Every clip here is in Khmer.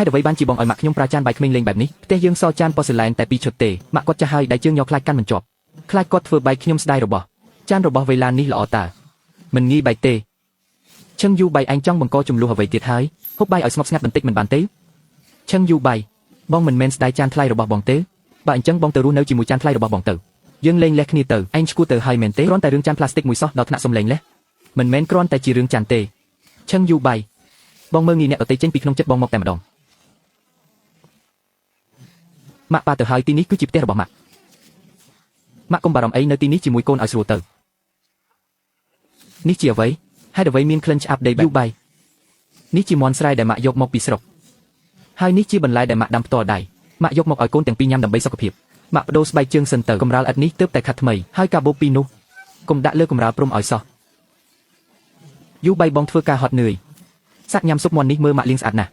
ให้เดี๋ยวไว้บ้านจีบองอ่อยหมักขยมปลาจานใบขมิ้นเลงแบบนี้เตยยังซอจานปอสิแลนแต่ปีชดเตหมักก็จะให้ได้เจืองยอคลายกันมันจบคลายก็เฟื่อใบขยมสไตล์ระบจานระบเวลานี้ละอตามันงี้ใบเตเชิงยูใบอันจ้องบังกอจุ่มลูหะไว้เตียท้ายพบใบอ่อยสงบสงัดบันติกมันบานเตเชิงยูใบบองมันเมนสไตล์จานคลายระบองเตใบอันจ้องบองเตอรู้เนื้อจีมวยจานคลายระบองเตยังเลงเล็กนี่เตอันสกูเตอร์ไฮเมนเตร้อนแต่เรื่องจานพลาสติกมวยซอดอกหนักสมเลงเละมันเมนกร้อนแต่จีเรื่องจานเตเชิงยูใบบองเมืองนี้เนี่ยเอาเตเจนปีขนมจัดบองมอกแต่มาดองมะปาเตอร์ไฮตีนี้คือจีบเตระบมะมะกงบารมไอเนตีนี้จีมวยโกนเอาสโรเตอร์นี่จีเอาไว้ให้เดี๋ยวไว้มีนคลันช์อัพเดบิวใบนี่จีมอนสไลด์แต่มะยกมอกปีสรกให้นี่จีบรรลัยแต่มะดำต่อใดมะยกมอกเอาโกนแต่งปียำดำใบสกปรกมะโดสใบเชิงเซนเตอร์กำราลอันนี้เติบแต่ขัดทำไมให้กาโบปีนุกมดะเลือกกำราปรมอ่อยซอยูใบบองเฟือกาฮอตเหนื่อยสักยำซุปมอนนี้เมื่อมะลิงสอัดนะ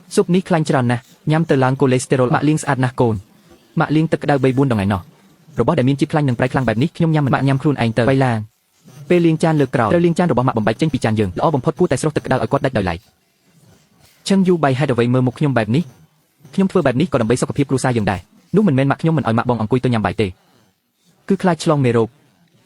ซุปนี้คลันจรันนะยำเตอร์ลางโคเลสเตอรอลมะลิงสอัดนะโกนมะลิงตะกระดาใบบุญดองไงเนาะระบบแต่มีจิตคลันหนึ่งปลายคลังแบบนี้ขยมยำมันมะยำครูนไอเตอร์ใบลางเปลียงจานเลือกกราวเปลียงจานระบบมะบ่มใบเจนปีจานยืงแล้วบ่มพดกู้แต่สรกตะกระดาเอากอดได้ดอยไหลเชิงยูใบให้เดาไว้เมื่อมุกขยมแบบนี้ขยมเฟือแบบนี้ก็ดำใบสกปรกครูซายังได้นู้มันเมนมะขยมมันอ่อยมะบองอังกุยตัวยำใบเตคือคลายฉลองเมโร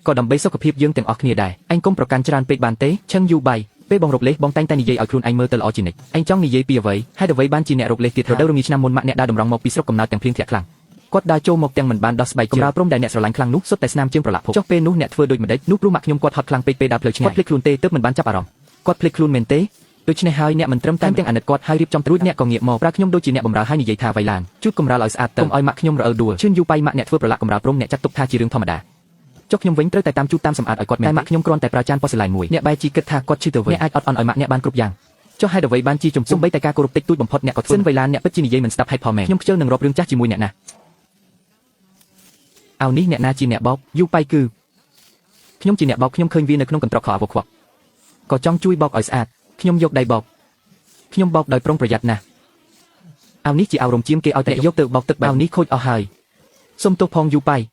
ก็ดำใบสกปรกยืงแต่งออกเนี่ยได้อันก้มประกันจรานเปกบานเตเชิงยูใบเป้บองรบเล็กบองแตงแต่นิยัยเอาครูนไอเมอร์ตลอดจีเนกไอจ้องนิยัยปีเอาไว้ให้เดาไว้บ้านจีเนรกเล็กติดเราได้รู้มีชนามมนมะเนี่ยได้ดำรองมอกปีสรกกำนาแต่งเพียงเถียคลังกดดาโจมกแตงเหมือนบานดอสใบกำราพร่มได้เนี่ยสลายคลังนุสุดแต่สนามเจียงประหลาดพกจอกเปนุเนี่ยเฟือโดยมันได้นุรู้มักยมกดฮอตคลังเปดาเพลชงกดพลิกคลูนเตเติบเหมือนบานจับอารมณ์กดพลิกคลูนเมนเตโดยชนไฮเนี่ยมันเติมแตงอันเนตกดให้รีบจอมตรุดเนี่ยก็เงียบมองปรากยมโดยจีเนี่ยบำราให้นิยัยทาไวลานจุดกำราลอยสะอาดเติมอ้อยมักยมเราดัวชื่นยูไปมะเนี่ยเฟือประหลาดกำราพร่มเนี่ยจัดตกทาจีเรื่องธรรมดาจกยมเว้งเตอแต่ตามจุดตามสมอาดอ้อยกดแม่มักยมกรอนแต่ประจานปอสลายมวยเนี่ยใบจีกระทากดชื่อเตอร์เวเนี่ยไออดออนอ้อยมักเนี่ยบานกรุบยางเจ้าให้เดาไว้บ้านจีจุ่มซุ่มใบแต่กากรุบติกตุ้ยบ่มพดเนี่ยก็เส้นไวลานเนี่ยปัจจินิยัยเหมือนสตับให้พอแม่ยมเจ้าหนึ่งรบเรื่องจ้าจีมวยเนี่ยนะเอานี่เนี่ยนาจีเนี่ยบอกยูไปคือขยมจีเนี่ยบอกขยมเคยวีในขนมกันตรอกขอบอกขวักก็จ้องจุยบอกอ่อยสะอาดขยมยกได้บอกขยมบอกโดยปรงประหยัดนะเอานี่จีเอารมจิ้มเกเอาแต่ยกตึกบอกตึกเอานี้โคตรเอาหายส้มตัวพองยูไป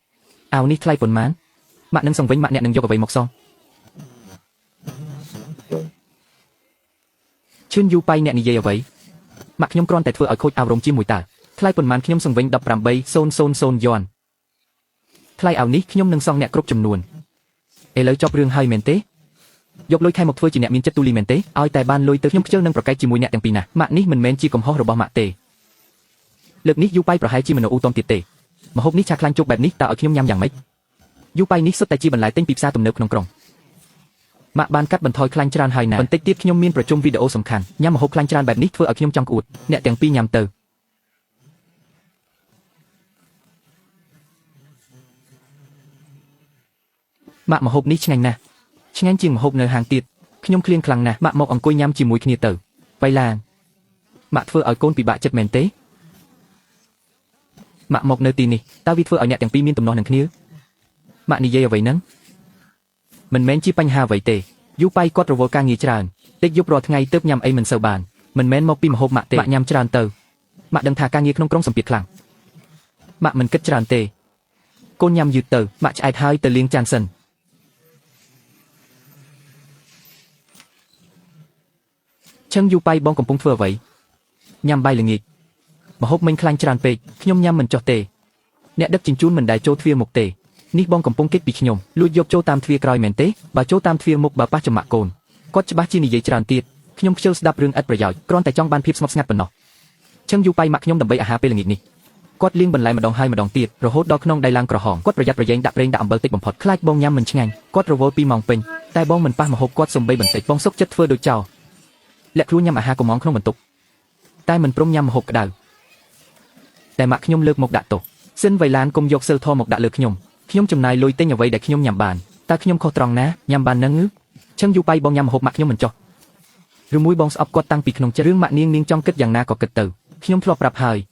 เอานี่ใครผลมันมะนังส่งไว้มะเนี่ยนังยกเอาไว้หมกซองชื่นยูไปเนี่ยนี่เย่เอาไว้มะขยมกรอนแต่เฟื่อเอาโคตรเอารมจิ้มมวยตาใครผลมันขยมส่งไว้ดับปรำใบโซนย้อนใครเอานี้ขยมนังซองเนี่ยครบจำนวนแล้วจบเรื่องไฮเมนเต้ยกลอยใครหมกเฟื่อจีเนี่ยมีจัตุลีเมนเต้เอาแต่บ้านลอยเตอขยมเจ้านังประกายจีมวยเนี่ยแต่งปีน่ะมะนี่มันเมนจีกลมห่อระบมะเตเลือกนี้ยูไปประหายจีมันเอาอุตอมติดเตมาฮบนี้ชาคลังจุกแบบนี้ตาเอาขยมยำอย่างไหมยูไปนี้สุดแต่จีบรรลัยเต้นปีบซาตุ่มเนื้อขนมกรองมะบานกัดบรรทอยคลังจรานไฮน่ะบรรเตติดขยมมีนประจุมวิดีโอสำคัญยำมาฮบคลังจรานแบบนี้เฟื่อเอาขยมจังกูดเนี่ยแต่งปียำเตอมะมาฮบนี้ช่างนะช่างจริงมาฮบเนื้อหางติดขยมเคลียงคลังนะมะมอกอังกุยยำจีมวยขณีเตอไปลางมะเฟื่อเอาโกนปีบะจัดเมนเต้มะมอกเนื้อตีนี่ตาวิดเฟื่อเอาเนี่ยแต่งปีมีนตุ่มนอนหนึ่งขณีมะนี่เย่เอาไว้นั้นมันเม้นจีปัญหาไว้เตยูไปกอดระวกางงีจรานเด็กยุบรอทั้งไงเติบยำไอมันเซอร์บานมันเม้นมอกปีมหบมะเตมะยำจรานเตอมะดังทากางงีขนมกรงสมปิดคลังมะมันกัดจรานเตโกนยำยืดเตอมะชายท้ายเตเลี้ยงจานสันเชิงยูไปบองกำปงเฟื่อไว้ยำใบเหลืองอีกมหบมันคลังจรานเปกขยมยำมันจอเตเนี่ยดักจินจูนมันได้โจทเวียหมกเตนี่บองกำปงเก็ตปีขยมลุยยกโจตามทวีกรอยเมนเต้บาโจตามทวีมุกบาป้าจมะโกนก็จะบ้าจีนิยัยจรานตีดขยมเชลส์ดับเรื่องอัดประหยัดกรอนแต่จ้องบานพิบสงบสงัดปนนอเชิงยูไปมักขยมดำใบอาหารไปหลังอีกนี่ก็เลี้ยงบรรลัยมาดองให้มาดองตีดระโหดดอกขนองได้ลางกระหองก็ประหยัดประหยัดดับเร่งดับอัมเบลติกบ่มพอดคล้ายบองยำมันช่างก็ระโหดปีมองเป็นแต่บองมันป้ามาหกก็สมใบบรรติบองซกจัดเฟื่อโดยเจ้าและครูยำอาหารก็มองขนมบรรทุกแต่มันปรุงยำหกกระดาแต่มักขยมเลือกหมกดะตกเส้นไวลานกลมยกเซลทอหมกดะเลือกขยมขยมจำนายลอยเต้นอย่าไว้แต่ขยมยำบานตาขยมคอตรองนะยำบานนังงึเชิงยูไปบองยำหกมักขยมเหมือนจอกหรือมุ้ยบองสอบกอดตั้งปีขนมจะเรื่องมะเนียงจ้องกึดอย่างนาก็กึดเตอขยมพลอปรับหาย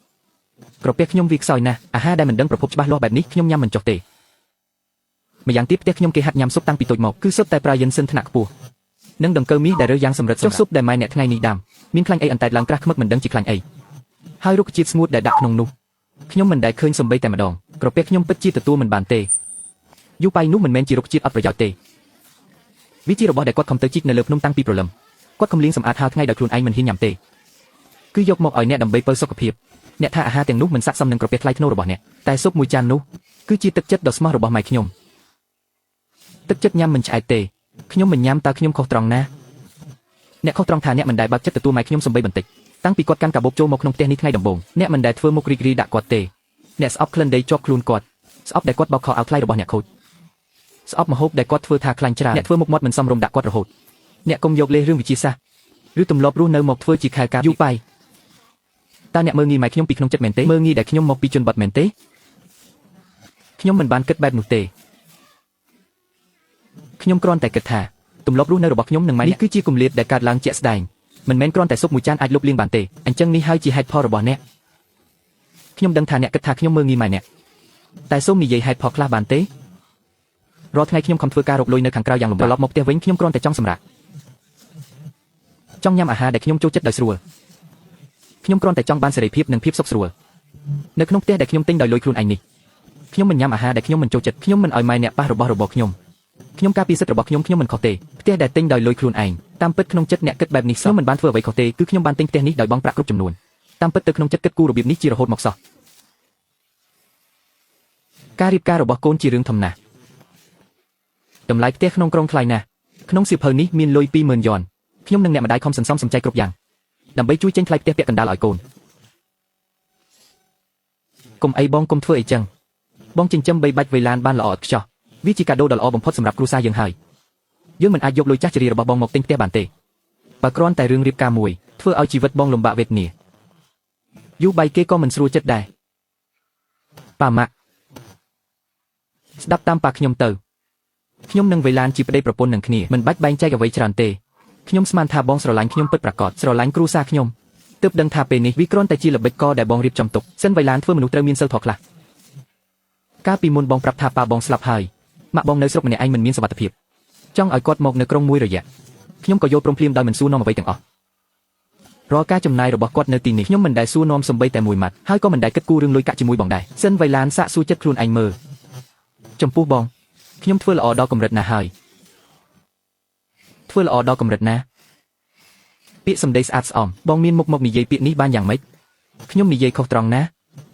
กระเปียขยมวิกซอยนะอาหารได้เหมือนดังประพบบ้าล้อแบบนี้ขยมยำเหมือนจอกเตะมาอย่างทิพย์เตะขยมเกหัดยำซุปตั้งปีตุยหมกคือซุปแต่ปลาเย็นเส้นถนักปูนังดังเกอมีได้เรื่องยังสำเร็จซุปได้ไม้เนี่ยทั้งไงนี่ดำมินคลังไออันแต่ลังกระขมึกเหมือนดังจีคลังไอให้ลูกจีบสมูทได้ดักนงนูขยมมันได้เคยสมใบแต่มาดองกระเปียขยมปัจจีตัวมันบานเตยูไปนู้มันเมนจีรกจีบอัปประหยัดเตวิธีระบบได้กดคอมเตอร์จิกในเลือบนุ่มตั้งปีโปรแกรมกดคำเลี้ยงสำอาดหาทั้งไงดักครูนไอมันหินยำเต គឺយកមកឲ្យអ្នកដើម្បីពើសុខភាពអ្នកថាអាហារទាំងនោះមិនស័ក្តិសមនឹងក្រពះថ្លៃថ្នូររបស់អ្នកតែស៊ុបមួយចាននោះគឺជាទឹកចិត្តដ៏ស្មោះរបស់ម៉ែខ្ញុំទឹកចិត្តញ៉ាំមិនឆ្អែតទេខ្ញុំមិនញ៉ាំតើខ្ញុំខុសត្រង់ណាអ្នកខុសត្រង់ថាអ្នកមិនដែលបើកចិត្តទទួលម៉ែខ្ញុំសំបីបន្តិចតាំងពីគាត់កាន់កាបូបចូលមកក្នុងផ្ទះនេះថ្ងៃដំបូងអ្នកមិនដែលធ្វើមុខរីករាយដាក់គាត់ទេអ្នកស្អប់ក្លិនដីជាប់ខ្លួនគាត់ស្អប់ដែលគាត់បោកខោអាវថ្លៃរបស់អ្នកខូចស្អប់ម្ហូបដែលគាត់ធ្វើថាខ្លាញ់ច្រើនអ្នកធ្វើមុខមាត់មិនសមរម្យដាក់គាត់រហូតអ្នកកុំយកលេសរឿងវិជាសាស្ត្រឬទម្លាប់រស់នៅមកធ្វើជាខែការយូរបាយតើអ្នកមើលងាយម៉ែខ្ញុំពីក្នុងចិត្តមែនទេមើលងាយដែលខ្ញុំមកពីជនបទមែនទេខ្ញុំមិនបានគិតបែបនោះទេខ្ញុំគ្រាន់តែគិតថាទម្លាប់រស់នៅរបស់ខ្ញុំនឹងម៉ែនេះគឺជាគម្លាតដែលកើតឡើងជាក់ស្ដែងមិនមែនគ្រាន់តែស៊ុបមួយចានអាចលុបលាងបានទេអញ្ចឹងនេះហើយជាហេតុផលរបស់អ្នកខ្ញុំដឹងថាអ្នកគិតថាខ្ញុំមើលងាយម៉ែអ្នកតែសូមនិយាយហេតុផលខ្លះបានទេរាល់ថ្ងៃខ្ញុំខំធ្វើការរកលុយនៅខាងក្រៅយ៉ាងលំបាកត្រឡប់មកផ្ទះវិញខ្ញុំគ្រាន់តែចង់សម្រាកចង់ញ៉ាំអាហារដែលខ្ញុំចូលចិត្តដោយស្រួលខ្ញុំគ្រាន់តែចង់បានសេរីភាពនិងភាពសុខស្រួលនៅក្នុងផ្ទះដែលខ្ញុំទិញដោយលុយខ្លួនឯងនេះខ្ញុំមិនញ៉ាំអាហារដែលខ្ញុំមិនចូលចិត្តខ្ញុំមិនឲ្យម៉ែអ្នកប៉ះរបស់របរខ្ញុំការពារសិទ្ធិរបស់ខ្ញុំមិនខុសទេផ្ទះដែលទិញដោយលុយខ្លួនឯងតាមពិតក្នុងចិត្តអ្នកគិតបែបនេះខ្ញុំមិនបានធ្វើអ្វីខុសទេគឺខ្ញុំបានទិញផ្ទះនេះដោយបង់ប្រាក់គ្រប់ចំនួនតាមពិតទៅក្នុងចិត្តគិតគូររបៀបនេះជារហូតមកសោះការរៀបការរបស់កូនជារឿងធំណាស់តម្លៃផ្ទះក្នុងក្រុងថ្លៃណាស់ក្នុងសៀវភៅនេះមានលុយ 20,000 យ៉នខ្ញុំនិងអ្នកម្ដាយខំសន្សំសំចៃគ្រប់យ៉ាងដើម្បីជួយចេញថ្លៃផ្ទះពាក់កណ្ដាលឲ្យកូនកុំអីបងកុំធ្វើអីចឹងបងចិញ្ចឹមបីបាច់វេលានបានល្អឥតខ្ចោះវាជាកាដូដ៏ល្អបំផុតសម្រាប់គ្រួសារយើងហើយយើងមិនអាចយកលុយចាស់ជរារបស់បងមកទិញផ្ទះបានទេបើគ្រាន់តែរឿងរៀបការមួយធ្វើឲ្យជីវិតបងលំបាកវេទនាយូរបីគេក៏មិនស្រួលចិត្តដែរប៉ាម៉ាក់ស្ដាប់តាមប៉ាខ្ញុំទៅខ្ញុំនិងវេលានជាប្តីប្រពន្ធនឹងគ្នាមិនបាច់បែងចែកអ្វីច្រើនទេខ្ញុំស្មានថាបងស្រឡាញ់ខ្ញុំពិតប្រាកដស្រឡាញ់គ្រួសារខ្ញុំទើបដឹងថាពេលនេះវាគ្រាន់តែជាល្បិចកដែលបងរៀបចំទុកសិនវេលានធ្វើមនុស្សត្រូវមានសីលធម៌ខ្លះកាលពីមុនបងប្រាប់ថាប៉ាបងស្លាប់ហើយម៉ាក់បងនៅស្រុកម្នាក់ឯងមិនមានសុវត្ថិភាពចង់ឲ្យគាត់មកនៅក្រុងមួយរយៈខ្ញុំក៏យកព្រមភ្លាមដោយមិនសួរនាំអ្វីទាំងអស់រាល់ការចំណាយរបស់គាត់នៅទីនេះខ្ញុំមិនដែលសួរនាំសំបីតែមួយម៉ាត់ហើយក៏មិនដែលគិតគូររឿងលុយកាក់ជាមួយបងដែរសិនវេលានសាកសួរចិត្តខ្លួនឯងមើលចំពោះបងខ្ញុំធ្វើល្អដល់កម្រិតណាហើយធ្វើល្អដល់កម្រិតណាពាក្យសម្ដីស្អាតស្អំបងមានមុខមកនិយាយពាក្យនេះបានយ៉ាងម៉េចខ្ញុំនិយាយខុសត្រង់ណ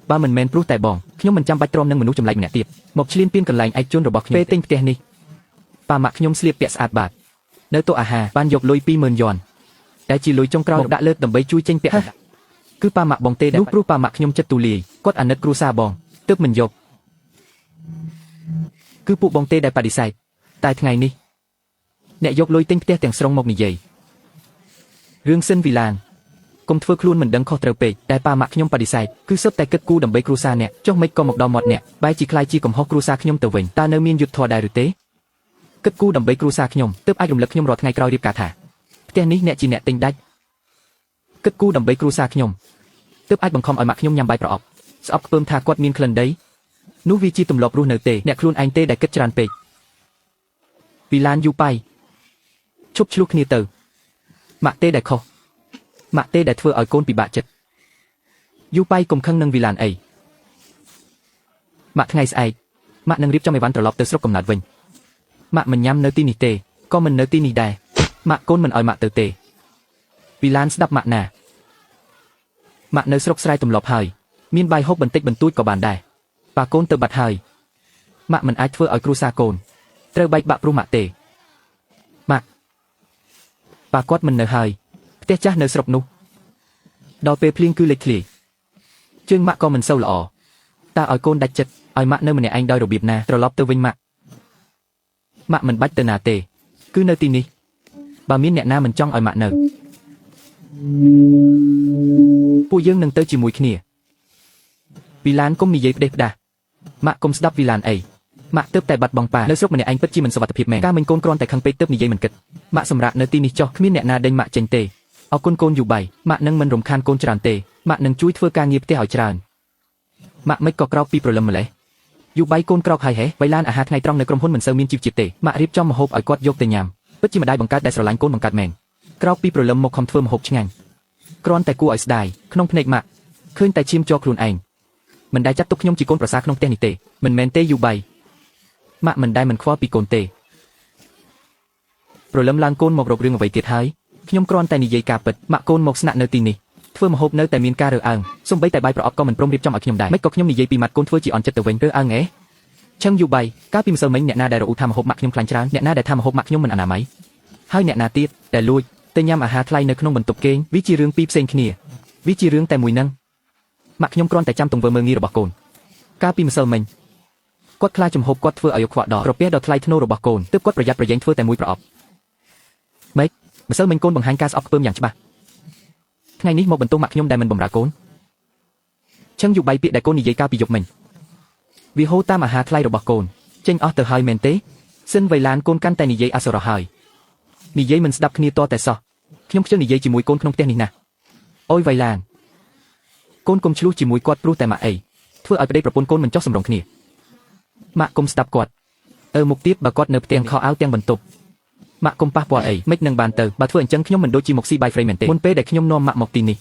ាបើមិនមែនព្រោះតែបងខ្ញុំមិនចាំបាច់ទ្រាំនឹងមនុស្សចម្លែកម្នាក់ទៀតមកឈ្លានពានកន្លែងឯកជនរបស់ខ្ញុំពេលទិញផ្ទះនេះប៉ាម៉ាក់ខ្ញុំស្លៀកពាក់ស្អាតបាតនៅតុអាហារបានយកលុយ 20,000 យ៉នតែជាលុយចុងក្រោយដាក់លើដើម្បីជួយចេញពាក់គឺប៉ាម៉ាក់បងទេដែលនោះព្រោះប៉ាម៉ាក់ខ្ញុំចិត្តទូលាយគាត់អាណិតគ្រួសារបងទើបមិនយកគឺពួកបងទេដែលបដិសេធតែថ្ងៃនេះអ្នកយកលុយទិញផ្ទះទាំងស្រុងមកនិយាយរឿងសិនវីឡានកុំធ្វើខ្លួនមិនដឹងខុសត្រូវពេកតែប៉ាម៉ាក់ខ្ញុំបដិសេធគឺសុទ្ធតែគិតគូរដើម្បីគ្រួសារអ្នកចុះមិនក៏មកដល់មាត់អ្នកបែរជាខ្លាយជាកំហុសគ្រួសារខ្ញុំទៅវិញតើនៅមានយុត្តិធម៌ដែរឬទេគិតគូរដើម្បីគ្រួសារខ្ញុំទើបអាចរំលឹកខ្ញុំរាល់ថ្ងៃក្រោយរៀបការថាផ្ទះនេះអ្នកជាអ្នកទិញដាច់គិតគូរដើម្បីគ្រួសារខ្ញុំទើបអាចបង្ខំឲ្យម៉ាក់ខ្ញុំញ៉ាំបាយប្រអប់ស្អប់ខ្ពើមថាគាត់មានក្លិនដីនោះវាជាទម្លាប់រស់នៅទេអ្នកខ្លួនឯងទេដែលគិតច្រើនពេកពីឡានយូប៉ៃឈប់ឆ្លោះគ្នាទៅម៉ាក់ទេដែលខុសម៉ាក់ទេដែលធ្វើឲ្យកូនពិបាកចិត្តយូប៉ៃកុំខឹងនឹងវីឡានអីម៉ាក់ថ្ងៃស្អែកម៉ាក់នឹងរៀបចំអីវ៉ាន់ត្រឡប់ទៅស្រុកកំណើតវិញម៉ាក់មិនញ៉ាំនៅទីនេះទេក៏មិននៅទីនេះដែរម៉ាក់កូនមិនឲ្យម៉ាក់ទៅទេវីឡានស្ដាប់ម៉ាក់ណាម៉ាក់នៅស្រុកស្រែទម្លាប់ហើយមានបាយហូបបន្តិចបន្តួចក៏បានដែរប៉ាកូនទៅបាត់ហើយម៉ាក់មិនអាចធ្វើឲ្យគ្រួសារកូនត្រូវបែកបាក់ព្រោះម៉ាក់ទេម៉ាក់ប៉ាគាត់មិននៅហើយផ្ទះចាស់នៅស្រុកនោះដល់ពេលភ្លៀងគឺលេចធ្លាយជើងម៉ាក់ក៏មិនសូវល្អតើឲ្យកូនដាច់ចិត្តឲ្យម៉ាក់នៅម្នាក់ឯងដោយរបៀបណាត្រឡប់ទៅវិញម៉ាក់មិនបាច់ទៅណាទេគឺនៅទីនេះបើមានអ្នកណាមិនចង់ឲ្យម៉ាក់នៅពួកយើងនឹងទៅជាមួយគ្នាវីឡានកុំនិយាយផ្ដេសផ្ដាសម៉ាក់កុំស្ដាប់វីឡានអីម៉ាក់ទើបតែបាត់បង់ប៉ានៅស្រុកម្នាក់ឯងពិតជាមិនសុវត្ថិភាពមែនការមិញកូនគ្រាន់តែខឹងពេកទើបនិយាយមិនគិតម៉ាក់សម្រាប់នៅទីនេះចុះគ្មានអ្នកណាដេញម៉ាក់ចេញទេអរគុណកូនយូបៃម៉ាក់នឹងមិនរំខានកូនច្រើនទេម៉ាក់នឹងជួយធ្វើការងារផ្ទះឲ្យច្រើនម៉ាក់មិនក៏ក្រោកពីព្រលឹមម្លេះយូបៃកូនក្រោកហើយហេវៃឡានអាហារថ្ងៃត្រង់នៅក្រុមហ៊ុនមិនសូវមានជីវជាតិទេម៉ាក់រៀបចំម្ហូបឲ្យគាត់យកទៅញ៉ាំពិតជាម្ដាយបង្កើតដែលស្រឡាញ់កូនបង្កើតមែនក្រោកពីព្រលឹមមកខំធ្វើម្ហូបឆ្ងាញ់គ្រាន់តែគួរឲ្យស្ដាយក្នុងភ្នែកម៉ាក់ឃើញតែឈាមជាប់ខ្លួនឯងមិនដែលចាត់ទុកខ្ញុំជាកូនប្រសារក្នុងផ្ទះនេះទេមិនមែនទេយូបៃម៉ាក់មិនដែលមិនខ្វល់ពីកូនទេព្រលឹមឡើងកូនមករករឿងអ្វីទៀតហើយខ្ញុំគ្រាន់តែនិយាយការពិតម៉ាក់កូនមកស្នាក់នៅទីនេះ ធ្វើម្ហូបនៅតែមានការរើសអើងសូម្បីតែបាយប្រអប់ក៏មិនព្រមរៀបចំឲ្យខ្ញុំដែរមិនក៏ខ្ញុំនិយាយពីម៉ាត់កូនធ្វើជាអន់ចិត្តទៅវិញរើសអើងឆឹងយូបៃកាលពីម្សិលមិញអ្នកណាដែលរអ៊ូថាម្ហូបម៉ាក់ខ្ញុំខ្លាញ់ច្រើនអ្នកណាដែលថាម្ហូបម៉ាក់ខ្ញុំមិនអនាម័យហើយអ្នកណាទៀតដែលលួចទៅញ៉ាំអាហារថ្លៃនៅក្នុងបន្ទប់គេងវាជារឿងពីរផ្សេងគ្នាវាជារឿងតែមួយនឹងម៉ាក់ខ្ញុំគ្រាន់តែចាំទង្វើមើលងាយរបស់កូនកាលពីម្សិលមិញគាត់ខ្លាចជំហូបគាត់ធ្វើឲ្យខ្វក់ដល់ក្រពះដ៏ថ្លៃថ្នូររបស់កូនទើបគាត់ប្រយ័ត្នប្រយែងធ្វើតែមួយប្រអប់ម៉េចម្សិលមិញកូនបង្ហាញការស្អប់ខ្ពើមយ៉ាងច្បាស់ថ្ងៃនេះមកបន្ទោសម៉ាក់ខ្ញុំដែលមិនបម្រើកូនឆឹងយូបៃពាក្យដែលកូននិយាយកាលពីយប់មិញវាហូរតាមអាហារថ្លៃរបស់កូនចេញអស់ទៅហើយមែនទេសិនវៃឡានកូនកាន់តែនិយាយអសុរោះហើយនិយាយមិនស្ដាប់គ្នាតតែសោះខ្ញុំខ្ជិលនិយាយជាមួយកូនក្នុងផ្ទះនេះណាអូយវៃឡានកូនកុំឆ្លោះជាមួយគាត់ព្រោះតែម៉ាក់អីធ្វើឲ្យប្តីប្រពន្ធកូនមិនចុះសម្រុងគ្នាម៉ាក់កុំស្ដាប់គាត់មុខទៀតបើគាត់នៅផ្ទះខោអាវទាំងបន្ទប់ម៉ាក់កុំប៉ះពាល់អីមិននឹងបានទៅបើធ្វើអញ្ចឹងខ្ញុំមិនដូចជាមកស៊ីបាយហ្វ្រេមែនទេមុនពេលដែលខ្ញុំនាំម៉ាក់មកទីនេះ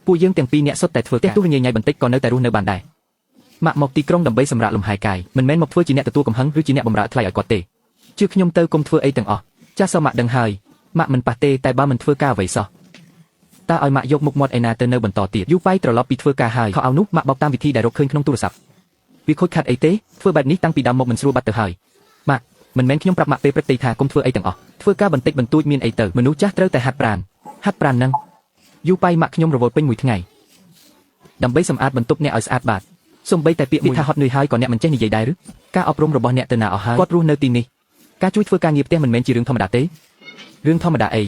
ពួកយើងទាំងពីរនាក់សុទ្ធតែធ្វើការទោះញ៉ៃបន្តិចក៏នៅតែរស់នៅបានដែរម៉ាក់មកទីក្រុងដើម្បីសម្រាកលំហែកាយមិនមែនមកធ្វើជាអ្នកទទួលកំហឹងឬជាអ្នកបម្រើថ្លៃឲ្យគាត់ទេជឿខ្ញុំទៅកុំធ្វើអីទាំងអស់ចាស់សម៉ាក់ដឹងហើយម៉ាក់មិនប៉ះទេតែបើមិនធ្វើការអ្វីសោះតើឲ្យម៉ាក់យកមុខមាត់ឯណាទៅនៅបន្តទៀតយូបៃត្រឡប់ពីធ្វើការហើយខោអាវនោះម៉ាក់បោកតាមវិធីដែលរកឃើញក្នុងទូរស័ព្ទវាខូចខាតអីទេធ្វើបែបនេះតាំងពីដើមមកមិនស្រួលបាត់ទៅហើយម៉ាក់មិនមែនខ្ញុំប្រាប់ម៉ាក់ពេលព្រឹកទេថាកុំធ្វើអីទាំងអស់ធ្វើការបន្តិចបន្តួចមានអីទៅមនុស្សចាស់ត្រូវតែហាត់ប្រាណនឹងយូបៃម៉ាក់ខ្ញុំរវល់ពេញមួយថ្ងៃដើម្បីសម្អាតបន្ទប់អ្នកឲ្យស្អាតបាតសូម្បីតែពាក្យមួយថាហត់នឿយហើយក៏អ្នកមិនចេះនិយាយដែរឬការអប់រំរបស់អ្នកទៅណាអស់ហើយគាត់រស់នៅទីនេះការជួយធ្វើការងារផ្ទះមិនមែនជារឿងធម្មតាទេរឿងធម្មតាអី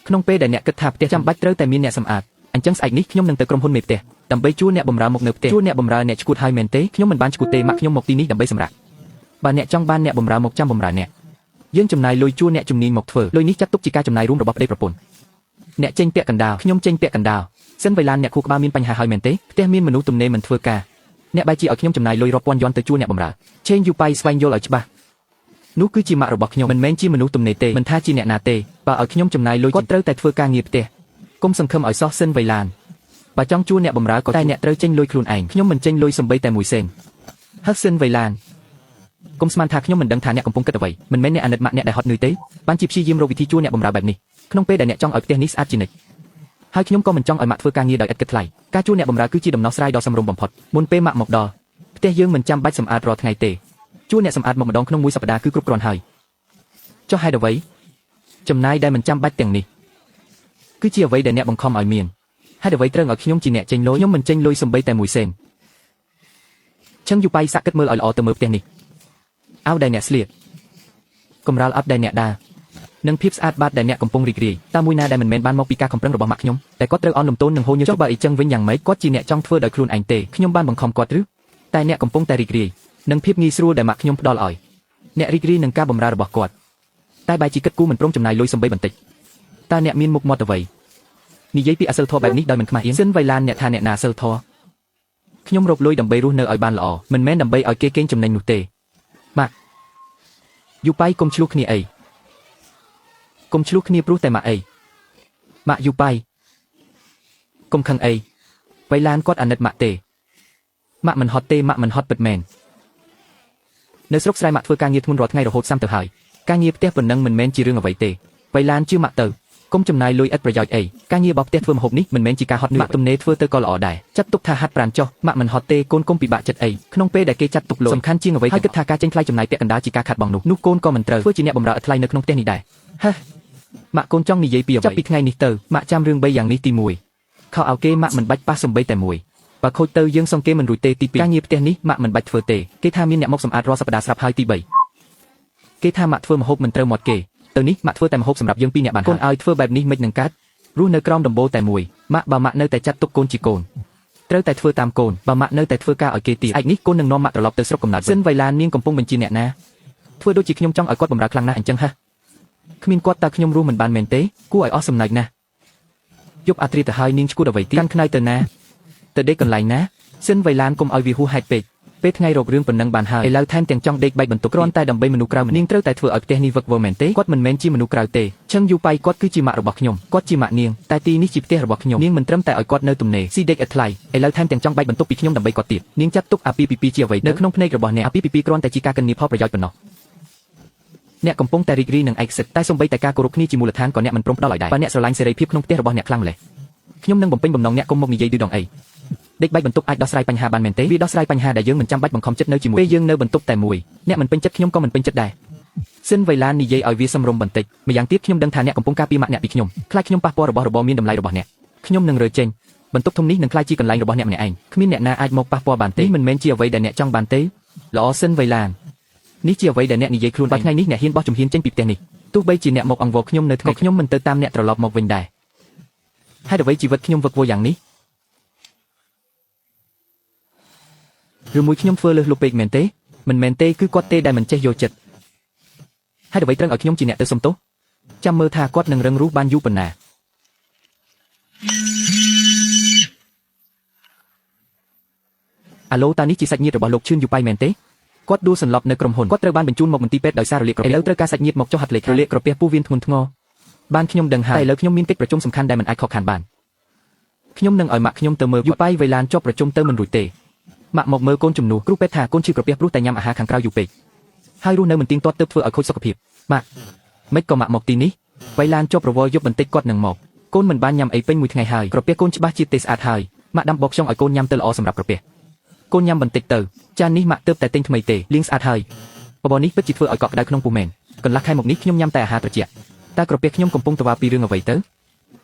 ក្នុងពេលដែលអ្នកគិតថាផ្ទះចាំបាច់ត្រូវតែមានអ្នកសម្អាតអញ្ចឹងស្អែកនេះខ្ញុំនឹងទៅក្រុមហ៊ុនមេផ្ទះដើម្បីជួលអ្នកបម្រើមកនៅផ្ទះជួលអ្នកបម្រើអ្នកឈួតហើយមែនទេខ្ញុំមិនបានឈួតទេម៉ាក់ខ្ញុំមកទីនេះដើម្បីសម្រាកបើអ្នកចង់បានអ្នកបម្រើមកចាំបម្រើអ្នកយើងចំណាយលុយជួលអ្នកជំនាញមកធ្វើលុយនេះចាត់ទុកជាការចំណាយរួមរបស់ប្តីប្រពន្ធអ្នកចេញពាក់កណ្ដាលខ្ញុំចេញពាក់កណ្ដាលសិនវៃឡានអ្នកខួរក្បាលមានបញ្ហាហើយមែនទេផ្ទះមានមនុស្សទំនេរមិនធ្វើការអ្នកបែរជាឲ្យខ្ញុំចំណាយលុយរាប់ពាន់យ៉នទៅជួលអ្នកបម្រើឆេងយូបៃស្វែងយល់ឲ្យច្បាស់នោះគឺជាម៉ាក់របស់ខ្ញុំមិនមែនជាមនុស្សទំនេរទេមិនថាជាអ្នកណាទេបើឲ្យខ្ញុំចំណាយលុយគាត់ត្រូវតែធ្វើការងារផ្ទះគុំសង្ឃឹមឲ្យសោះសិនវៃឡានបើចង់ជួលអ្នកបម្រើក៏តែអ្នកត្រូវចេញលុយខ្លួនឯងខ្ញុំមិនចេញលុយសំបីតែមួយសេនហើយសិនវៃឡានកុំស្មានថាខ្ញុំមិនដឹងថាអ្នកកំពុងគិតអ្វីមិនមែនអ្នកអាណិតម៉ាក់អ្នកដែលហត់នឿយទេបានជាព្យាយាមរកវិធីជួលអ្នកបម្រើបែបនេះក្នុងពេលដែលអ្នកចង់ឲ្យផ្ទះនេះស្អាតជានិច្ចហើយខ្ញុំក៏មិនចង់ឲ្យម៉ាក់ធ្វើការងារដោយឥតគិតថ្លៃការជួលអ្នកបម្រើគឺជាដំណោះស្រាយដ៏សមរម្យបំផុតមុនពេលម៉ាក់មកដល់ផ្ទះយើងមិនចាំបាច់សម្អាតរាល់ថ្ងៃទេជួលអ្នកសម្អាតមកម្ដងក្នុងមួយសប្តាហ៍គឺគ្រប់គ្រាន់ហើយចុះហេតុអ្វីចំណាយដែលមិនចាំបាច់ទាំងនេះគឺជាអ្វីដែលអ្នកបង្ខំឲ្យមានហេតុអ្វីត្រូវឲ្យខ្ញុំជាអ្នកចេញលុយខ្ញុំមិនចេញលុយសំបីតែមួយសេនឆឹងយូបៃសាក់គិតមើលឲ្យល្អទៅមើលផ្ទះនេះអោដែលអ្នកស្លៀកកម្រាលអត់ដែលអ្នកដើរនិងភាពស្អាតបាតដែលអ្នកកំពុងរីករាយតាមមួយណាដែលមិនមែនបានមកពីការខំប្រឹងរបស់ម៉ាក់ខ្ញុំតែគាត់ត្រូវអន់លំទោននឹងហូរញើសចុះបើអីចឹងវិញយ៉ាងម៉េចគាត់ជាអ្នកចង់ធ្វើដោយខ្លួនឯងទេខ្ញុំបានបង្ខំគាត់ឬតែអ្នកកំពុងតែរីករាយនឹងភាពងាយស្រួលដែលម៉ាក់ខ្ញុំផ្ដល់ឲ្យអ្នករីករាយនឹងការបម្រើរបស់គាត់តែបែរជាគិតគូរមិនព្រមចំណាយលុយសំបីបន្តិចតើអ្នកមានមុខមាត់អ្វីនិយាយពីអសិលធម៌បែបនេះដោយមិនខ្មាស់អៀនសិនវៃឡានអ្នកថាអ្នកណាអសិលធម៌ខ្ញុំរកលុយដើម្បីរស់នៅឲ្យបានល្អមិនមែនដើម្បីឲ្យគេកេងចំណេញនោះទេម៉ាក់យូបៃកុំឆ្លោះគ្នាអីកុំឆ្លោះគ្នាព្រោះតែម៉ាក់អីម៉ាក់យូបៃកុំខឹងអីវៃឡានគាត់អាណិតម៉ាក់ទេម៉ាក់មិនហត់ទេម៉ាក់មិនហត់ពិតមែននៅស្រុកស្រែម៉ាក់ធ្វើការងារធ្ងន់រាល់ថ្ងៃរហូតសាំទៅហើយការងារផ្ទះប៉ុណ្ណឹងមិនមែនជារឿងអ្វីទេវៃឡានជឿម៉ាក់ទៅកុំចំណាយលុយឥតប្រយោជន៍អីការងាររបស់ផ្ទះធ្វើម្ហូបនេះមិនមែនជាការហត់នឿយម៉ាក់ទំនេរធ្វើទៅក៏ល្អដែរចាត់ទុកថាហាត់ប្រាណចុះម៉ាក់មិនហត់ទេកូនកុំពិបាកចិត្តអីក្នុងពេលដែលគេចាត់ទុកលុយសំខាន់ជាងអ្វីហើយគិតថាការចេញថ្លៃចំណាយពាក់កណ្ដាលជាការខាត់បងនោះកូនក៏មិនត្រូវធ្វើជាអ្នកបម្រើឥតថ្លៃនៅក្នុងផ្ទះនេះដែរហេម៉ាក់កូនចង់និយាយពីអ្វីចាប់ពីថ្ងៃនេះទៅម៉ាក់ចាំរឿង3យ៉ាងនេះទី1ខោឲ្យគេម៉ាក់មិនបាច់ប៉ះសំបីតែមួយបើខូចទៅយើងសងគេមិនរួចទេទី2ការងារផ្ទះនេះម៉ាក់មិនបាច់ធ្វើទេគេថាមានអ្នកមកសម្អាតរាល់សប្តាហ៍ស្រាប់ហើយទី3គេថាម៉ាក់ធ្វើម្ហូបមិនត្រូវមាត់គេទៅនេះម៉ាក់ធ្វើតែម្ហូបសម្រាប់យើងពីរនាក់បានកូនឲ្យធ្វើបែបនេះមិននឹងកើតរស់នៅក្រោមដំបូលតែមួយម៉ាក់បើម៉ាក់នៅតែចាត់ទុកកូនជាកូនត្រូវតែធ្វើតាមកូនបើម៉ាក់នៅតែធ្វើការឲ្យគេទៀតឯកនេះកូននឹងនាំម៉ាក់ត្រឡប់ទៅស្រុកកំណើតសិនវៃឡាននាងកំពុងបញ្ជាអ្នកណាធ្វើដូចជាខ្ញុំចង់ឲ្យគាត់បម្រើខ្លាំងណាស់អញ្ចឹងហ៎គ្មានគាត់តើខ្ញុំរស់មិនបានមែនទេគួរឲ្យអស់សំណើចណាស់យប់អាត្រាទៅហើយនាងឈួតអ្វីទៀតកាន់ខ្នើយទៅណាទៅដេកកន្លែងណាសិនវៃឡានកុំឲ្យវាហួសហេតុពេកពេលថ្ងៃរករឿងប៉ុណ្ណឹងបានហើយឥឡូវថែមទាំងចង់ដេកបែកបន្ទប់គ្រាន់តែដើម្បីមនុស្សក្រៅនាងត្រូវតែធ្វើឲ្យផ្ទះនេះវឹកវរមែនទេគាត់មិនមែនជាមនុស្សក្រៅទេឆឹងយូបៃគាត់គឺជាម៉ាក់របស់ខ្ញុំគាត់ជាម៉ាក់នាងតែទីនេះជាផ្ទះរបស់ខ្ញុំនាងមិនត្រឹមតែឲ្យគាត់នៅទំនេរស៊ីដេកឥតថ្លៃឥឡូវថែមទាំងចង់បែកបន្ទប់ពីខ្ញុំដើម្បីគាត់ទៀតនាងចាត់ទុកអាពាហ៍ពិពាហ៍ជាអ្វីនៅក្នុងភ្នែករបស់អ្នកអាពាហ៍ពិពាហ៍គ្រាន់តែជាការកិននីផលប្រយោជន៍ប៉ុណ្ណោះអ្នកកំពុងតែរីករាយនឹងឯកសិទ្ធតែសូម្បីតែការគោរពគ្នាជាមូលដ្ឋានក៏អ្នកមិនព្រមផ្ដល់ឲ្យដែរបើអ្នកស្រឡាញ់សេរីភាពក្នុងផ្ទះរបស់អ្នកខ្លាំងម្ល៉េះ ខ្ញុំនឹងបំពេញបំណងអ្នកកុំមកនិយាយឌឺដងអីដេកបែកបន្ទប់អាចដោះស្រាយបញ្ហាបានមែនទេវាដោះស្រាយបញ្ហាដែលយើងមិនចាំបាច់បង្ខំចិត្តនៅជាមួយពេលយើងនៅបន្ទប់តែមួយអ្នកមិនពេញចិត្តខ្ញុំក៏មិនពេញចិត្តដែរសិនវៃឡាននិយាយឲ្យវាសម្រុំបន្តិចម្យ៉ាងទៀតខ្ញុំដឹងថាអ្នកកំពុងការពារម៉ាក់អ្នកពីខ្ញុំខ្លាចខ្ញុំប៉ះពាល់របស់របរមានតម្លៃរបស់អ្នកខ្ញុំនឹងរើចេញបន្ទប់ធំនេះនឹងក្លាយជាកន្លែងរបស់អ្នកម្នាក់ឯងគ្មានអ្នកណាអាចមកប៉ះពាល់បានទេនេះមិនមែនជាអ្វីដែលអ្នកចង់បានទេល្អសិនវៃឡាននេះជាអ្វីដែលអ្នកនិយាយខ្លួនបើថ្ងៃនេះអ្នកហ៊ានបោះជំហានចេញពីផ្ទះនេះទោះបីជាអ្នកមកអង្វរខ្ញុំនៅថ្ងៃខ្ញុំមិនទៅតាមអ្នកត្រឡប់មកវិញដែរហើយអ្វីជីវិតខ្ញុំវឹកវរយ៉ាងនេះឬមួយខ្ញុំធ្វើលើសលុបពេកមែនទេមិនមែនទេគឺគាត់ទេដែលមិនចេះយកចិត្តហើយអ្វីត្រឹងឲ្យខ្ញុំជាអ្នកទៅសុំទោសចាំមើលថាគាត់នឹងរឹងរូសបានយូរប៉ុណ្ណាអាឡូតានេះជាសាច់ញាតិរបស់លោកឈឿនយូប៉ៃមែនទេគាត់ដួលសន្លប់នៅក្រុមហ៊ុនគាត់ត្រូវបានបញ្ជូនមកមន្ទីរពេទ្យដោយសាររលាកក្រពះឥឡូវត្រូវការសាច់ញាតិមកចុះហត្ថលេខារលាកក្រពះពោះវៀនធ្ងន់ធ្ងរបានខ្ញុំដឹងហើយតែឥឡូវខ្ញុំមានកិច្ចប្រជុំសំខាន់ដែលមិនអាចខកខានបានខ្ញុំនឹងឲ្យម៉ាក់ខ្ញុំទៅមើលយូប៉ៃវៃឡានជាប់ប្រជុំទៅមិនរួចទេម៉ាក់មកមើលកូនជំនួសគ្រូពេទ្យថាកូនឈឺក្រពះព្រោះតែញ៉ាំអាហារខាងក្រៅយូរពេកហើយរស់នៅមិនទៀងទាត់ទើបធ្វើឲ្យខូចសុខភាពម៉ាក់មិនក៏ម៉ាក់មកទីនេះវៃឡានជាប់រវល់យប់បន្តិចគាត់នឹងមកកូនមិនបានញ៉ាំអីពេញមួយថ្ងៃហើយក្រពះកូនច្បាស់ជាទេស្អាតហើយម៉ាក់ដាំបោកខ្យងឲ្យកូនញ៉ាំទៅល្អសម្រាប់ក្រពះកូនញ៉ាំបន្តិចទៅចាននេះម៉ាក់ទើបតែទិញថ្មីទេលាងស្អាតហើយបបរនេះពិតជាធ្វើឲ្យកក់ក្ដៅក្នុងពោះមែនកន្លះខែមកនេះខ្ញុំញ៉ាំតែអាហារត្រជាក់តើក្រពះខ្ញុំកំពុងតវ៉ាពីរឿងអ្វីទៅ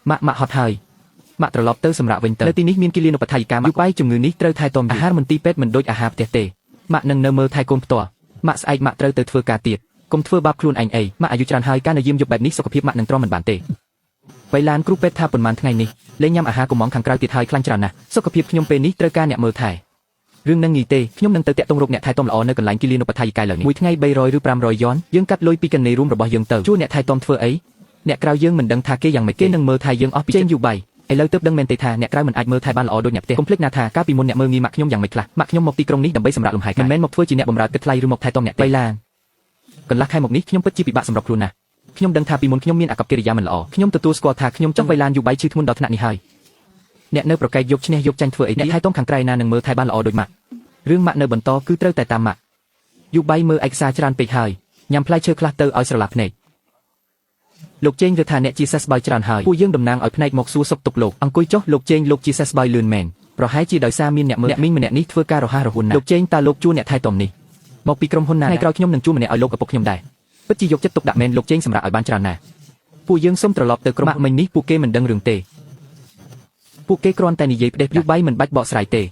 ម៉ាក់ហត់ហើយម៉ាក់ត្រឡប់ទៅសម្រាប់វិញទៅនៅទីនេះមានគិលានុបដ្ឋាយិកាម៉ាក់យូប៉ៃជំងឺនេះត្រូវថែទាំអាហារមន្ទីរពេទ្យមិនដូចអាហារផ្ទះទេម៉ាក់នឹងនៅមើលថែកូនផ្ទាល់ម៉ាក់ស្អែកម៉ាក់ត្រូវទៅធ្វើការទៀតកុំធ្វើបាបខ្លួនឯងអីម៉ាក់អាយុច្រើនហើយការនៅយាមយប់បែបនេះសុខភាពម៉ាក់នឹងទ្រាំមិនបានទេវៃឡានគ្រូពេទ្យថាប៉ុន្មានថ្ងៃនេះលេងញ៉ាំអាហារកំងខាងក្រៅទៀតហើយខ្លាញ់ច្រើនណាស់សុខភាពខ្ញុំពេលនេះត្រូវការអ្នកមើលថែរឿងនឹងងាយទេខ្ញុំនឹងទៅតាក់ទងរកអ្នកថែទាំល្អនៅកន្លែងគិលានុបដ្ឋាយិកាឥឡូវនេះមួយថ្ងៃ300ឬ500យ៉នយើងកាត់លុយពីកន្លែងរួមរបស់យើងទៅជួអ្នកថែទាំធ្វើអីអ្នកក្រៅយើងមិនដឹងថាគេយ៉ាងម៉េចគេនឹងមើលថែយើងអស់ពីចេញយូបៃឥឡូវទើបដឹងមែនទេថាអ្នកក្រៅមិនអាចមើលថែបានល្អដូចអ្នកផ្ទះកុំភ្លេចណាថាកាលពីមុនអ្នកមើលងាយម៉ាក់ខ្ញុំយ៉ាងម៉េចខ្លះម៉ាក់ខ្ញុំមកទីក្រុងនេះដើម្បីសម្រាប់លំហែកាយមិនមែនមកធ្វើជាអ្នកបម្រើគិតថ្លៃឬមកថែទាំអ្នកទេឡានកន្លះខែមកនេះខ្ញុំពិតជាពិបាកសម្រាប់ខ្លួនណាស់ខ្ញុំដឹងថាពីមុនខ្ញុំមានអាកប្បកិរិយាមិនល្អខ្ញុំទទួលស្គាល់ថាខ្ញុំចង់វៃឡានយូបៃឈឺធ្ងន់ដល់ថ្នាក់នេះហើយអ្នកនៅប្រកែកយកឈ្នះយកចាញ់ធ្វើអីអ្នកថែទាំខាងក្រៅណានឹងមើលថែបានល្អដូចម៉ាក់រឿងម៉ាក់នៅបន្តគឺត្រូវតែតាមម៉ាក់យូបៃមើលឯកសារច្រើនពេកហើយញ៉ាំផ្លែឈើខ្លះទៅឲ្យស្រឡះភ្នែកលោកជេងគឺថាអ្នកជាសេសបอยច្រើនហើយពួកយើងតំណាងឲ្យភ្នែកមកសួរសុខទុក្ខលោកអង្គុយចុះលោកជេងលោកជាសេសបอยលឿនមែនប្រហែលជាដោយសារមានអ្នកមើលអ្នកមីងម្នាក់នេះធ្វើការរហ័សរហួនណាស់លោកជេងតើលោកជួអ្នកថែទាំនេះមកពីក្រុមហ៊ុនណាថ្ងៃក្រោយខ្ញុំនឹងជួម្នាក់ឲ្យលោកឪពុកខ្ញុំដែរពិតជាយកចិត្តទុកដាក់មែនលោកជេងសម្រាប់ឲ្យបានច្រើនណាស់ពួកយើងសូមត្រឡប់ទៅក្រុមម៉ាក់មិញនេះពួកគេមិនដឹងរឿងទេពួកគេគ្រាន់តែនិយាយផ្ដេសយូបៃមិនបាច់បកស្រាយទេ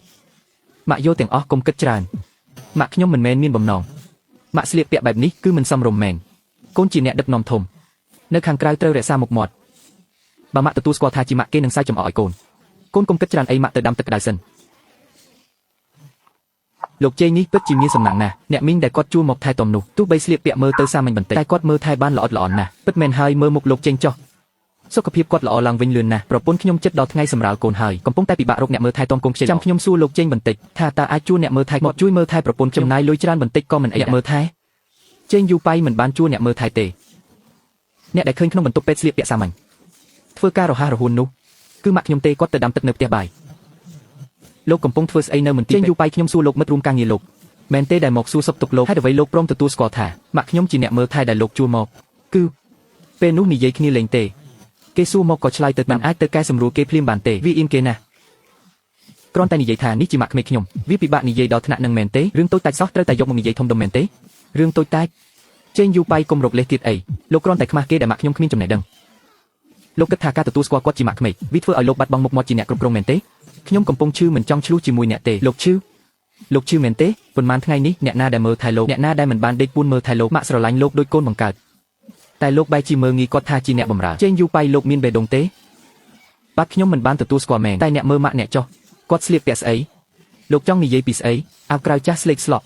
ម៉ាក់យកទាំងអស់កុំគិតច្រើនម៉ាក់ខ្ញុំមិនមែនមានបំណងម៉ាក់ស្លៀកពាក់បែបនេះគឺមិនសមរម្យមែនកូនជាអ្នកដឹកនាំធំនៅខាងក្រៅត្រូវរក្សាមុខមាត់បើម៉ាក់ទទួលស្គាល់ថាជាម៉ាក់គេនឹងសើចចំអកឲ្យកូនកូនកុំគិតច្រើនអីម៉ាក់ទៅដាំទឹកក្តៅសិនលោកជេងនេះពិតជាមានសំណាងណាស់អ្នកមីងដែលគាត់ជួលមកថែទាំនោះទោះបីស្លៀកពាក់មើលទៅសាមញ្ញបន្តិចតែគាត់មើលថែបានល្អិតល្អន់ណាស់ពិតមែនហើយមើលមុខលោកជេងចុះសុខភាពគាត់ល្អឡើងវិញលឿនណាស់ប្រពន្ធខ្ញុំចិត្តដល់ថ្ងៃសម្រាលកូនហើយកំពុងតែពិបាករកអ្នកមើលថែទាំកូនខ្ជិលចាំខ្ញុំសួរលោកជេងបន្តិចថាតើអាចជួលអ្នកមើលថែមកជួយមើលថែប្រពន្ធចំណាយលុយច្រើនបន្តិចក៏មិនអីអ្នកមើលថែជេងយូប៉ៃមិនបានជួលអ្នកមើលថែទេអ្នកដែលឃើញក្នុងបន្ទប់ពេទ្យស្លៀកពាក់សាមញ្ញធ្វើការរហ័សរហួននោះគឺម៉ាក់ខ្ញុំទេគាត់ទៅដាំទឹកនៅផ្ទះបាយលោកកំពុងធ្វើស្អីនៅមន្ទីរពេទ្យយូប៉ៃខ្ញុំសួរលោកមិត្តរួមការងារលោកមែនទេដែលមកសួរសុខទុក្ខលោកហើយអ្វីលោកព្រមទទួលស្គាល់ថាម៉ាក់ខ្ញុំជាអ្នកមើលថែដែលលោកជួលមកគឺពេលនោះនិយាយគ្នាលេងទេគេសួរមកក៏ឆ្លើយទៅមិនអាចទៅកែសម្រួលគេភ្លាមបានទេវាអៀនគេណាស់គ្រាន់តែនិយាយថានេះជាម៉ាក់ក្មេកខ្ញុំវាពិបាកនិយាយដល់ថ្នាក់នឹងមែនទេរឿងតូចតាចសោះត្រូវតែយកមកនិយាយធំដុំមែនទេរឿងតូចតាចចេញយូប៉ៃកុំរកលេសទៀតអីលោកគ្រាន់តែខ្មាស់គេដែលម៉ាក់ខ្ញុំគ្មានចំណេះដឹងលោកគិតថាការទទួលស្គាល់គាត់ជាម៉ាក់ក្មេកវាធ្វើឲ្យលោកបាត់បង់មុខមាត់ជាអ្នកគ្រប់គ្រងមែនទេខ្ញុំកំពុងឈឺមិនចង់ឆ្លោះជាមួយអ្នកទេលោកឈឺមែនទេប៉ុន្មានថ្ងៃនេះអ្នកណាដែលមើលថែលោកអ្នកណាដែលមិនបានដេកពួនមើលថែលោកម៉ាក់ស្រឡាញ់លោកដូចកូនបង្កើតតែលោកបែរជាមើលងាយគាត់ថាជាអ្នកបម្រើចេញយូប៉ៃលោកមានបេះដូងទេបាទខ្ញុំមិនបានទទួលស្គាល់មែនតែអ្នកមើលម៉ាក់អ្នកចុះគាត់ស្លៀកពាក់ស្អីលោកចង់និយាយពីស្អីអាវក្រៅចាស់ស្លេកស្លក់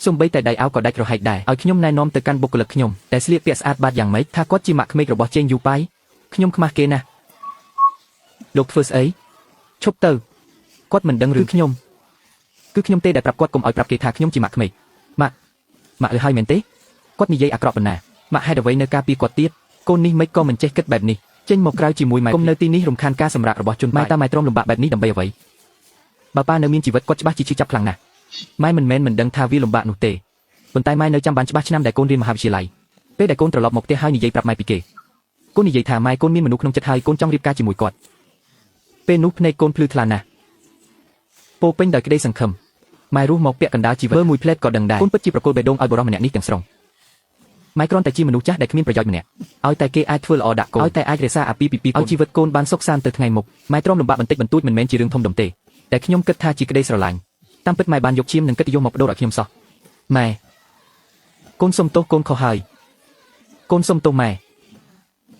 សំបីតែដៃអាវក៏ដាច់រហែកដែរឲ្យខ្ញុំណែនាំទៅកាន់បុគ្គលិកខ្ញុំតែស្លៀកពាក់ស្អាតបាតយ៉ាងម៉េចថាគាត់ជាម៉ាក់ក្មេករបស់ចេញយូប៉ៃខ្ញុំខ្មាស់គេណាស់លោកធ្វើស្អីឈប់ទៅគាត់មិនដឹងឬខ្ញុំទេដែលប្រាប់គាត់កុំឲ្យប្រាប់គេថាខ្ញុំជាម៉ាក់ក្មេកម៉ាក់ឲ្យហើយមែនទេគាត់និយាយអាក្រក់ប៉ុណ្ណាម៉ាក់ហេតុអ្វីនៅការពារគាត់ទៀតកូននេះមិនក៏មិនចេះគិតបែបនេះចេញមកក្រៅជាមួយម៉ែគុំនៅទីនេះរំខានការសម្រាករបស់ជនម៉ែតាម៉ែទ្រាំលំបាកបែបនេះដើម្បីអ្វីបើប៉ានៅមានជីវិតគាត់ច្បាស់ជាឈឺចាប់ខ្លាំងណាស់ម៉ែមិនមែនមិនដឹងថាវាលំបាកនោះទេប៉ុន្តែម៉ែនៅចាំបានច្បាស់ឆ្នាំដែលកូនរៀនមហាវិទ្យាល័យពេលដែលកូនត្រឡប់មកផ្ទះហើយនិយាយប្រាប់ម៉ែពីគេកូននិយាយថាម៉ែកូនមានមនុស្សក្នុងចិត្តហើយកូនចង់រៀបការជាមួយគាត់ ពេលនោះភ្នែកកូនភ្លឺថ្លាណាស់ពោពេញដោយក្តីសង្ឃឹមម៉ែរស់មកពាក់កណ្ដាលជីវិតមើលមួយផ្លែតក៏ដឹងដែរកូនពិតជាប្រគល់បេះដូងឲ្យបុរសម្នាក់នេះទាំងស្រុងម៉ែគ្រាន់តែជាមនុស្សចាស់ដែលគ្មានប្រយោជន៍ម្នាក់ឲ្យតែគេអាចធ្វើល្អដាក់កូនឲ្យតែអាចរក្សាអាពាហ៍ពិពាហ៍ឲ្យជីវិតកូនបានសុខសាន្តទៅថ្ងៃមុខម៉ែទ្រាំលំបាកបន្តិចបន្តួចមិនមែនជារឿងធំដុំទេតែខ្ញុំគិតថាជាក្តីស្រឡាញ់តាមពិតម៉ែបានយកឈាមនិងកិត្តិយសមកបដូរឲ្យខ្ញុំសោះម៉ែកូនសុំទោសកូនខុសហើយកូនសុំទោសម៉ែ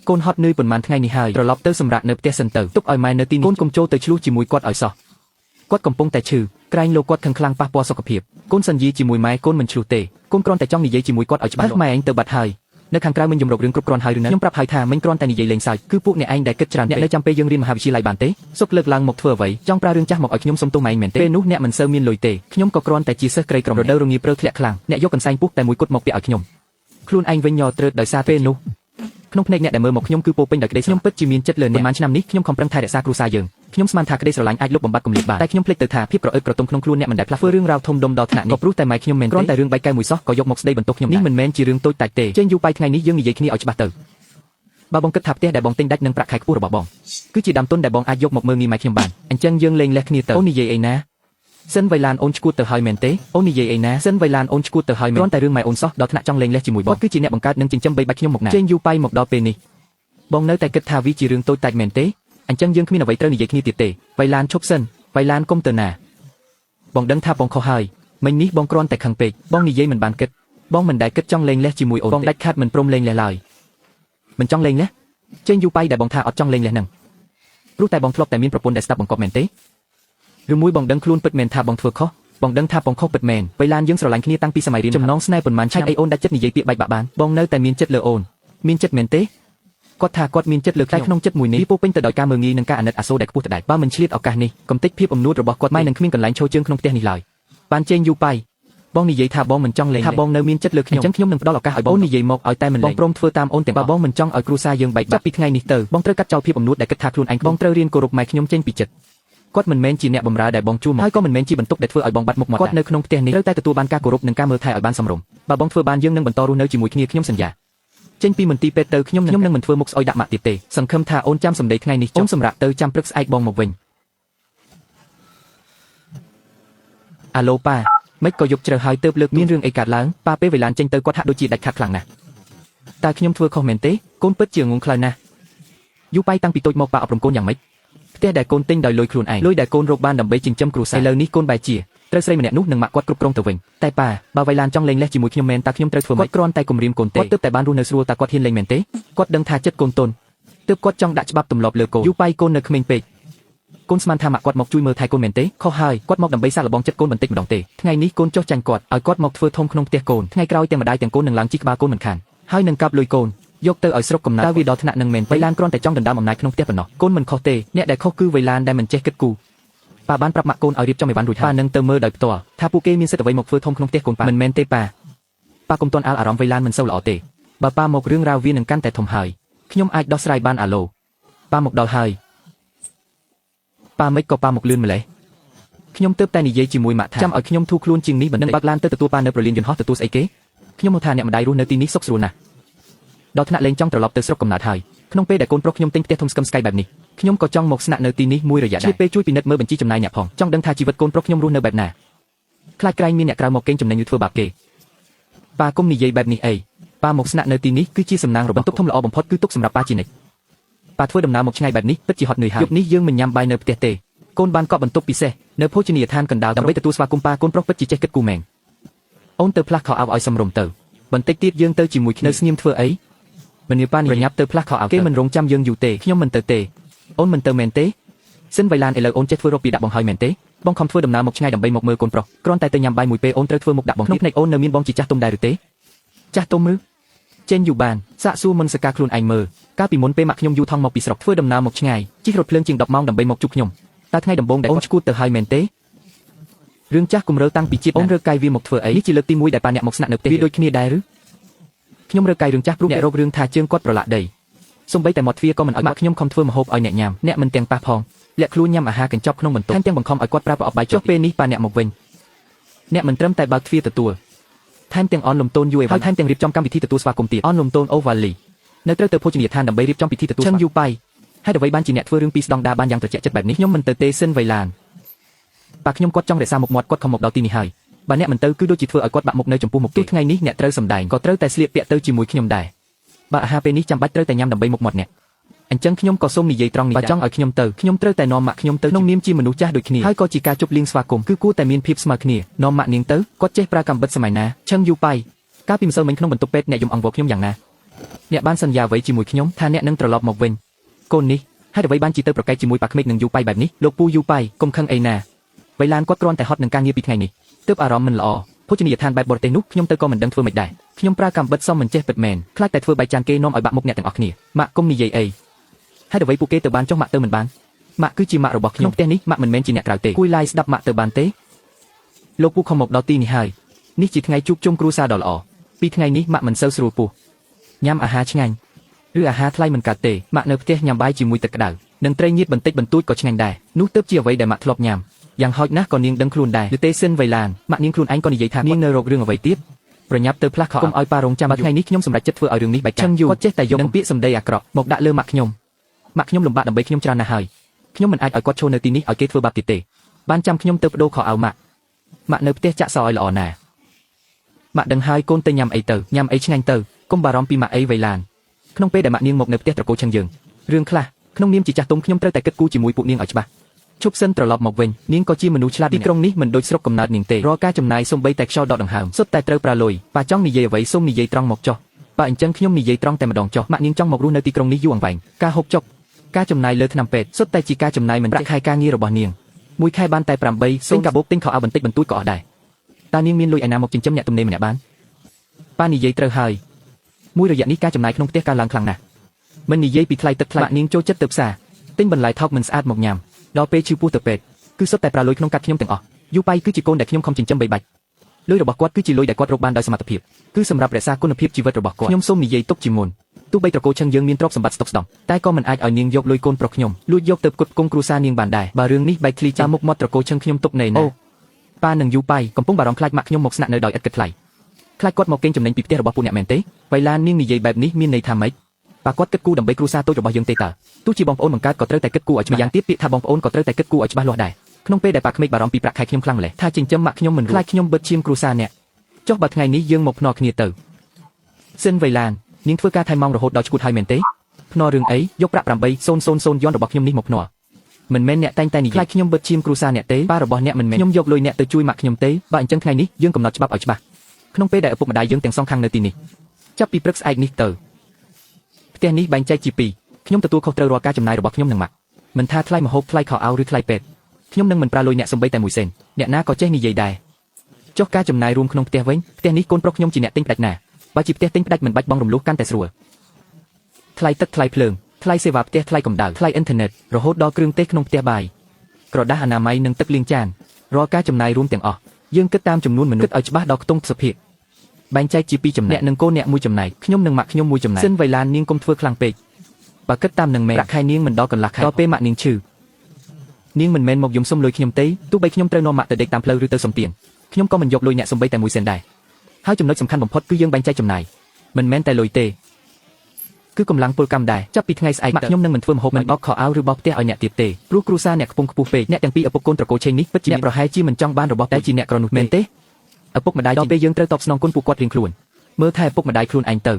កូនហត់នឿយប៉ុន្មានថ្ងៃនេះហើយត្រឡប់ទៅសម្រាកនៅផ្ទះសិនទៅទុកឲ្យម៉ែនៅទីនេះកូនកុំចូលទៅឆ្លោះជាមួយគាត់ឲ្យសោះគាត់កំពុងតែឈឺក្រែងលោកគាត់ខឹងខ្លាំងប៉ះពាល់សុខភាពកូនសន្យាជាមួយម៉ែកូនមិនឆ្លោះទេកូនគ្រាន់តែចង់និយាយជាមួយគាត់ឲ្យច្បាស់ម៉ែឯងទៅបាត់ហើយនៅខាងក្រៅមិញយំរករឿងគ្រប់គ្រាន់ហើយឬនៅខ្ញុំប្រាប់ហើយថាមិញគ្រាន់តែនិយាយលេងសើចគឺពួកអ្នកឯងដែលគិតច្រើនអ្នកនៅចាំពេលយើងរៀនមហាវិទ្យាល័យបានទេសុកលើកឡើងមកធ្វើអ្វីចង់ប្រើរឿងចាស់មកឲ្យខ្ញុំសុំទោសម៉ែឯងមែនទេពេលនោះអ្នកមិនសូវមានលុយទេខ្ញុំក៏គ្រាន់តែជាសិស្សក្រីក្ររដូវរងាព្រឺធ្លាក់ខ្លាំងអ្នកយកកន្សែងពុះតែមួយគត់មកពាក់ឲ្យខ្ញុំខ្លួនឯងវិញញ័រត្រើតដោយសារពេលនោះក្នុងភ្នែកអ្នកដែលមើលមកខ្ញុំគឺពោពេញដោយក្តីខ្ញុំពិតជាមានចិត្តលើអ្នកប៉ុន្មានឆ្នាំនេះខ្ញុំខំប្រឹងថែរក្សាគ្រួសារយើងខ្ញុំស្មានថាក្តីស្រឡាញ់អាចលុបបំបាត់គម្លាតបានតែខ្ញុំភ្លេចទៅថាភាពប្រអើកប្រទុំក្នុងខ្លួនអ្នកមិនដែលផ្លាស់ធ្វើរឿងរ៉ាវធំដុំដល់ថ្នាក់នេះក៏ព្រោះតែម៉ែខ្ញុំមែនគ្រាន់តែរឿងបែកកែវមួយសោះក៏យកមកស្ដីបន្ទោសខ្ញុំនេះមិនមែនជារឿងតូចតាចទេចេញយូរបាយថ្ងៃនេះយើងនិយាយគ្នាឲ្យច្បាស់ទៅបើបងគិតថាផ្ទះដែលបងទិញដាច់នឹងប្រាក់ខែខ្ពស់របស់បងគឺជាដើមទុនដែលបងអាចយកមកមើលងាយម៉ែខ្ញុំបានអញ្ចឹងយើងលេងលះគ្នាទៅអូននិយាយអីណាសិនវៃឡានអូនឈួតទៅហើយមែនទេអូននិយាយអីណាសិនវៃឡានអូនឈួតទៅហើយមែនគ្រាន់តែរឿងម៉ែអូនសោះដល់ថ្នាក់ចង់លេងលះជាមួយបងគឺជាអ្នកបង្កើតនិងចិញ្ចឹមបីបាច់ខ្ញុំមកណាចេញយូរបាយមកដល់ពេលនេះបងនៅតែគិតថាវាជារឿងតូចតាចមែនទេអញ្ចឹងយើងគ្មានអ្វីត្រូវនិយាយគ្នាទៀតទេវៃឡានឈប់សិនវៃឡានកុំទៅណាបងដឹងថាបងខុសហើយមិញនេះបងគ្រាន់តែខឹងពេកបងនិយាយមិនបានគិតបងមិនដែលគិតចង់លេងលះជាមួយអូនបងដាច់ខាតមិនព្រមលេងលះឡើយមិនចង់លេងលះចេញយូរបាយដែលបងថាអត់ចង់លេងលះហ្នឹងព្រោះតែបងធ្លាប់តែមានប្រពន្ធដែលស្ដាប់បង្កប់មែនទេឬមួយបងដឹងខ្លួនពិតមែនថាបងធ្វើខុសបងដឹងថាបងខុសពិតមែនវៃឡានយើងស្រឡាញ់គ្នាតាំងពីសម័យរៀនចំណងស្នេហ៍ប៉ុន្មានឆ្នាំអីអូនដាច់ចិត្តនិយាយពាក្យបែកបាក់បានបងនៅតែមានចិត្តលើអូនមានចិត្តមែនទេគាត់ថាគាត់មានចិត្តលើតែក្នុងចិត្តមួយនេះពោពេញទៅដោយការមើលងាយនិងការអាណិតអាសូរដែលខ្ពស់ទៅដែរបើមិនឆ្លៀតឱកាសនេះកំតិចភាពអំនួតរបស់គាត់ម៉ែនឹងគ្មានកន្លែងឈរជើងក្នុងផ្ទះនេះឡើយបានចេញយូរបាយបងនិយាយថាបងមិនចង់លេងថាបងនៅមានចិត្តលើខ្ញុំអញ្ចឹងខ្ញុំនឹងផ្ដល់ឱកាសឲ្យបងនិយាយមកឲ្យតែមិនលេងបងព្រមធ្វើតាមអូនទាំងបើបងមិនចង់ឲ្យគ្រួសារយើងបែកបាក់ពីថ្ងៃនេះទៅបងត្រូវកាត់ចោលភាពអំនួតដែលគិតថាខ្លួនឯងបងត្រូវរៀនគោរពម៉ែខ្ញុំចេញពីចិត្តគាត់មិនមែនជាអ្នកបម្រើដែលបងជួលមកហើយក៏មិនមែនជាបន្ទុកដែលធ្វើឲ្យបងបាត់មុខមាត់គាត់នៅក្នុងផ្ទះនេះត្រូវតែទទួលបានការគោរពនិងការមើលថែឲ្យបានសមរម្យបើបងធ្វើបានយើងនឹងបន្តរស់នៅជាមួយគ្នាខ្ញុំសន្យាចេញពីមន្ទីរពេទ្យទៅខ្ញុំនឹងមិនធ្វើមុខស្អុយដាក់ម៉ាក់ទៀតទេសង្ឃឹមថាអូនចាំសម្ដីថ្ងៃនេះអូនសម្រាប់ទៅចាំព្រឹកស្អែកបងមកវិញអាឡូប៉ាមិនក៏យកជ្រើហើយទៅលើកមានរឿងអីកើតឡើងប៉ាពេលវេលាចេញទៅគាត់ហាក់ដូចជាដាច់ខាតខ្លាំងណាស់តើខ្ញុំធ្វើខុសមែនទេកូនពិតជាងងខ្លៅណាស់យូរបាយតាំងពីតូចមកប៉ាអប់រំកូនយ៉ាងម៉េចផ្ទះដែលកូនទិញដោយលុយខ្លួនឯងលុយដែលកូនរកបានដើម្បីចិញ្ចឹមគ្រួសារឥឡូវនេះកូនបែរជាត្រូវស្រីម្នាក់នោះនឹងម៉ាក់គាត់គ្រប់គ្រងទៅវិញតែប៉ាបើវៃឡានចង់លេងលះជាមួយខ្ញុំមែនតើខ្ញុំត្រូវធ្វើម៉េចគាត់គ្រាន់តែគំរាមកូនទេគាត់ទើបតែបានរស់នៅស្រួលតើគាត់ហ៊ានលេងមែនទេគាត់ដឹងថាចិត្តកូនតុនទើបគាត់ចង់ដាក់ច្បាប់ទម្លាប់លើកូនយូរបាយកូននៅក្មេងពេកកូនស្មានថាម៉ាក់គាត់មកជួយមើលថែកូនមែនទេខុសហើយគាត់មកដើម្បីសាកល្បងចិត្តកូនបន្តិចម្ដងទេថ្ងៃនេះកូនចុះចាញ់គាត់ឲ្យគាត់មកធ្វើធំក្នុងផ្ទះកូនថ្ងៃក្រោយទាំងម្ដាយទាំងកូននឹងឡើងជីក្បាលកូនមិនខានហើយនឹងកាប់លុយកូនយកទៅឲ្យស្រុកកំណើតតើវាដល់ថ្នាក់នឹងមែនវៃឡានគ្រាន់តែចង់ដណ្ដើមអំណាចក្នុងផ្ទះប៉ុណ្ណោះកូនមិនខុសទេអ្នកដែលខុសគឺវៃឡានដែលមិនចេះគិតគូរប៉ាបានប្រាប់ម៉ាក់កូនឲ្យរៀបចំឲ្យបានរួចហើយប៉ានឹងទៅមើលដោយផ្ទាល់ថាពួកគេមានសិទ្ធិអ្វីមកធ្វើធំក្នុងផ្ទះកូនប៉ាមិនមែនទេប៉ាកុំទាន់អាលអារម្មណ៍វៃឡានមិនសូវល្អទេបើប៉ាមករឿងរ៉ាវវានឹងកាន់តែធំហើយខ្ញុំអាចដោះស្រាយបានអាឡូប៉ាមកដល់ហើយប៉ាមិនក៏ប៉ាមកលឿនម្លេះខ្ញុំទើបតែនិយាយជាមួយម៉ាក់ថាចាំឲ្យខ្ញុំធូរខ្លួនជាងនេះមិននឹងបើកឡានទៅទទួលប៉ានៅប្រលានយន្តហោះទទួលស្អីគេខ្ញុំមកថាអ្នកម្ដាយរស់នៅទីនេះសុខស្រួលណាស់ដល់ថ្នាក់លេងចង់ត្រឡប់ទៅស្រុកកំណើតហើយក្នុងពេលដែលកូនប្រុសខ្ញុំទិញផ្ទះធំស្កឹមស្កៃបែបនេះខ្ញុំក៏ចង់មកស្នាក់នៅទីនេះមួយរយៈដែរពេលជួយពិនិត្យមើលបញ្ជីចំណាយអ្នកផងចង់ដឹងថាជីវិតកូនប្រុសខ្ញុំរស់នៅបែបណាខ្លាចក្រែងមានអ្នកក្រៅមកកេងចំណេញឬធ្វើបាបគេប៉ាកុំនិយាយបែបនេះអីប៉ាមកស្នាក់នៅទីនេះគឺជាសំណាងរបស់ទុកធំល្អបំផុតគឺទុកសម្រាប់ប៉ាជានិច្ចប៉ាធ្វើដំណើរមកឆ្ងាយបែបនេះពិតជាហត់នឿយហើយយប់នេះយើងមិនញ៉ាំបាយនៅផ្ទះទេកូនបានកក់បន្ទប់ពិសេសនៅភោជនីយដ្ឋានកណ្ដាលដើម្បីទទួលស្វាគមន៍ប៉ាកូនប្រុសពិតជាចេះគិតគូរមែនអូនទៅផ្លាស់ខោអាវឲ្យសមរម្យទៅបន្តិចទៀតយើងទៅជាមួយគ្នាស្ងៀមធ្វើអីមនាប៉ានេះប្រញាប់ទៅផ្លាស់ខោអាវគេមិនរងចាំយើងយូរទេខ្ញុំមិនទៅទេអូនមិនទៅមែនទេសិនវៃឡានឥឡូវអូនចេះធ្វើរកពីដាក់បងហើយមែនទេបងខំធ្វើដំណើរមកឆ្ងាយដើម្បីមកមើលកូនប្រុសគ្រាន់តែទៅញ៉ាំបាយមួយពេលអូនត្រូវធ្វើមុខដាក់បងក្នុងភ្នែកអូននៅមានបងជាចាស់ទុំដែរឬទេចាស់ទុំឬចេញយូរបានសាកសួរមុនសកាខ្លួនឯងមើលកាលពីមុនពេលម៉ាក់ខ្ញុំយូរថងមកពីស្រុកធ្វើដំណើរមកឆ្ងាយជិះរថភ្លើងជាង10ម៉ោងដើម្បីមកជួបខ្ញុំតើថ្ងៃដំបូងដែលអូនឈួតទៅហើយមែនទេរឿងចាស់គំរើតាំងពីជាតិអូនរើកាយវាមកធ្វើអីនេះជាលើកទី1ដែលប៉ាអ្នកមកស្នាក់នៅផ្ទះវាដូចគ្នាដែរឬខ្ញុំរើកាយរឿងចាស់ព្រោះអ្នករករឿងថាជើងគាត់ប្រឡាក់ដីសូម្បីតែមាត់ទ្វារក៏មិនឲ្យម៉ាក់ខ្ញុំខំធ្វើម្ហូបឲ្យអ្នកញ៉ាំអ្នកមិនទាំងប៉ះផងលាក់ខ្លួនញ៉ាំអាហារកញ្ចប់ក្នុងបន្ទប់ថែមទាំងបង្ខំឲ្យគាត់ប្រើប្រអប់បាយចុះពេលនេះប៉ាអ្នកមកវិញអ្នកមិនត្រឹមតែបើកទ្វារទទួលថែមទាំងអនលំតូនយូរហើយថែមទាំងរៀបចំកម្មវិធីទទួលស្វាគមន៍ទៀតអនលំតូនអូវ៉ាលីនៅត្រូវទៅភោជនីយដ្ឋានដើម្បីរៀបចំពិធីទទួលស្វាគមន៍យូរបាយ ហើយអ្វីបានជាអ្នកធ្វើរឿងពីស្ដង់ដាបានយ៉ាងត្រជាក់ចិត្តបែបនេះខ្ញុំមិនទៅទេសិនវៃឡានបាទខ្ញុំគាត់ចង់រក្សាមុខមាត់គាត់ខំមកដល់ទីនេះហើយបើអ្នកមិនទៅគឺដូចជាធ្វើឲ្យគាត់បាក់មុខនៅចំពោះមុខគេថ្ងៃនេះអ្នកត្រូវសម្ដែងក៏ត្រូវតែស្លៀកពាក់ទៅជាមួយខ្ញុំដែរបើអាហារពេលនេះចាំបាច់ត្រូវតែញ៉ាំដើម្បីមុខមាត់អ្នកអញ្ចឹងខ្ញុំក៏សូមនិយាយត្រង់នេះបើចង់ឲ្យខ្ញុំទៅខ្ញុំត្រូវតែនាំម៉ាក់ខ្ញុំទៅក្នុងនាមជាមនុស្សចាស់ដូចគ្នាហើយក៏ជាការជប់លៀងស្វាគមន៍គឺគួរតែមានភាពស្មើគ្នានាំម៉ាក់នាងទៅគាត់ចេះប្រើកាំបិតសម័យណាឈឹងយូប៉ៃកាលពីម្សិលមិញក្នុងបន្ទប់ពេទ្យអ្នកយំអង្វរខ្ញុំយ៉ាងណាអ្នកបានសន្យាអ្វីជាមួយខ្ញុំថាអ្នកនឹងត្រឡប់មកវិញកូននេះហើយអ្វីបានជាទៅប្រកែកជាមួយប៉ាក្មេកនឹងយូប៉ៃបែបនេះលោកពូយូប៉ៃកុំខឹងអីណាវៃឡានគាត់គ្រាន់តែហត់នឹងការងារពីថ្ងៃនេះទើបអារម្មណ៍មិនល្អភោជនីយដ្ឋានបែបបរទេសនោះខ្ញុំទៅក៏មិនដឹងធ្វើមិនដែរខ្ញុំប្រើកាំបិតសមមិនចេះពិតមែនខ្លាចតែធ្វើបែកចានគេនាំឲ្យបាក់មុខអ្នកទាំងអស់គ្នាម៉ាក់កុំនិយាយអីហើយអ្វីពួកគេទៅបានចុះម៉ាក់ទៅមិនបានម៉ាក់គឺជាម៉ាក់របស់ខ្ញុំផ្ទះនេះម៉ាក់មិនមែនជាអ្នកក្រៅទេគួយឡាយស្ដាប់ម៉ាក់ទៅបានទេលោកពូខំមកដល់ទីនេះហើយនេះជាថ្ងៃជួបជុំគ្រួសារដ៏ល្អពីថ្ងៃនេះម៉ាក់មិនសូវស្រួលពោះញ៉ាំអាហារឆ្ងាញ់ឬអាហារថ្លៃមិនកើតទេម៉ាក់នៅផ្ទះញ៉ាំបាយជាមួយទឹកក្តៅនិងត្រីងៀតបន្តិចបន្តួចក៏ឆ្ងាញ់ដែរនោះទើបជាអ្វីដែលម៉ាក់ធ្លាប់ញ៉ាំយ៉ាងហោចណាស់ក៏នាងដឹងខ្លួនដែរឬទេសិនវៃឡានម៉ាក់នាងខ្លួនឯងក៏និយាយថានាងនៅរករឿងអ្វីទៀតប្រញាប់ទៅផ្លាស់ខោកុំឲ្យប៉ារងចាំថ្ងៃនេះខ្ញុំសម្រេចចិត្តធ្វើឲ្យរឿងនេះបែកឆឹងយូរគាត់ចេះតែយកនឹងពាក្យសម្ដីអាក្រក់មកដាក់លើម៉ាក់ខ្ញុំលំបាកដើម្បីខ្ញុំច្រើនណាស់ហើយខ្ញុំមិនអាចឲ្យគាត់ឈរនៅទីនេះឲ្យគេធ្វើបាបទៀតទេបានចាំខ្ញុំទៅបដូរខោអាវម៉ាក់នៅផ្ទះចាក់សឲ្យល្អណាស់ម៉ាក់ដឹងហើយកូនទៅញ៉ាំអីឆ្ងាញ់ទៅកុំបារម្ភពីម៉ាក់អីវៃឡានក្នុងពេលដែលម៉ាក់នាងមកនៅផ្ទះត្រកូលឈឹងយើងរឿងខ្លះក្នុងនាមជាចាស់ទុំខ្ញុំត្រូវតែគិតគូរជាមួយពួកនាងឲ្យច្បាស់ឈប់សិនត្រឡប់មកវិញនាងក៏ជាមនុស្សឆ្លាតទីក្រុងនេះមិនដូចស្រុកកំណើតនាងទេរាល់ការចំណាយសូម្បីតែខ្យល់ដកដង្ហើមសុទ្ធតែត្រូវប្រើលុយប៉ាចង់និយាយអ្វីសូមនិយាយត្រង់មកចុះបើអញ្ចឹងខ្ញុំនិយាយត្រង់តែម្ដងចុះម៉ាក់នាងចង់មករស់នៅទីក្រុងនេះយូរអង្វែងការហូបចុកការចំណាយលើថ្នាំពេទ្យសុទ្ធតែជាការចំណាយមិនប្រាក់ខែការងាររបស់នាងមួយខែបានតែ8សេនកាបូបទិញខោអាវបន្តិចបន្តួចក៏អស់ដែរតើនាងមានលុយឯណាមកចិញ្ចឹមអ្នកទំនេរម្នាក់បានប៉ានិយាយត្រូវហើយមួយរយៈនេះការចំណាយក្នុងផ្ទះកើនឡើងខ្លាំងណាស់មិននិយាយពីថ្លៃទឹកថ្លៃនាងចូលចិត្តទៅផ្សារទិញបន្លែថោកមិនស្អាតមកញ៉ាំដល់ពេលឈឺពោះទៅពេទ្យគឺសុទ្ធតែប្រើលុយក្នុងកាត់ខ្ញុំទាំងអស់យូប៉ៃគឺជាកូនដែលខ្ញុំខំចិញ្ចឹមបីបាច់លុយរបស់គាត់គឺជាលុយដែលគាត់រកបានដោយសមត្ថភាពគឺសម្រាប់រក្សាគុណភាពជីវិតរបស់គាត់ខ្ញុំសូមនិយាយទុកជាមុនទោះបីត្រកូលឈឹងយើងមានទ្រព្យសម្បត្តិស្តុកស្ដម្ភតែក៏មិនអាចឲ្យនាងយកលុយកូនប្រុសខ្ញុំលួចយកទៅផ្គត់ផ្គង់គ្រួសារនាងបានដែរបើរឿងនេះបែកធ្លាយតាមមុខមាត់ត្រកូលឈឹងខ្ញុំទុកណែណាប៉ានឹងយូប៉ៃកំពុងបារម្ភខ្លាចម៉ាក់ខ្ញុំមកស្នាក់នៅដោយឥតគិតថ្លៃខ្លាចគាត់មកកេងចំណេញពីផ្ទះរបស់ពួកអ្នកមែនទេវៃឡាននាងនិយាយបែបនេះមានន័យថាម៉េចប៉ាគាត់គិតគូរដើម្បីគ្រួសារតូចរបស់យើងទេតើទោះជាបងប្អូនបង្កើតក៏ត្រូវតែគិតគូរឲ្យច្បាស់យ៉ាងទៀតពាក្យថាបងប្អូនក៏ត្រូវតែគិតគូរឲ្យច្បាស់លាស់ដែរក្នុងពេលដែលប៉ាក្មេកបារម្ភពីប្រាក់ខែខ្ញុំខ្លាំងម្ល៉េះថាចិញ្ចឹមម៉ាក់ខ្ញុំមិនខ្លាចខ្ញុំបិទឈាមគ្រួសារអ្នកចុះបើថ្ងៃនេះយើងមកភ្នាល់គ្នាទៅសិនវៃឡាននាងធ្វើការថែម៉ោងរហូតដល់ឈួតហើយមែនទេភ្នាល់រឿងអីយកប្រាក់800យន់របស់ខ្ញុំនេះមកភ្នាល់មិនមែនអ្នកតែងតែនិយាយខ្លាចខ្ញុំបិទឈាមគ្រួសារអ្នកទេប៉ារបស់អ្នកមិនមែនខ្ញុំយកលុយអ្នកទៅជួយម៉ាក់ខ្ញុំទេបើអញ្ចឹងថ្ងៃនេះយើងកំណត់ច្បាប់ឲ្យច្បាស់ក្នុងពេលដែលឪពុកម្ដាយយើងទាំងសងខាងនៅទីនេះចាប់ពីព្រឹកស្អែកនេះទៅផ្ទះនេះបែងចែកជាពីរខ្ញុំទទួលខុសត្រូវរាល់ការចំណាយរបស់ខ្ញុំនិងម៉ាក់មិនថាថ្លៃម្ហូបថ្លៃខោអាវឬថ្លៃពេទ្យខ្ញុំនឹងមិនប្រើលុយអ្នកសំបីតែមួយសេនអ្នកណាក៏ចេះនិយាយដែរចុះការចំណាយរួមក្នុងផ្ទះវិញផ្ទះនេះកូនប្រុសខ្ញុំជាអ្នកទិញផ្ដាច់ណាបើជាផ្ទះទិញផ្ដាច់មិនបាច់បង់រំលោះកាន់តែស្រួលថ្លៃទឹកថ្លៃភ្លើងថ្លៃសេវាផ្ទះថ្លៃកម្ដៅថ្លៃអ៊ីនធឺណិតរហូតដល់គ្រឿងទេសក្នុងផ្ទះបាយក្រដាសអនាម័យនិងទឹកលាងចានរាល់ការចំណាយរួមទាំងអស់យើងគិតតាមចំនួនមនុស្សឲ្យច្បាស់ដល់ខ្ទង់សុភាពបែងចែកជាពីរចំណែកនិងកូនអ្នកមួយចំណែកខ្ញុំនិងម៉ាក់ខ្ញុំមួយចំណែកសិនវៃឡាននាងកុំធ្វើខ្លាំងពេកបើគិតតាមនឹងមែនប្រាក់ខែនាងមិនដល់កន្លះខែដល់ពេលម៉ាក់នាងឈឺនាងមិនមែនមកយំសុំលុយខ្ញុំទេទោះបីខ្ញុំត្រូវនាំម៉ាក់ទៅដេកតាមផ្លូវឬទៅសុំទានខ្ញុំក៏មិនយកលុយអ្នកសំបីតែមួយសេនដែរហើយចំណុចសំខាន់បំផុតគឺយើងបែងចែកចំណាយមិនមែនតែលុយទេគឺកម្លាំងពលកម្មដែរចាប់ពីថ្ងៃស្អែកម៉ាក់ខ្ញុំនឹងមិនធ្វើម្ហូបមិនបោកខោអាវឬបោកផ្ទះឲ្យអ្នកទៀតទេព្រោះគ្រួសារអ្នកខ្ពង់ខ្ពស់ពេកអ្នកទាំងពីរឪពុកកូនត្រកូលឆេងនេះពិតជាអ្នកប្រហែលជាមិនចង់បានរបស់តែជាអ្នកក្រនោះមែនទេឪពុកម្ដាយដល់ពេលយើងត្រូវតបស្នងគុណពួកគាត់រៀងខ្លួនមើលថែឪពុកម្ដាយខ្លួនឯងទៅ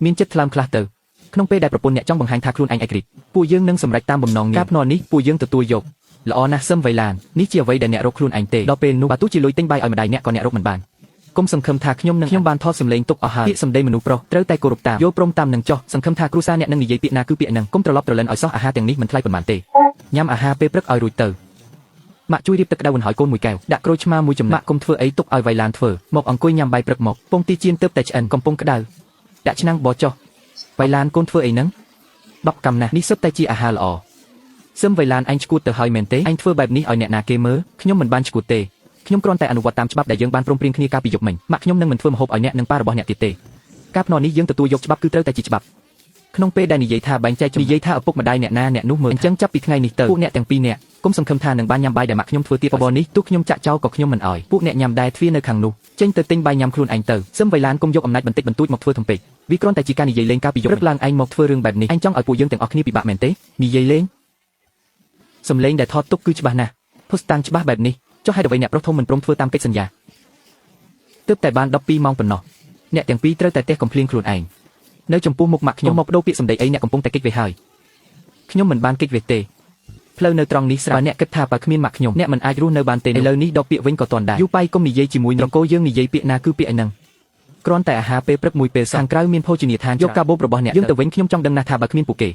មានចិត្តថ្លើមខ្លះទៅក្នុងពេលដែលប្រពន្ធអ្នកចង់បង្ហាញថាខ្លួនឯងឯករាជ្យពួកយើងនឹងសម្រេចតាមបំណងការភ្នាល់នេះពួកយើងទទួលយកល្អណាស់សឹមវៃឡាននេះជាអ្វីដែលអ្នករកខ្លួនឯងទេដល់ពេលនោះបើទោះជាលុយទិញបាយឲ្យម្ដាយអ្នកក៏អ្នករកមិនបានកុំសង្ឃឹមថាខ្ញុំបានថតសម្លេងទុកអស់ហើយពាក្យសម្ដីមនុស្សប្រុសត្រូវតែគោរពតាមយល់ព្រមតាមនឹងចោះសង្ឃឹមថាគ្រួសារអ្នកនឹងនិយាយពាក្យណាគឺពាក្យហ្នឹងកុំត្រឡប់ត្រឡិនឲ្យសោះអាហារទាំងនេះមិនថ្លៃប៉ុន្មានទេញ៉ាំអាហារពេលព្រឹកឲ្យរួចទៅម៉ាក់ជួយរៀបទឹកក្តៅបន្ថយកូនមួយកែវដាក់ក្រូចឆ្មាមួយចំណែកកុំធ្វើអីទុកឲ្យវៃឡានធ្វើមកអង្គុយញ៉ាំបាយព្រឹកមកពងទីជៀនទើបតែឆ្អិនកំពុងក្តៅដាក់ឆ្នាំងបោះចុះវៃឡានកូនធ្វើអីហ្នឹង10កម្មណាស់នេះសុទ្ធតែជាអាហារល្អសឹមវៃឡានអញឈួតទៅហើយមែនទេអញធ្វើបែបនេះឲ្យអ្នកណាគេមើលខ្ញុំមិនបានឈួតទេខ្ញុំគ្រាន់តែអនុវត្តតាមច្បាប់ដែលយើងបានព្រមព្រៀងគ្នាកាលពីយប់មិញម៉ាក់ខ្ញុំនឹងមិនធ្វើម្ហូបឲ្យអ្នកនិងប៉ារបស់អ្នកទៀតទេការភ្នាល់នេះយើងទទួលយកច្បាប់គឺត្រូវតែជាច្បាប់ ក្នុងពេលដែលនិយាយថាបែងចែកនិយាយថាឪពុកម្ដាយអ្នកណាអ្នកនោះមើលអញ្ចឹងចាប់ពីថ្ងៃនេះទៅពួកអ្នកទាំងពីរនាក់គុំសង្ឃឹមថានឹងបានញ៉ាំបាយដែលម៉ាក់ខ្ញុំធ្វើទៀតបបរនេះទោះខ្ញុំចាក់ចោលក៏ខ្ញុំមិនអោយពួកអ្នកញ៉ាំដែរទ្វារនៅខាងនោះចេញទៅទិញបាយញ៉ាំខ្លួនឯងទៅសឹមវៃឡានគុំយកអំណាចបន្តិចបន្តួចមកធ្វើធំពេកវាគ្រាន់តែជាការនិយាយលេងកាលពីយប់ព្រឹកឡើងឯងមកធ្វើរឿងបែបនេះឯងចង់ឲ្យពួកយើងទាំងអស់គ្នាពិបាកមែនទេនិយាយលេងសំឡេងដែលថតទុកគឺច្បាស់ណាស់ភស្តុតាងច្បាស់បែបនេះចុះហេតុអ្វីអ្នកប្រុសធំមិនព្រមធ្វើតាមកិច្ចសន្យាទើបតែបាន12ម៉ោងប៉ុណ្ណោះអ្នកទាំងពីរត្រូវតែទះកំភ្លៀងខ្លួនឯងនៅចំពោះមុខម៉ាក់ខ្ញុំមកបដូរពាក្យសម្ដីអីអ្នកកំពុងតែកិច្ចវេះហើយខ្ញុំមិនបានកិច្ចវេះទេផ្លូវនៅត្រង់នេះស្រាប់អ្នកគិតថាបើគ្មានម៉ាក់ខ្ញុំអ្នកមិនអាចរស់នៅបានទេឥឡូវនេះដកពាក្យវិញក៏ទាន់ដែរយូប៉ៃកុំនិយាយជាមួយនរកោយើងនិយាយពាក្យណាគឺពាក្យឯហ្នឹងគ្រាន់តែអាហារពេលព្រឹកមួយពេលខាងក្រៅមានភោជនីយដ្ឋានយកកាបូបរបស់អ្នកយើងទៅវិញខ្ញុំចង់ដឹងណាស់ថាបើគ្មានពួកគេ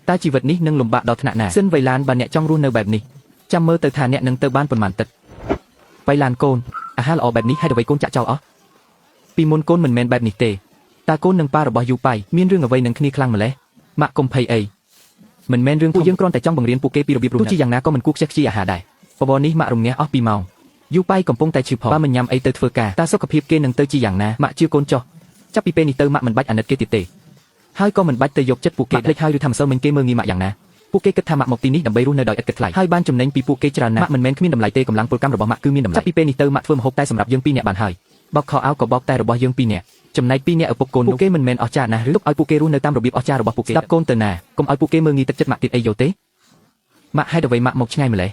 តើជីវិតនេះនឹងលំបាកដល់ថ្នាក់ណាសិនវៃឡានបើអ្នកចង់រស់នៅបែបនេះចាំមើលទៅថាអ្នកនឹងទៅបានប៉ុន្មានទឹកវៃឡានកូនអាហារល្អបែបនេះហេតុអ្វីកូនចាក់ចោលអស់ពីមុនកូនមិនមែនបែបនេះទេតើកូននិងប៉ារបស់យូប៉ៃមានរឿងអ្វីនឹងគ្នាខ្លាំងម្ល៉េះម៉ាក់កុំភ័យអីមិនមែនរឿងពួកយើងគ្រាន់តែចង់បង្រៀនពួកគេពីរបៀបរស់នៅទោះជាយ៉ាងណាក៏មិនគួរខ្ជះខ្ជាយអាហារដែរបបរនេះម៉ាក់រំងាស់អស់2ម៉ោងយូប៉ៃកំពុងតែឈឺផងបើមិនញ៉ាំអីទៅធ្វើការតើសុខភាពគេនឹងទៅជាយ៉ាងណាម៉ាក់ជឿកូនចោះចាប់ពីពេលនេះទៅម៉ាក់មិនបាច់អាណិតគេទៀតទេហើយក៏មិនបាច់ទៅយកចិត្តពួកគេភ្លេចហើយឬថាម្សិលមិញគេមើលងាយម៉ាក់យ៉ាងណាពួកគេគិតថាម៉ាក់មកទីនេះដើម្បីរស់នៅដោយឥតគិតថ្លៃហើយបានចំណេញពីពួកគេច្រើនណាស់ម៉ាក់មិនមែនគ្មានតម្លៃទេកម្លាំងពលកម្មរបស់ម៉ាក់គឺមានតម្លៃចាប់ពីពេលនេះទៅម៉ាក់ធ្វើម្ហូបតែសម្រាប់យើង2នាក់បានហើយបោកខោអាវក៏បោកតែរបស់យើង2នាក់ចំណែក2នាក់ឪពុកកូនពួកគេមិនមែនអស្ចារ្យណាស់ឬទុកឲ្យពួកគេរស់នៅតាមរបៀបអស្ចារ្យរបស់ពួកគេស្ដាប់កូនទៅណាកុំឲ្យពួកគេមើលងាយទឹកចិត្តម៉ាក់ទៀតអីយកទេម៉ាក់ហេតុអ្វីម៉ាក់មកឆ្ងាយម្ល៉េះ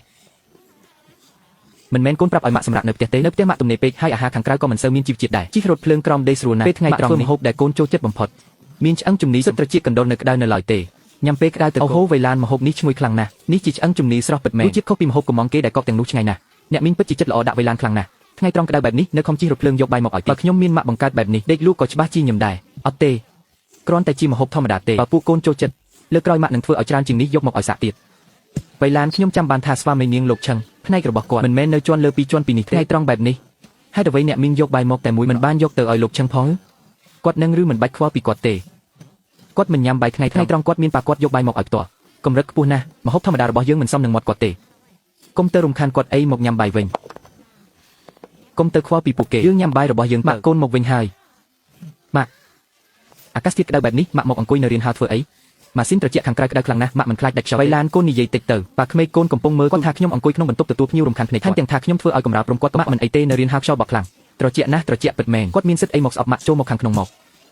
មិនមែនកូនប្រាប់ឲ្យម៉ាក់សម្រាប់នៅផ្ទះទេនៅផ្ទះម៉ាក់ទំនេរពេកហើយអាហារខាងក្រៅក៏មិនសូវមានជីវជាតិដែរជិះរថភ្លើងក្រោមដីស្រួលណាស់ពេលថ្ងៃត្រង់នេះហូបដែលកូនចូលចិត្តបំផុតមានឆ្អឹងជំនីសុទ្ធត្រជាកណ្ដុរនៅក្តៅនៅឡើយទេញ៉ាំពេលក្តៅទៅអូហូវៃឡានម្ហូបនេះឈ្ងុយខ្លាំងណាស់នេះជាឆ្អឹងជំនីស្រស់ពិតមែនរសជាតិខុសពីម្ហូបកំងគេដែលកប់ទាំងនោះឆ្ងាញ់ណាស់អ្នកមីងពិតជាចិត្តល្អដាក់វៃឡានខ្លាំងណាស់ថ្ងៃត្រង់ក្តៅបែបនេះនៅខំជិះរថភ្លើងយកបាយមកឲ្យបើខ្ញុំមានម៉ាក់បង្កើតបែបនេះដេកលក់ក៏ច្បាស់ជីញញឹមដែរអត់ទេគ្រាន់តែជាម្ហូបធម្មតាទេបើពួកកូនចូលចិត្តលើក្រោយម៉ាក់នឹងធ្វើឲ្យច្រើនជាងនេះយកមកឲ្យសាក់ទៀតវៃឡានខ្ញុំចាំបានថាស្វាមីនាងលោកឆឹងផ្នែករបស់គាត់មិនមែននៅជាន់លើពីជាន់ពីនេះថ្ងៃត្រង់បែបនេះហេតុអ្វីអ្នកមីងយកបាយមកតែមួយមិនបានយកទៅឲ្យលោកឆឹងផងគាត់នឹងឬមិនបាច់ខ្វល់ពីគាត់ទេគាត់មិនញ៉ាំបាយថ្ងៃត្រង់គាត់មានប៉ាគាត់យកបាយមកឲ្យផ្ទាល់កម្រិតខ្ពស់ណាស់ម្ហូបធម្មតារបស់យើងមិនសមនឹងមាត់គាត់ទេកុំទៅរំខានគាត់អីមកញ៉ាំបាយវិញកុំទៅខ្វល់ពីពួកគេយើងញ៉ាំបាយរបស់យើងម៉ាក់កូនមកវិញហើយម៉ាក់អាកាសធាតុក្តៅបែបនេះម៉ាក់មកអង្គុយនៅរៀនហើធ្វើអីម៉ាស៊ីនត្រជាក់ខាងក្រៅក្តៅខ្លាំងណាស់ម៉ាក់មិនខ្លាចដាច់ខ្យល់វៃឡានកូននិយាយតិចទៅប៉ាក្មេងកូនកំពុងមើលគាត់ថាខ្ញុំអង្គុយក្នុងបន្ទប់ទទួលភ្ញៀវរំខានភ្នែកថែមទាំងថាខ្ញុំធ្វើឲ្យកំរើព្រមគាត់ម៉ាក់មិនអីទេនៅរៀនហើខ្យល់បក់ខ្លាំងត្រជាក់ណាស់ត្រជាក់ពិតមែនគាត់មានសិទ្ធអីមកស្អប់ម៉ាក់ចូលមកខាងក្នុងមក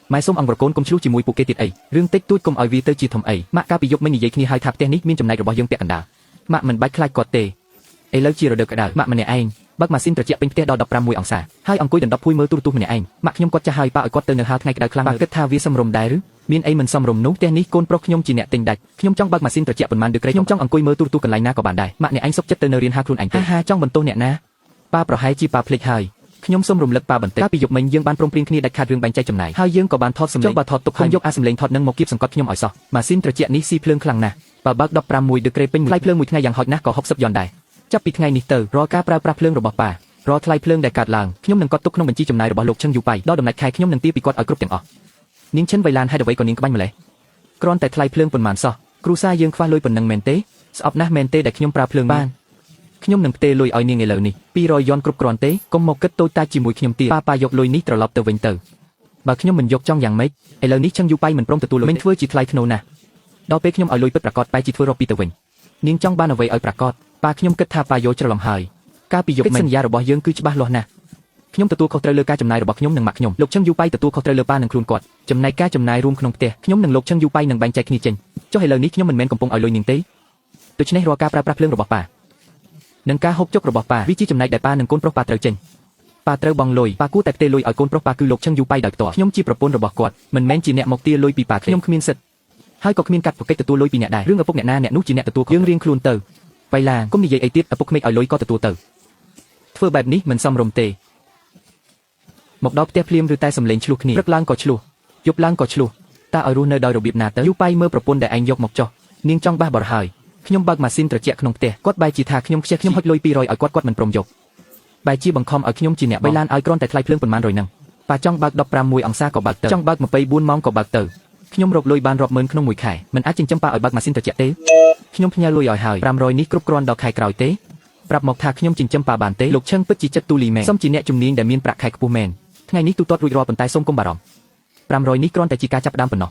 ម៉ែសូមអង្គរកូនកុំឆ្លោះជាមួយពួកគេទៀតអីរឿងតិចតួចកុំឲ្យវាទៅជាធំអីម៉ាក់កាលពីយប់មិញនិយាយគ្នាហើយថាផ្ទះនេះមានចំណែករបស់យើងពាក់កណ្ដាលម៉ាក់មិនបាច់ខ្លាចគាត់ទេឥឡូវជារដូវក្តៅម៉ាក់ម្នាក់ឯងបើកម៉ាស៊ីនត្រជាក់ពេញផ្ទះដល់15អង្សាហើយអង្គុយដណ្ដប់ភួយមើលទូរទស្សន៍ម្នាក់ឯងម៉ាក់ខ្ញុំគាត់ចាស់ហើយប៉ាឲ្យគាត់ទៅនៅហើថ្ងៃក្តៅខ្លាំងបើគិតថាវាសមរម្យដែរឬមានអីមិនសមរម្យនោះផ្ទះនេះកូនប្រុសខ្ញុំជាអ្នកទិញដាច់ខ្ញុំចង់បើកម៉ាស៊ីនត្រជាក់ប៉ុន្មានដឺក្រេខ្ញុំចង់អង្គុយមើលទូរទស្សន៍កន្លែងណាក៏បានដែរម៉ាក់អ្នកឯងសុខចិត្តទៅនៅរៀនហើខ្លួនឯងទៅចង់បន្ទោសអ្នកណាប៉ាប្រហែលជាប៉ាភ្លេចហើយខ្ញុំសូមរំលឹកប៉ាបន្តិចកាលពីយប់មិញយើងបានព្រមព្រៀងគ្នាដាច់ខាតរឿងបែងចែកចំណាយហើយយើងក៏បានថតសម្លេងចុះបើថតទុកខ្ញុំយកអាសម្លេងថតនឹងមកគៀបសង្កត់ខ្ញុំឲ្យសោះម៉ាស៊ីនត្រជាក់នេះស៊ីភ្លើងខ្លាំងណាស់បើបើក15ដឺក្រេពេញថ្លៃភ្លើងមួយថ្ងៃយ៉ាងហោចណាស់ក៏60យ៉នដែរចាប់ពីថ្ងៃនេះទៅរាល់ការប្រើប្រាស់ភ្លើងរបស់ប៉ារាល់ថ្លៃភ្លើងដែលកើតឡើងខ្ញុំនឹងកត់ទុកក្នុងបញ្ជីចំណាយរបស់លោកឆឹងយូប៉ៃដល់ដំណាច់ខែខ្ញុំនឹងទារពីគាត់ឲ្យគ្រប់ទាំងអស់នាងឈិនវៃឡានហេតុអ្វីក៏នាងក្បាញ់ម្លេះគ្រាន់តែថ្លៃភ្លើងប៉ុន្មានសោះគ្រូសាយើងខ្វះលុយប៉ុណ្ណឹងមែនទេស្អប់ណាស់មែនទេដែលខ្ញុំប្រើភ្លើងបានខ្ញុំនឹងផ្ទេរលុយឲ្យនាងឥឡូវនេះ200យ៉នគ្រប់គ្រាន់ទេកុំមកគិតតូចតាចជាមួយខ្ញុំទៀតប៉ាយកលុយនេះត្រឡប់ទៅវិញទៅបើខ្ញុំមិនយកចង់យ៉ាងម៉េចឥឡូវនេះឆឹងយូប៉ៃមិនព្រមទទួលលុយមិនធ្វើជាថ្លៃធ្នូណាស់ដល់ពេលខ្ញុំឲ្យលុយពិតប្រាកដបែរជាធ្វើរកពីទៅវិញនាងចង់បានអ្វីឲ្យប្រាកដប៉ាខ្ញុំគិតថាប៉ាយកច្រឡំហើយការពីយកសន្យារបស់យើងគឺច្បាស់លាស់ណាស់ខ្ញុំទទួលខុសត្រូវលើការចំណាយរបស់ខ្ញុំនិងម៉ាក់ខ្ញុំលោកឆឹងយូប៉ៃទទួលខុសត្រូវលើប៉ានិងខ្លួនគាត់ចំណែកការចំណាយរួមក្នុងផ្ទះខ្ញុំនិងលោកឆឹងយូប៉ៃនឹងបែងចែកគ្នាចេញចុះឥឡូវនេះខ្ញុំមិនមែនកំពុងឲ្យលុយនាងទេដូច្នេះរាល់ការប្រើប្រាស់ភ្លើងរបស់ប៉ានិងការហូបចុករបស់ប៉ាវាជាចំណែកដែលប៉ានិងកូនប្រុសប៉ាត្រូវចេញប៉ាត្រូវបង់លុយប៉ាគួរតែផ្ទេរលុយឲ្យកូនប្រុសប៉ាគឺលោកឆឹងយូប៉ៃដោយផ្ទាល់ខ្ញុំជាប្រពន្ធរបស់គាត់មិនមែនជាអ្នកមកទារលុយពីប៉ាខ្ញុំគ្មានសិទ្ធិហើយក៏គ្មានកាត់ប្រកិច្ចទទួលលុយពីអ្នកដែររឿងឪពុកអ្នកណាអ្នកនោះជាអ្នកទទួលយើងរៀងខ្លួនទៅបៃឡាកុំនិយាយអីទៀតឪពុកក្មេកឲ្យលុយក៏ទទួលទៅធ្វើបែបនេះមិនសមរម្យទេមកដល់ផ្ទះភ្លាមឬតែសំឡេងឆ្លោះគ្នាព្រឹកឡើងក៏ឆ្លោះយប់ឡើងក៏ឆ្លោះតើឲ្យរស់នៅដោយរបៀបណាទៅយូប៉ៃមើលប្រពន្ធដែលឯងយកមកចោះនាងចង់បះបរហើយខ្ញុំបើកម៉ាស៊ីនត្រជាក់ក្នុងផ្ទះគាត់បែរជាថាខ្ញុំខ្ជិះខ្ញុំហុចលុយ200ឲ្យគាត់មិនព្រមយកបែរជាបង្ខំឲ្យខ្ញុំជាអ្នកបៃឡានឲ្យគ្រាន់តែថ្លៃភ្លើងប៉ុន្មានរយហ្នឹងប៉ាចង់បើក16អង្សាក៏បើកទៅចង់បើក24ម៉ោងក៏បើកទៅខ្ញុំរកលុយបានរាប់ម៉ឺនក្នុងមួយខែមិនអាចចិញ្ចឹមប៉ាឲ្យបើកម៉ាស៊ីនត្រជាក់ទេខ្ញុំផ្ញើលុយឲ្យហើយ500នេះគ្រប់គ្រាន់ដល់ខែក្រោយទេប្រាប់មកថាខ្ញុំចិញ្ចឹមប៉ាបានទេលោកឆឹងពិតជាចិត្តទូលីមែនសូមជាអ្នកជំនាញដែលមានប្រាក់ខែខ្ពស់មែនថ្ងៃនេះទូទាត់រួចរាល់ប៉ុន្តែសូមកុំបារម្ភ500នេះគ្រាន់តែជាការចាប់ផ្ដើមប៉ុណ្ណោះ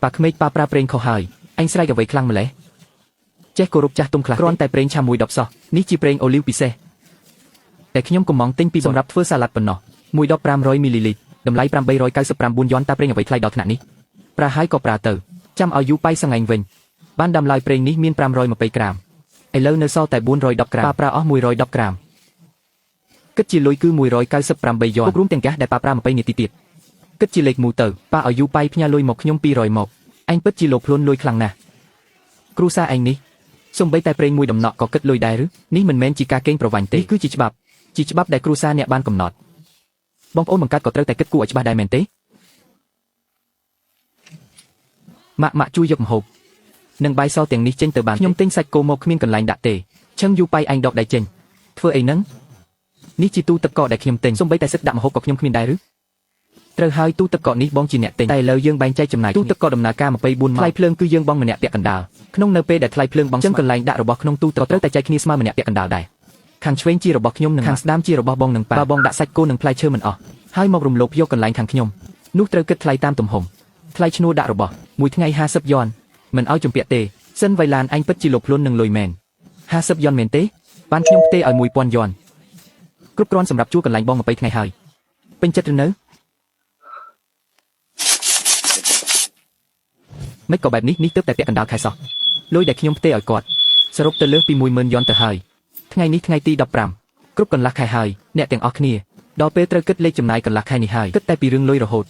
ប៉ាក្មេកប៉ាប្រាប្រេងខុសហើយអញស្រែកអ្វីខ្លាំងម្ល៉េះចេះគោរពចាស់ទុំខ្លះគ្រាន់តែប្រេងឆាមួយ10សោះនេះជាប្រេងអូលីវពិសេសតែខ្ញុំកំងទិញពីសម្រាប់ធ្វើសាឡាត់ប៉ុណ្ណោះមួយដប500មីលីលីត្រតម្លៃ899យន់តាប្រេងអ្វីថ្លៃដល់ថ្នាក់នេះប្រើហើយក៏ប្រើទៅចាំឲ្យយូប៉ៃសង្ហែងវិញបានដាំឡើយប្រេងនេះមាន520ក្រាមឥឡូវនៅសល់តែ410ក្រាមប៉ាប្រើអស់110ក្រាមគិតជាលុយគឺ198យន់រួមទាំងកាសដែលប៉ាប្រើ20នាទីទៀតគិតជាលេខមូទៅប៉ាឲ្យយូប៉ៃផ្ញើលុយមកខ្ញុំ200មកអញពិតជាលោភលន់លុយខ្លាំងណាស់គ្រូសាឯងនេះសំបីតែប្រេងមួយដំណក់ក៏គិតលុយដែរឬនេះមិនមែនជាការកេងប្រវ័ញ្ចទេគឺជាច្បាប់ដែលគ្រូសាអ្នកបានកំណត់បងប្អូនបង្កើតក៏ត្រូវតែគិតគូរឲ្យច្បាស់ដែរមែនទេម៉ាក់ជួយយកម្ហូបនិងបាយសទាំងនេះចេញទៅបានខ្ញុំទិញសាច់គោមកគ្មានកន្លែងដាក់ទេឆឹងយូប៉ៃអញដកដៃចេញធ្វើអីហ្នឹងនេះជាទូទឹកកកដែលខ្ញុំទិញសំបីតែសឹកដាក់ម្ហូបក៏ខ្ញុំគ្មានដែរឬត្រូវហើយទូទឹកកកនេះបងជាអ្នកទិញតែឥឡូវយើងបែងចែកចំណាយទូទឹកកកដំណើរការ24ម៉ោងថ្លៃភ្លើងគឺយើងបងម្នាក់ពាក់កណ្ដាលក្នុងនៅពេលដែលថ្លៃភ្លើងបងចឹងកន្លែងដាក់របស់ក្នុងទូទឹកកកត្រូវតែចែកគ្នាស្មើម្នាក់ពាក់កណ្ដាលដែរខាងឆ្វេងជារបស់ខ្ញុំនិងខាងស្ដាំជារបស់បងនិងប៉ាបងដាក់សាច់គោនិងផ្លែឈើមិនអស់ហើយមករំលោភយកកន្លែងខាងខ្ញុំនោះត្រូវគិតថ្លៃតាមទំហំថ្លៃឈ្នួលដាក់របស់មួយថ្ងៃ50យន់មិនឲ្យជំពាក់ទេសិនវៃឡានអញពិតជាលោភលន់នឹងលុយមែន50យន់មែនទេបានខ្ញុំផ្ទេឲ្យ1000យន់គ្រប់គ្រាន់សម្រាប់ជួលកន្លែងបង20ថ្ងៃហើយពេញចិត្តឬនៅមិនក៏បែបនេះទើបតែពាក់កណ្ដាលខែសោះលុយដែលខ្ញុំផ្ទេឲ្យគាត់សរុបទៅលើសពី10000យន់ទៅហើយថ្ងៃនេះថ្ងៃទី15គ្រប់កន្លះខែហើយអ្នកទាំងអស់គ្នាដល់ពេលត្រូវគិតលេខចំណាយកន្លះខែនេះហើយគិតតែពីរឿងលុយរហូត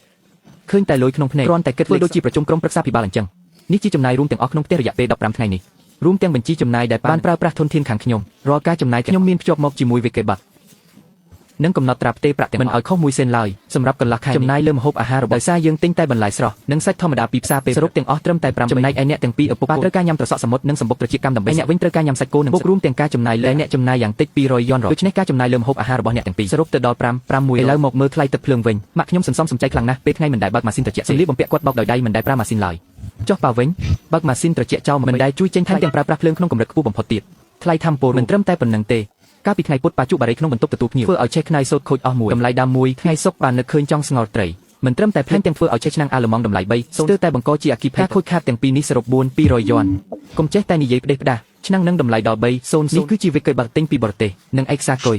ឃើញតែលុយក្នុងភ្នែកគ្រាន់តែគិតធ្វើដូចជាប្រជុំក្រុមប្រឹក្សាភិបាលអញ្ចឹងនេះជាចំណាយរួមទាំងអស់ក្នុងផ្ទះរយៈពេល15ថ្ងៃនេះរួមទាំងបញ្ជីចំណាយដែលបានប្រើប្រាស់ធនធានខាងខ្ញុំរាល់ការចំណាយខ្ញុំមានភ្ជាប់មកជាមួយវិកេប័ត្រនិងកំណត់ត្រាផ្ទេប្រាក់ទាំងមិនឲ្យខុសមួយសេនឡើយសម្រាប់កន្លះខែចំណាយលើម្ហូបអាហាររបស់សារយើងទិញតែបន្លែស្រស់និងសាច់ធម្មតាពីផ្សារពេលសរុបទាំងអស់ត្រឹមតែ5ចំណែកឯអ្នកទាំងពីរឪពុកត្រូវការញ៉ាំត្រសក់សមុទ្រនិងសម្បុកត្រចៀកកម្មដើម្បីអ្នកវិញត្រូវការញ៉ាំសាច់គោនិងរួមទាំងការចំណាយលើអ្នកចំណាយយ៉ាងតិច200យន់ដូច្នេះការចំណាយលើម្ហូបអាហាររបស់អ្នកទាំងពីរសរុបទៅដល់561ឥឡូវមកមើលថ្លៃទឹកភ្លើងវិញម៉ាក់ខ្ញុំសន្សំសំចៃខ្លាំងណាស់ពេលថ្ងៃមិនដែលបើកម៉ាស៊ីនត្រជាក់សម្លៀកបំពាក់គាត់បោកដោយដៃមិនដែលប្រើម៉ាស៊ីនឡើយចុះប៉ាវិញបើកម៉ាស៊ីនត្រជាក់ចោលមិនដែលជួយចេញថែមទាំងប្រើប្រាស់ភ្លើងក្នុងកម្រិតខ្ពស់បំផុតទៀតថ្លៃថាមពលមិនត្រឹមតែប៉ុណ្្នឹងទេកាលពីថ្ងៃពុធប៉ាជុបារីក្នុងបន្ទប់ទទួលភ្ញៀវធ្វើឲ្យឆេះខ្នាយសូត្រខូចអស់មួយតម្លៃដើមមួយថ្ងៃសុក្រប៉ានឹកឃើញចង់ស្ងោរត្រីមិនត្រឹមតែភ្លែងទាំងធ្វើឲ្យឆេះឆ្នាំងអាឡឺម៉ង់តម្លៃ3ស្ទើរតែបង្កជាអគិភ័យខូចខាតទាំងពីរនេះសរុប200យន់កុំចេះតែនិយាយផ្ដេសផ្ដាសឆ្នាំងនឹងតម្លៃដល់3នេះគឺជាវិក័យប័ត្រទិញពីបរទេសនិងឯកសារគុយ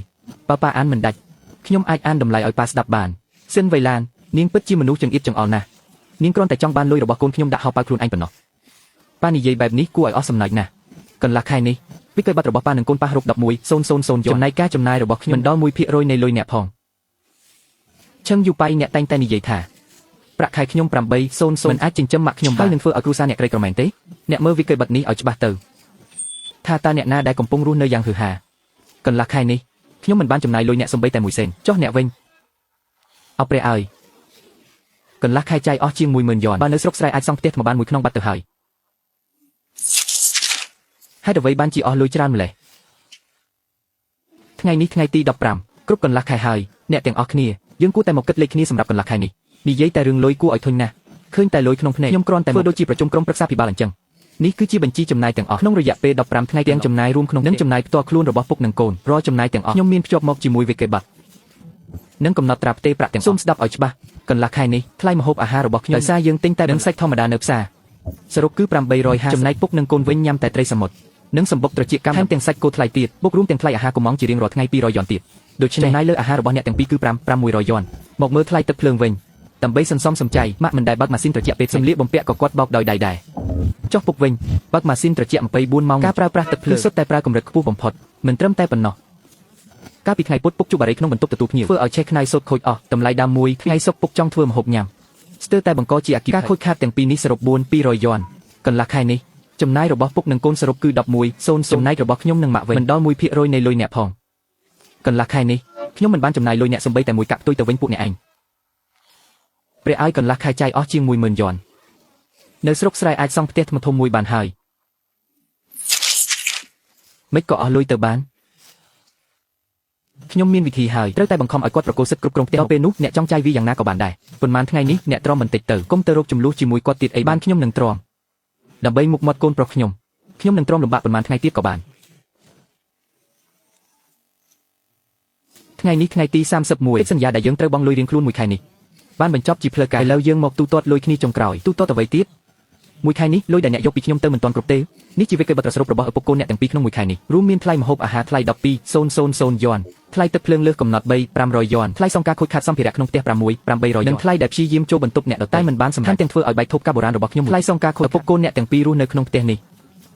ប៉ាអានមិនដាច់ខ្ញុំអាចអានតម្លៃឲ្យប៉ាស្ដាប់បានសិនវៃឡាននាងពិតជាមនុស្សចង្អៀតចង្អល់ណាស់នាងគ្រាន់តែចង់បានលុយរបស់កូនខ្ញុំដាក់ហោប៉ៅខ្លួនឯងប៉ុណ្ណោះប៉ានិយាយបែបនេះគួរឲ្យអស់សំណើចណាស់កន្លះខែនេះវិក័យប័ត្ររបស់ប៉ានិងកូនប៉ារក11,000ចំណែកការចំណាយរបស់ខ្ញុំមិនដល់1%នៃលុយអ្នកផងឆឹងយូប៉ៃអ្នកតែងតែនិយាយថាប្រាក់ខែខ្ញុំ800មិនអាចចិញ្ចឹមម៉ាក់ខ្ញុំបានហើយនឹងធ្វើឲ្យគ្រួសារអ្នកក្រីក្រមែនទេអ្នកមើលវិក័យប័ត្រនេះឲ្យច្បាស់ទៅថាតើអ្នកណាដែលកំពុងរស់នៅយ៉ាងហឺហាកន្លះខែនេះខ្ញុំមិនបានចំណាយលុយអ្នកសំបីតែ1សេនចុះអ្នកវិញអោព្រះអើយកន្លះខែចាយអស់ជាង10000យន់បើនៅស្រុកស្រែអាចសង់ផ្ទះថ្មបានមួយក្នុងបាត់ទៅហើយហេតុអ្វីបានជាអស់លុយច្រើនម្ល៉េះថ្ងៃនេះថ្ងៃទី15គ្រប់កន្លះខែហើយអ្នកទាំងអស់គ្នាយើងគួរតែមកគិតលេខគ្នាសម្រាប់កន្លះខែនេះនិយាយតែរឿងលុយគួរឲ្យធុញណាស់ឃើញតែលុយក្នុងភ្នែកខ្ញុំគ្រាន់តែធ្វើដូចជាប្រជុំក្រុមប្រឹក្សាភិបាលអញ្ចឹងនេះគឺជាបញ្ជីចំណាយទាំងអស់ក្នុងរយៈពេល15ថ្ងៃទាំងចំណាយរួមក្នុងនិងចំណាយផ្ទាល់ខ្លួនរបស់ពុកនិងកូនរាល់ចំណាយទាំងអស់ខ្ញុំមានភ្ជាប់មកជាមួយវិកេប័ត្រនិងកំណត់ត្រាផ្ទេប្រាក់ទាំងសូមស្ដាប់ឲ្យច្បាស់កន្លះខែនេះថ្លៃម្ហូបអាហាររបស់ខ្ញុំដោយសារយើងទិញតែសាច់ធម្មតានៅផ្សារសរុបគឺ850ចំណែកពុកនិងកូនវិញញ៉ាំតែត្រីសមុទ្រនិងសម្បុកត្រចៀកកម្មថែមទាំងសាច់គោថ្លៃទៀតបូករួមទាំងថ្លៃអាហារកំងជារៀងរាល់ថ្ងៃ200យន់ទៀតដូច្នេះចំណាយលើអាហាររបស់អ្នកទាំងពីរគឺ500យន់មកមើលថ្លៃទឹកភ្លើងវិញដើម្បីសន្សំសំចៃម៉ាក់មិនដែលបើកម៉ាស៊ីនត្រជាក់ពេលសម្លៀកបំពាក់ក៏គាត់បោកដោយដៃដែរចុះពុកវិញបើកម៉ាស៊ីនត្រជាក់24ម៉ោងការប្រើប្រាស់ទឹកភ្លើងសុទ្ធតែប្រើកម្រិតខ្ពស់បំផុតមិនត្រឹមតែប៉ុណ្ណោះកាលពីថ្ងៃពុធពុកជួបបារីក្នុងបន្ទប់ទទួលភ្ញៀវធ្វើឲ្យឆេះខ្នាយសូត្រខូចអស់តម្លៃដើមមួយថ្ងៃសុក្រពុកចង់ធ្វើម្ហូបញ៉ាំស្ទើរតែបង្កជាអគិភ័យការខូចខាតទាំងពីរនេះសរុប200យន់កន្លះខែនេះចំណាយរបស់ពុកនិងកូនសរុបគឺ11,000ចំណែករបស់ខ្ញុំនិងម៉ាក់វិញមិនដល់1%នៃលុយអ្នកផងកន្លះខែនេះខ្ញុំមិនបានចំណាយលុយអ្នកសំបីតែមួយកាក់ផ្ទុយទៅវិញពួកអ្នកឯងព្រះឲ្យកន្លះខែចាយអស់ជាង10000យន់នៅស្រុកស្រែអាចសង់ផ្ទះថ្មធំមួយបានហើយមិនក៏អស់លុយទៅបានខ្ញុំមានវិធីហើយត្រូវតែបង្ខំឲ្យគាត់ប្រកូលសិទ្ធិគ្រប់គ្រងផ្ទះដល់ពេលនោះអ្នកចង់ចាយវាយ៉ាងណាក៏បានដែរប៉ុន្មានថ្ងៃនេះអ្នកទ្រាំបន្តិចទៅកុំទៅរកចំនួនជាមួយគាត់ទៀតអីបានខ្ញុំនឹងទ្រាំដើម្បីមុខមាត់កូនប្រុសខ្ញុំនឹងទ្រាំលំបាកប៉ុន្មានថ្ងៃទៀតក៏បានថ្ងៃនេះថ្ងៃទី31សន្យាដែលយើងត្រូវបង់លុយរៀងខ្លួនមួយខែនេះបានបញ្ចប់ជាផ្លូវការឥឡូវយើងមកទូទាត់លុយគ្នាចុងក្រោយទូទាត់អ្វីទៀត មួយខែនេះលុយដែលអ្នកយកពីខ្ញុំទៅមិនទាន់គ្រប់ទេនេះជាវិក័យប័ត្រសរុបរបស់ឪពុកកូនអ្នកទាំងពីរក្នុងមួយខែនេះរួមមានថ្លៃម្ហូបអាហារថ្លៃ12,000 យន់ថ្លៃទឹកភ្លើងលើសកំណត់3,500 យន់ថ្លៃសងការខូចខាតសម្ភារៈក្នុងផ្ទះ6,800និងថ្លៃដែលព្យាយាមចូលបន្ទប់អ្នកដទៃមិនបានសម្រាប់ទាំងធ្វើឲ្យបែកធូបកាបុរាណរបស់ខ្ញុំថ្លៃសងការខូចឪពុកកូនអ្នកទាំងពីររស់នៅក្នុងផ្ទះនេះ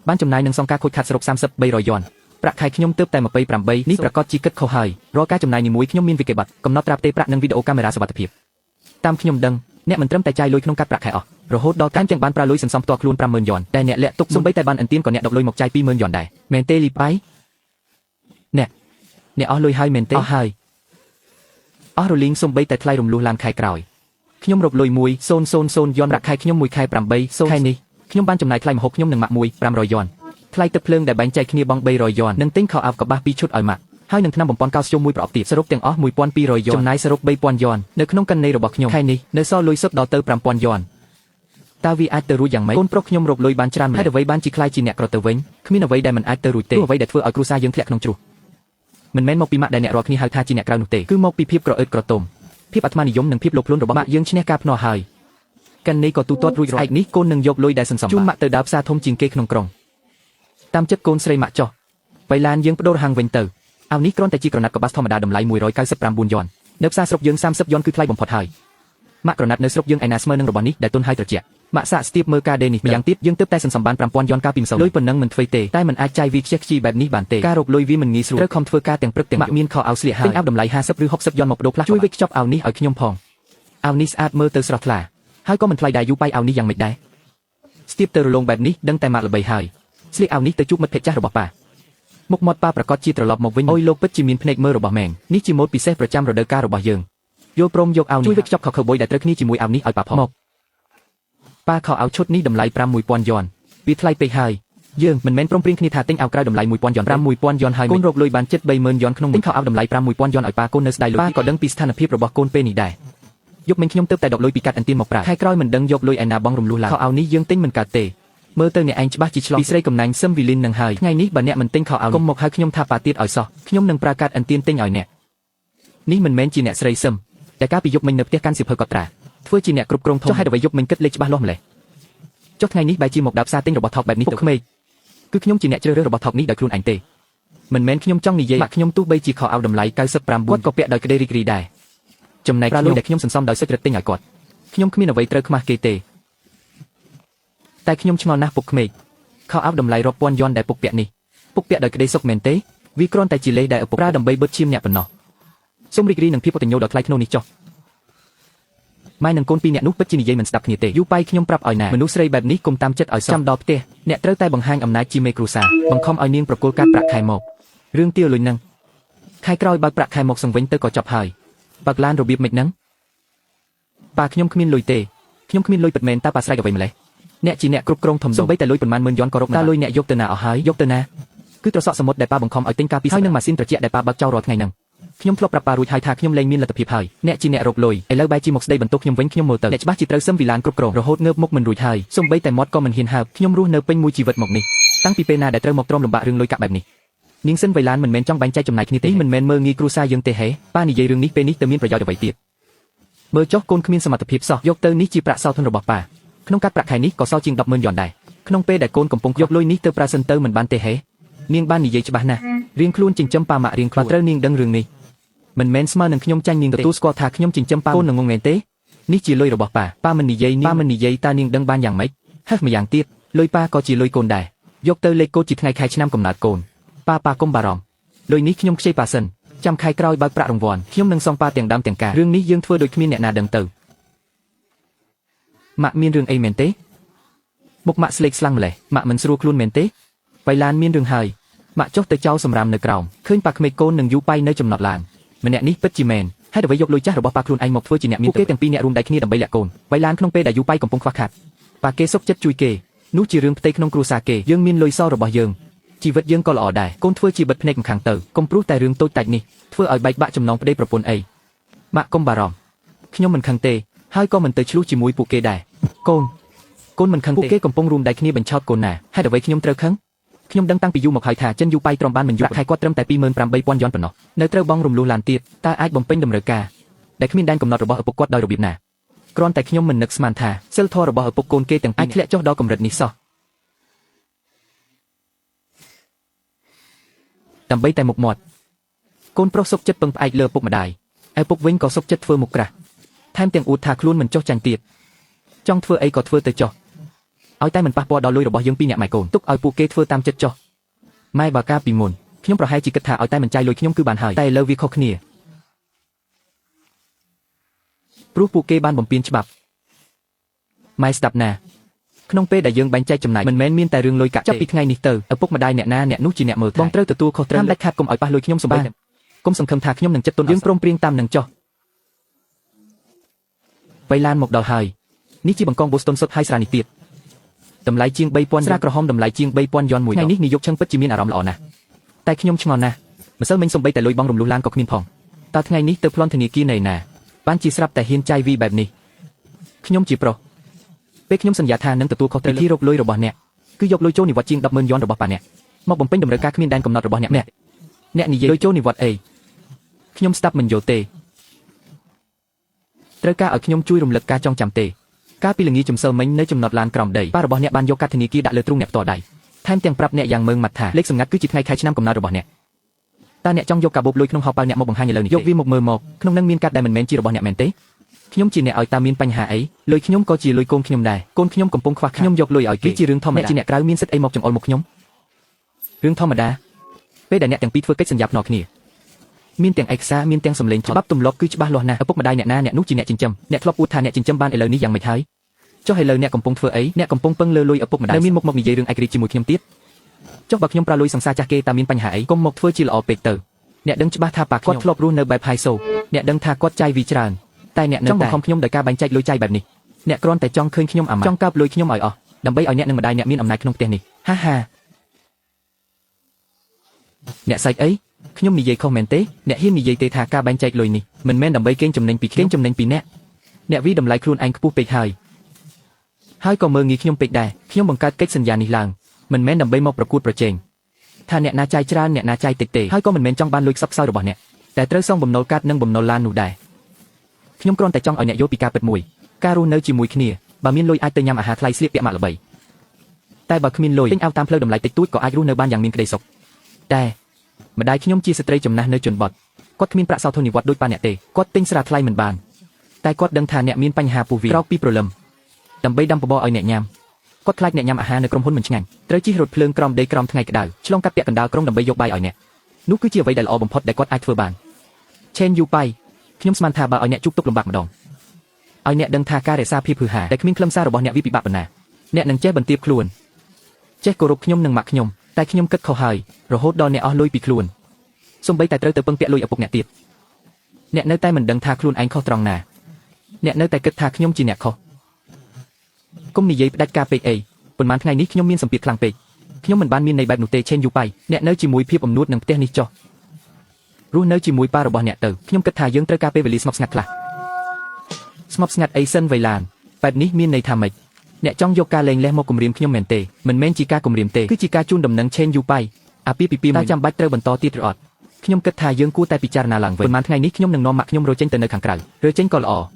បានចំណាយនឹងសងការខូចខាតសរុប30,300 យន់ប្រាក់ខែខ្ញុំទើបតែ28នេះប្រកាសជាគិតខុសហើយរាល់ការចំណាយនីមួយខ្ញុំមានវិក័យប័ត្រកំណត់ត្រាផ្ទេរប្រាក់និងវីដេអូកាមេរ៉ាសុវត្ថិភាពតាមខ្ញុំដឹងអ្នកមិនត្រឹមតែចាយលុយក្នុងកាត់ប្រាក់ខែអស់រហូតដល់កាន់ទាំងបានប្រើលុយសន្សំផ្ទាល់ខ្លួន50,000 យន់តែអ្នកលាក់ទុកសូម្បីតែបានអន្ទានក៏អ្នកដកលុយមកចាយ20,000 យន់ដែរមែនទេលីប៉ៃអ្នកអស់លុយហើយមែនទេអស់ហើយអស់រលីងសូម្បីតែថ្លៃរំលោះឡានខែក្រោយខ្ញុំរកលុយ1,000 យន់ប្រាក់ខែខ្ញុំមួយខែ8ខែនេះខ្ញុំបានចំណាយថ្លៃម្ហូបខ្ញុំនឹងម៉ាក់មួយ500 យន់ថ្លៃទឹកភ្លើងដែលបែងចែកគ្នាបង់300 យន់និងទិញខោអាវកប្បាស2ឈុតឲ្យម៉ាក់ហើយនឹងថ្នាំបំពេញកោស្យូមមួយប្រអប់ទៀតសរុបទាំងអស់1,200 យន់ចំណាយសរុប3,000 យន់នៅក្នុងកណ្ណេរបស់ខ្ញុំខែនេះនៅសល់លុយសុទ្ធដល់ទៅ5,000 យន់តើវាអាចទៅរួចយ៉ាងម៉េចកូនប្រុសខ្ញុំរកលុយបានច្រើនហើយអ្វីបានជាខ្លាយជាអ្នកក្រទៅវិញគ្មានអ្វីដែលមិនអាចទៅរួចទេអ្វីដែលធ្វើឲ្យគ្រួសារយើងធ្លាក់ក្នុងជ្រោះមិនមែនមកពីម៉ាក់ដែលអ្នករាល់គ្នាហៅថាជាអ្នកក្រៅនោះទេគឺមកពីភាពក្រអឺតក្រទមភាពអាត្មានិយមនិងភាពលោភលន់របស់ម៉ាក់យើងឈ្នះការភ្នាល់ហើយកណ្ណេក៏ទូទាត់រួចរាល់ឯកនេះកូននឹងយកលុយដែលសន្សំជូនម៉ាក់ទៅដើរផ្សារធំជាងគេក្នុងក្រុងតាមចិត្តកូនស្រីម៉ាក់ចោះបៃឡានយើងបដូរហាងវិញទៅអាវនេះគ្រាន់តែជាក្រណាត់កប្បាសធម្មតាតម្លៃ199 យន់នៅផ្សារស្រុកយើង30 យន់គឺថ្លៃបំផុតហើយម៉ាក់ក្រណាត់នៅស្រុកយើងឯណាស្មើនឹងរបស់នេះដែលទុនហើយត្រជាក់ម៉ាក់សាកស្ទាបមើលការដេនេះម្យ៉ាងទៀតយើងទើបតែសន្សំបាន5,000 យន់កាលពីម្សិលលុយប៉ុណ្ណឹងមិនធ្វើទេតែមិនអាចចាយវាខ្ជិះខ្ជីបែបនេះបានទេការរកលុយវាមិនងាយស្រួលត្រូវខំធ្វើការទាំងព្រឹកទាំងម៉ាក់មានខោអាវស្លៀកហើយទិញអាវតម្លៃ50 ឬ 60 យន់មកបដូរផ្លាស់ជួយវិកខ្ចប់អាវនេះឲ្យខ្ញុំផងអាវនេះស្អាតមើលទៅស្រស់ថ្លាហើយក៏មិនថ្លៃដែរយូប៉ៃអាវនេះយ៉ាងម៉េចដែរស្ទាបទៅរលងបែបនេះដឹងតែម៉ាក់ល្បីហើយស្លៀកអាវនេះទៅជួបមិត្តភក្តិចាស់របស់ប៉ាមុខមាត់ប៉ាប្រកាសជាត្រឡប់មកវិញអុយលោកពិតជាមានភ្នែកមើលរបស់ម៉ែងនេះជាម៉ូដពិសេសប្រចាំរដូវកាលរបស់យើងយល់ព្រមយកអាវនេះជួយវិកខ្ចប់ខោខើបុយដែលត្រូវគ្នាជាមួយអាវនេះឲ្យប៉ាផងមកប៉ាខោអាវឈុតនេះតម្លៃ6,000 យន់វាថ្លៃពេកហើយយើងមិនមែនព្រមព្រៀងគ្នាថាទិញអាវក្រៅតម្លៃ1,000 យន់5,000 យន់ហើយកូនរកលុយបានជិត30,000 យន់ក្នុងទិញខោអាវតម្លៃ6,000 យន់ឲ្យប៉ាកូននៅស្ដាយលុយប៉ាក៏ដឹងពីស្ថានភាពរបស់កូនពេលនេះដែរយកមិញខ្ញុំទើបតែដកលុយពីកាត់អន្ទានមកប្រើខែក្រោយមិនដឹងយកលុយឯណាបងរំលោះឡើងខោអាវនេះយើងទិញមិនកើតទេមើលទៅអ្នកឯងច្បាស់ជាឆ្លោះពីស្រីកំណាញ់សឹមវីលីននឹងហើយថ្ងៃនេះបើអ្នកមិនទិញខោអាវកុំមកហៅខ្ញុំថាប៉ាទៀតឲ្យសោះខ្ញុំនឹងប្រើកាត់អន្ទានទិញឲ្យអ្នកនេះមិនមែនជាអ្នកស្រីសឹមតែកាលពីយប់មិញនៅផ្ទះកាន់សៀវភៅកត់ត្រាធ្វើជាអ្នកគ្រប់គ្រងធំចុះហេតុអ្វីយប់មិញគិតលេខច្បាស់លាស់ម្ល៉េះចុះថ្ងៃនេះបែរជាមកដើរផ្សារទិញរបស់ថោកបែបនេះទៅក្មេងគឺខ្ញុំជាអ្នកជ្រើសរើសរបស់ថោកនេះដោយខ្លួនឯងទេមិនមែនខ្ញុំចង់និយាយម៉ាក់ខ្ញុំទោះបីជាខោអាវតម្លៃ99គាត់ក៏ពាក់ដោយក្តីរីករាយដែរចំណែកប្រាលុយដែលខ្ញុំសន្សំដោយសុចរិតទិញឲ្យគាត់ខ្ញុំគ្មានអ្វីត្រូវខ្មាស់គេទេតែខ្ញុំឆ្ងល់ណាស់ពុកក្មេកខោអាវតម្លៃរាប់ពាន់យន់ដែលពុកពាក់នេះពុកពាក់ដោយក្តីសុខមែនទេវាគ្រាន់តែជាលេសដែលឪពុកប្រើដើម្បីបិទឈាមអ្នកប៉ុណ្ណោះសូមរីករាយនឹងភាពកតញ្ញូដ៏ថ្លៃថ្នូរនេះចុះម៉ែនិងកូនពីរនាក់នោះពិតជានិយាយមិនស្ដាប់គ្នាទេយូប៉ៃខ្ញុំប្រាប់ឲ្យណាមនុស្សស្រីបែបនេះកុំតាមចិត្តឲ្យចាំដល់ផ្ទះអ្នកត្រូវតែបង្ហាញអំណាចជាមេគ្រួសារបង្ខំឲ្យនាងប្រគល់កាត់ប្រាក់ខែមករឿងទាវលុយនឹងខែក្រោយបើកប្រាក់ខែមកសង្វិញទៅក៏ចប់ហើយបើកឡានរបៀបមិនហ្នឹងប៉ាខ្ញុំគ្មានលុយទេខ្ញុំគ្មានលុយពិតមែនតើប៉ាស្រែកអ្វីម្លេះអ្នកជាអ្នកគ្រប់គ្រងធំសូម្បីតែលុយប៉ុន្មានម៉ឺនយន់ក៏រកមិនបានលុយអ្នកយកទៅណាអស់ហើយយកទៅណាគឺត្រសក់សមុទ្រដែលប៉ាបង្ខំឲ្យទិញកាលពីហើយនឹងម៉ាស៊ីនត្រជាក់ដែលប៉ាបើកចោលរាល់ថ្ងៃហ្នឹងខ្ញុំធ្លាប់ប្រាប់ប៉ារួចហើយថាខ្ញុំលែងមានលទ្ធភាពហើយអ្នកជាអ្នករកលុយឥឡូវបែរជាមកស្ដីបន្ទោសខ្ញុំវិញខ្ញុំមើលទៅអ្នកច្បាស់ជាត្រូវសឹមវីឡានគ្រប់គ្រងរហូតងើបមុខមិនរួចហើយសូម្បីតែមាត់ក៏មិនហ៊ានហើបខ្ញុំរស់នៅពេញមួយជីវិតមកនេះតាំងពីពេលណាដែលត្រូវមកទ្រាំលំបាករឿងលុយកាក់បែបនេះនាងសិនវីឡានមិនមែនចង់បែងចែកចំណាយគ្នាទេមិនមែនមើលងាយគ្រួសារយើងទេហេប៉ានិយាយរឿងនេះពេលនេះទៅមានប្រយោជន៍អ្វីទៀតមើលចុះកូនគ្មានសមត្ថភាពសោះយកទៅនេះជាប្រាក់សោធនរបស់ប៉ាក្នុងកាត់ប្រាក់ខែនេះក៏សល់ជាង10,000 យន់ដែរក្នុងពេលដែលកូនកំពុងយកលុយនេះទៅប្រើសិនទៅមិនបានទេហេនាងបាននិយាយច្បាស់ណាស់រៀងខ្លួនចិញ្ចឹមប៉ាម៉ាក់រៀងខ្លួនត្រូវនាងដឹងរឿងនេះមិនមែនស្មើនឹងខ្ញុំចាញ់នាងទទួលស្គាល់ថាខ្ញុំចិញ្ចឹមប៉ាកូននឹងងងែងទេនេះជាលុយរបស់ប៉ាមិននិយាយតើនាងដឹងបានយ៉ាងម៉េចហេម្យ៉ាងទៀតលុយប៉ាក៏ជាលុយកូនដែរយកទៅលេខកូដជាថ្ងៃខែឆ្នាំកំណើតកូនប៉ាកុំបារម្ភលុយនេះខ្ញុំខ្ចីប៉ាសិនចាំខែក្រោយបើកប្រាក់រង្វាន់ខ្ញុំនឹងសងប៉ាទាំងដើមទាំងការរឿងនេះយើងធ្វើដូចគ្មានអ្នកណាដឹងទៅម៉ាក់មានរឿងអីមែនទេមុខម៉ាក់ស្លេកស្លាំងម្លេះម៉ាក់មិនស្រួលខ្លួនមែនទេបៃឡានមានរឿងហើយម៉ាក់ចុះទៅចោលសម្រាមនៅក្រោមឃើញប៉ាក្មេកកូននឹងយូប៉ៃនៅចំណតឡានម្នាក់នេះពិតជាមែនហើយអ្វីយកលុយចាស់របស់ប៉ាខ្លួនឯងមកធ្វើជាអ្នកមានពួកគេទាំងពីរអ្នករួមដៃគ្នាដើម្បីលាក់កូនបៃឡានក្នុងពេលដែលយូប៉ៃកំពុងខ្វះខាតប៉ាគេសុខចិត្តជួយគេនោះជារឿងផ្ទៃក្នុងគ្រួសារគេយើងមានលុយសល់របស់យើងជីវិតយើងក៏ល្អដែរកូនធ្វើជាបិទភ្នែកម្ខាងទៅកុំព្រោះតែរឿងតូចតាចនេះធ្វើឲ្យបែកបាក់ចំណងប្តីប្រពន្ធអីម៉ាក់កុំបារម្ភខ្ញុំមិនខឹងទេហើយក៏មិនទៅឆ្លោះជាមួយពួកគេដែរកូនមិនខឹងទេពួកគេកំពុងរួមដៃគ្នាបញ្ឆោតកូនណាហេតុអ្វីខ្ញុំត្រូវខឹងខ្ញុំដឹងតាំងពីយូរមកហើយថាចិនយូប៉ៃទ្រាំបានមិនយូរខែគាត់ត្រឹមតែ28,000 យន់ប៉ុណ្ណោះនៅត្រូវបងរំលោះឡានទៀតតើអាចបំពេញតម្រូវការដែលគ្មានដែនកំណត់របស់ឪពុកគាត់ដោយរបៀបណា គ្រាន់តែខ្ញុំមិននឹកស្មានថាសិលធម៌របស់ឪពុកកូនគេទាំងពីរអាចធ្លាក់ចុះដល់កម្រិតនេះសោះដើម្បីតែមុខមាត់កូនប្រុសសុខចិត្តពឹងផ្អែកលើឪពុកម្ដាយឯពុកវិញក៏សុខចិត្តធ្វើមុខក្រាស់ថែមទាំងអួតថាខ្លួនមិនចុះចាញ់ទៀតចង់ធ្វើអីក៏ធ្វើទៅចុះឲ្យតែមិនប៉ះពាល់ដល់លុយរបស់យើងពីរអ្នកម៉ែកូនទុកឲ្យពួកគេធ្វើតាមចិត្តចុះម៉ែបើកាលពីមុនខ្ញុំប្រហែលជាគិតថាឲ្យតែមិនចាយលុយខ្ញុំគឺបានហើយតែឥឡូវវាខុសគ្នាព្រោះពួកគេបានបំពានច្បាប់ម៉ែស្ដាប់ណាក្នុងពេលដែលយើងបែងចែកចំណាយមិនមែនមានតែរឿងលុយកាក់ទេចាប់ពីថ្ងៃនេះទៅឪពុកម្ដាយអ្នកណាអ្នកនោះជាអ្នកមើលបងត្រូវទទួលខុសត្រូវដាច់ខាតកុំឲ្យប៉ះលុយខ្ញុំសម្រាប់កុំសង្ឃឹមថាខ្ញុំនឹងចិត្តទន់យើងព្រមព្រៀងតាមនឹងចុះបៃឡានមកដល់ហើយនេះជាបង្កង Boston សុទ្ធហើយស្រានេះទៀតតម្លៃជាង 3000 ស្រាក្រហមតម្លៃជាង 3000 យន់មួយថ្ងៃនេះនាយកឆឹងពិតជាមានអារម្មណ៍ល្អណាស់តែខ្ញុំឆ្ងល់ណាស់ម្សិលមិញសំបីតែលុយបងរំលោះឡានក៏គ្មានផងតើថ្ងៃនេះទៅប្លន់ធនាគារណៃណាបានជាស្រាប់តែហ៊ានចាយវីបែបនេះខ្ញុំជាប្រុសពេលខ្ញុំសន្យាថានឹងទទួលខុសត្រូវពីរកលុយរបស់អ្នកគឺយកលុយចូលនិវត្តជាង 10,000 យន់របស់ប៉ាអ្នកមកបំពេញតម្រូវការគ្មានដែនកំណត់របស់អ្នកអ្នកនិយាយលុយចូលនិវត្តអីខ្ញុំស្ដាប់មិនយល់ទេត្រូវការឲ្យខ្ញុំជួយរំលឹកការចងចាំទេកាលពីល្ងាចជំសិលមិញនៅចំណតឡានក្រោមដីប៉ារបស់អ្នកបានយកកាតធនាគារដាក់លើទ្រូងអ្នកផ្ទាល់ដៃថែមទាំងប្រាប់អ្នកយ៉ាងម៉ឺងម៉ាត់ថាលេខសម្ងាត់គឺជាថ្ងៃខែឆ្នាំកំណើតរបស់អ្នកតើអ្នកចង់យកកាបូបលុយក្នុងហោប៉ៅអ្នកមកបង្ហាញឥឡូវនេះយកវាមកមើលមកក្នុងនឹងមានកាតដែលមិនមែនជារបស់អ្នកមែនទេខ្ញុំជាអ្នកឲ្យតើមានបញ្ហាអីលុយខ្ញុំក៏ជាលុយកូនខ្ញុំដែរកូនខ្ញុំកំពុងខ្វះខ្ញុំយកលុយឲ្យគេជារឿងធម្មតាជាអ្នកក្រៅមានសិទ្ធិអីមកចង្អុលមកខ្ញុំរឿងធម្មតាពេលដែលអ្នកទាំងពីរធ្វើកិច្ចសន្យាភ្នាល់គ្នាមានទាំងឯកសារមានទាំងសម្លេងច្បាប់ទម្លាប់គឺច្បាស់លាស់ណាស់ឪពុកម្ដាយអ្នកណាអ្នកនោះជាអ្នកចិញ្ចឹមអ្នកធ្លាប់អួតថាអ្នកចិញ្ចឹមបានឥឡូវនេះយ៉ាងម៉េចហើយចុះឥឡូវអ្នកកំពុងធ្វើអីអ្នកកំពុងពឹងលើលុយឪពុកម្ដាយនៅមានមុខមកនិយាយរឿងឯករាជ្យជាមួយខ្ញុំទៀតចុះបើខ្ញុំប្រើលុយសង្សារចាស់គេតើមានបញ្ហាអីកុំមកធ្វើជាល្អពេកទៅអ្នកដឹងច្បាស់ថាប៉ាគាត់ធ្លាប់រស់នៅបែបហៃសូអ្នកដឹងថាគាត់ចាយវីច្រើនតែអ្នកនៅតែបង្ខំខ្ញុំដោយការបែងចែកលុយចាយបែបនេះអ្នកគ្រាន់តែចង់ឃើញខ្ញុំអាម៉ាចង់កើបលុយខ្ញុំឲ្យអស់ដើម្បីឲ្យអ្នកនិងម្ដាយអ្នកមានអំណាចក្នុងផ្ទះនេះហាហាអ្នកសើចអីខ្ញុំនិយាយខុសមែនទេអ្នកហ៊ាននិយាយទេថាការបែងចែកលុយនេះមិនមែនដើម្បីកេងចំណេញពីអ្នកវិតម្លៃខ្លួនឯងខ្ពស់ពេកហើយក៏មើលងាយខ្ញុំពេកដែរខ្ញុំបង្កើតកិច្ចសន្យានេះឡើងមិនមែនដើម្បីមកប្រកួតប្រជែងថាអ្នកណាចាយច្រើនអ្នកណាចាយតិចទេហើយក៏មិនមែនចង់បានលុយខ្សឹបខ្សោយរបស់អ្នកតែត្រូវសងបំណុលកាត់និងបំណុលឡាននោះដែរខ្ញុំគ្រាន់តែចង់ឲ្យអ្នកយល់ពីការពិតមួយការរស់នៅជាមួយគ្នាបើមានលុយអាចទៅញ៉ាំអាហារថ្លៃស្លៀកពាក់ម៉ាកល្បីតែបើគ្មានលុយទិញអាវតាមផ្លូវតម្លៃតិចតួចក៏អាចរស់នៅបានយ៉ាងមានក្តីសុខតែម្ដាយខ្ញុំជាស្ត្រីចំណាស់នៅជនបទគាត់គ្មានប្រាក់សោធននិវត្តន៍ដូចប៉ាអ្នកទេគាត់ទិញស្រាថ្លៃមិនបានតែគាត់ដឹងថាអ្នកមានបញ្ហាពោះវៀនក្រោកពីព្រលឹមដើម្បីដាំបបរឲ្យអ្នកញ៉ាំគាត់ខ្លាចអ្នកញ៉ាំអាហារនៅក្រុមហ៊ុនមិនឆ្ងាញ់ត្រូវជិះរថភ្លើងក្រោមដីក្រោមថ្ងៃក្តៅឆ្លងកាត់ពាក់កណ្ដាលក្រុងដើម្បីយកបាយឲ្យអ្នកនោះគឺជាអ្វីដែលល្អបំផុតដែលគាត់អាចធ្វើបានឆេនយូប៉ៃខ្ញុំស្មានថាបើឲ្យអ្នកជួបទុក្ខលំបាកម្ដងឲ្យអ្នកដឹងថាការរក្សាភាពហឺហាដែលគ្មានខ្លឹមសាររបស់អ្នកវាពិបាកប៉ុណ្ណាអ្នកនឹងចេះបន្ទាបខ្លួនចេះគោរពខ្ញុំនិងម៉ាក់ខ្ញុំតែខ្ញុំគិតខុសហើយរហូតដល់អ្នកអស់លុយពីខ្លួនសូម្បីតែត្រូវទៅពឹងពាក់លុយឪពុកអ្នកទៀតអ្នកនៅតែមិនដឹងថាខ្លួនឯងខុសត្រង់ណាអ្នកនៅតែគិតថាខ្ញុំជាអ្នកខុសកុំនិយាយផ្ដាច់ការពេកអីប៉ុន្មានថ្ងៃនេះខ្ញុំមានសម្ពាធខ្លាំងពេកខ្ញុំមិនបានមានន័យបែបនោះទេឆេនយូប៉ៃអ្នកនៅជាមួយភាពអំនួតនឹងផ្ទះនេះចុះរស់នៅជាមួយប៉ារបស់អ្នកទៅខ្ញុំគិតថាយើងត្រូវការពេលវេលាស្ងប់ស្ងាត់ខ្លះស្ងប់ស្ងាត់អីសិនវៃឡានបែបនេះមានន័យថាម៉េចអ្នកចង់យកការលែងលះមកគំរាមខ្ញុំមែនទេមិនមែនជាការគំរាមទេគឺជាការជូនដំណឹងឆេនយូប៉ៃអាពាហ៍ពិពាហ៍តែចាំបាច់ត្រូវបន្តទៀតឬអត់ខ្ញុំគិតថាយើងគួរតែពិចារណាឡើងវិញប៉ុន្មានថ្ងៃនេះខ្ញុំនឹងនាំម៉ាក់ខ្ញុំរត់ចេញទៅនៅខាងក្រៅរើចេញក៏ល្អ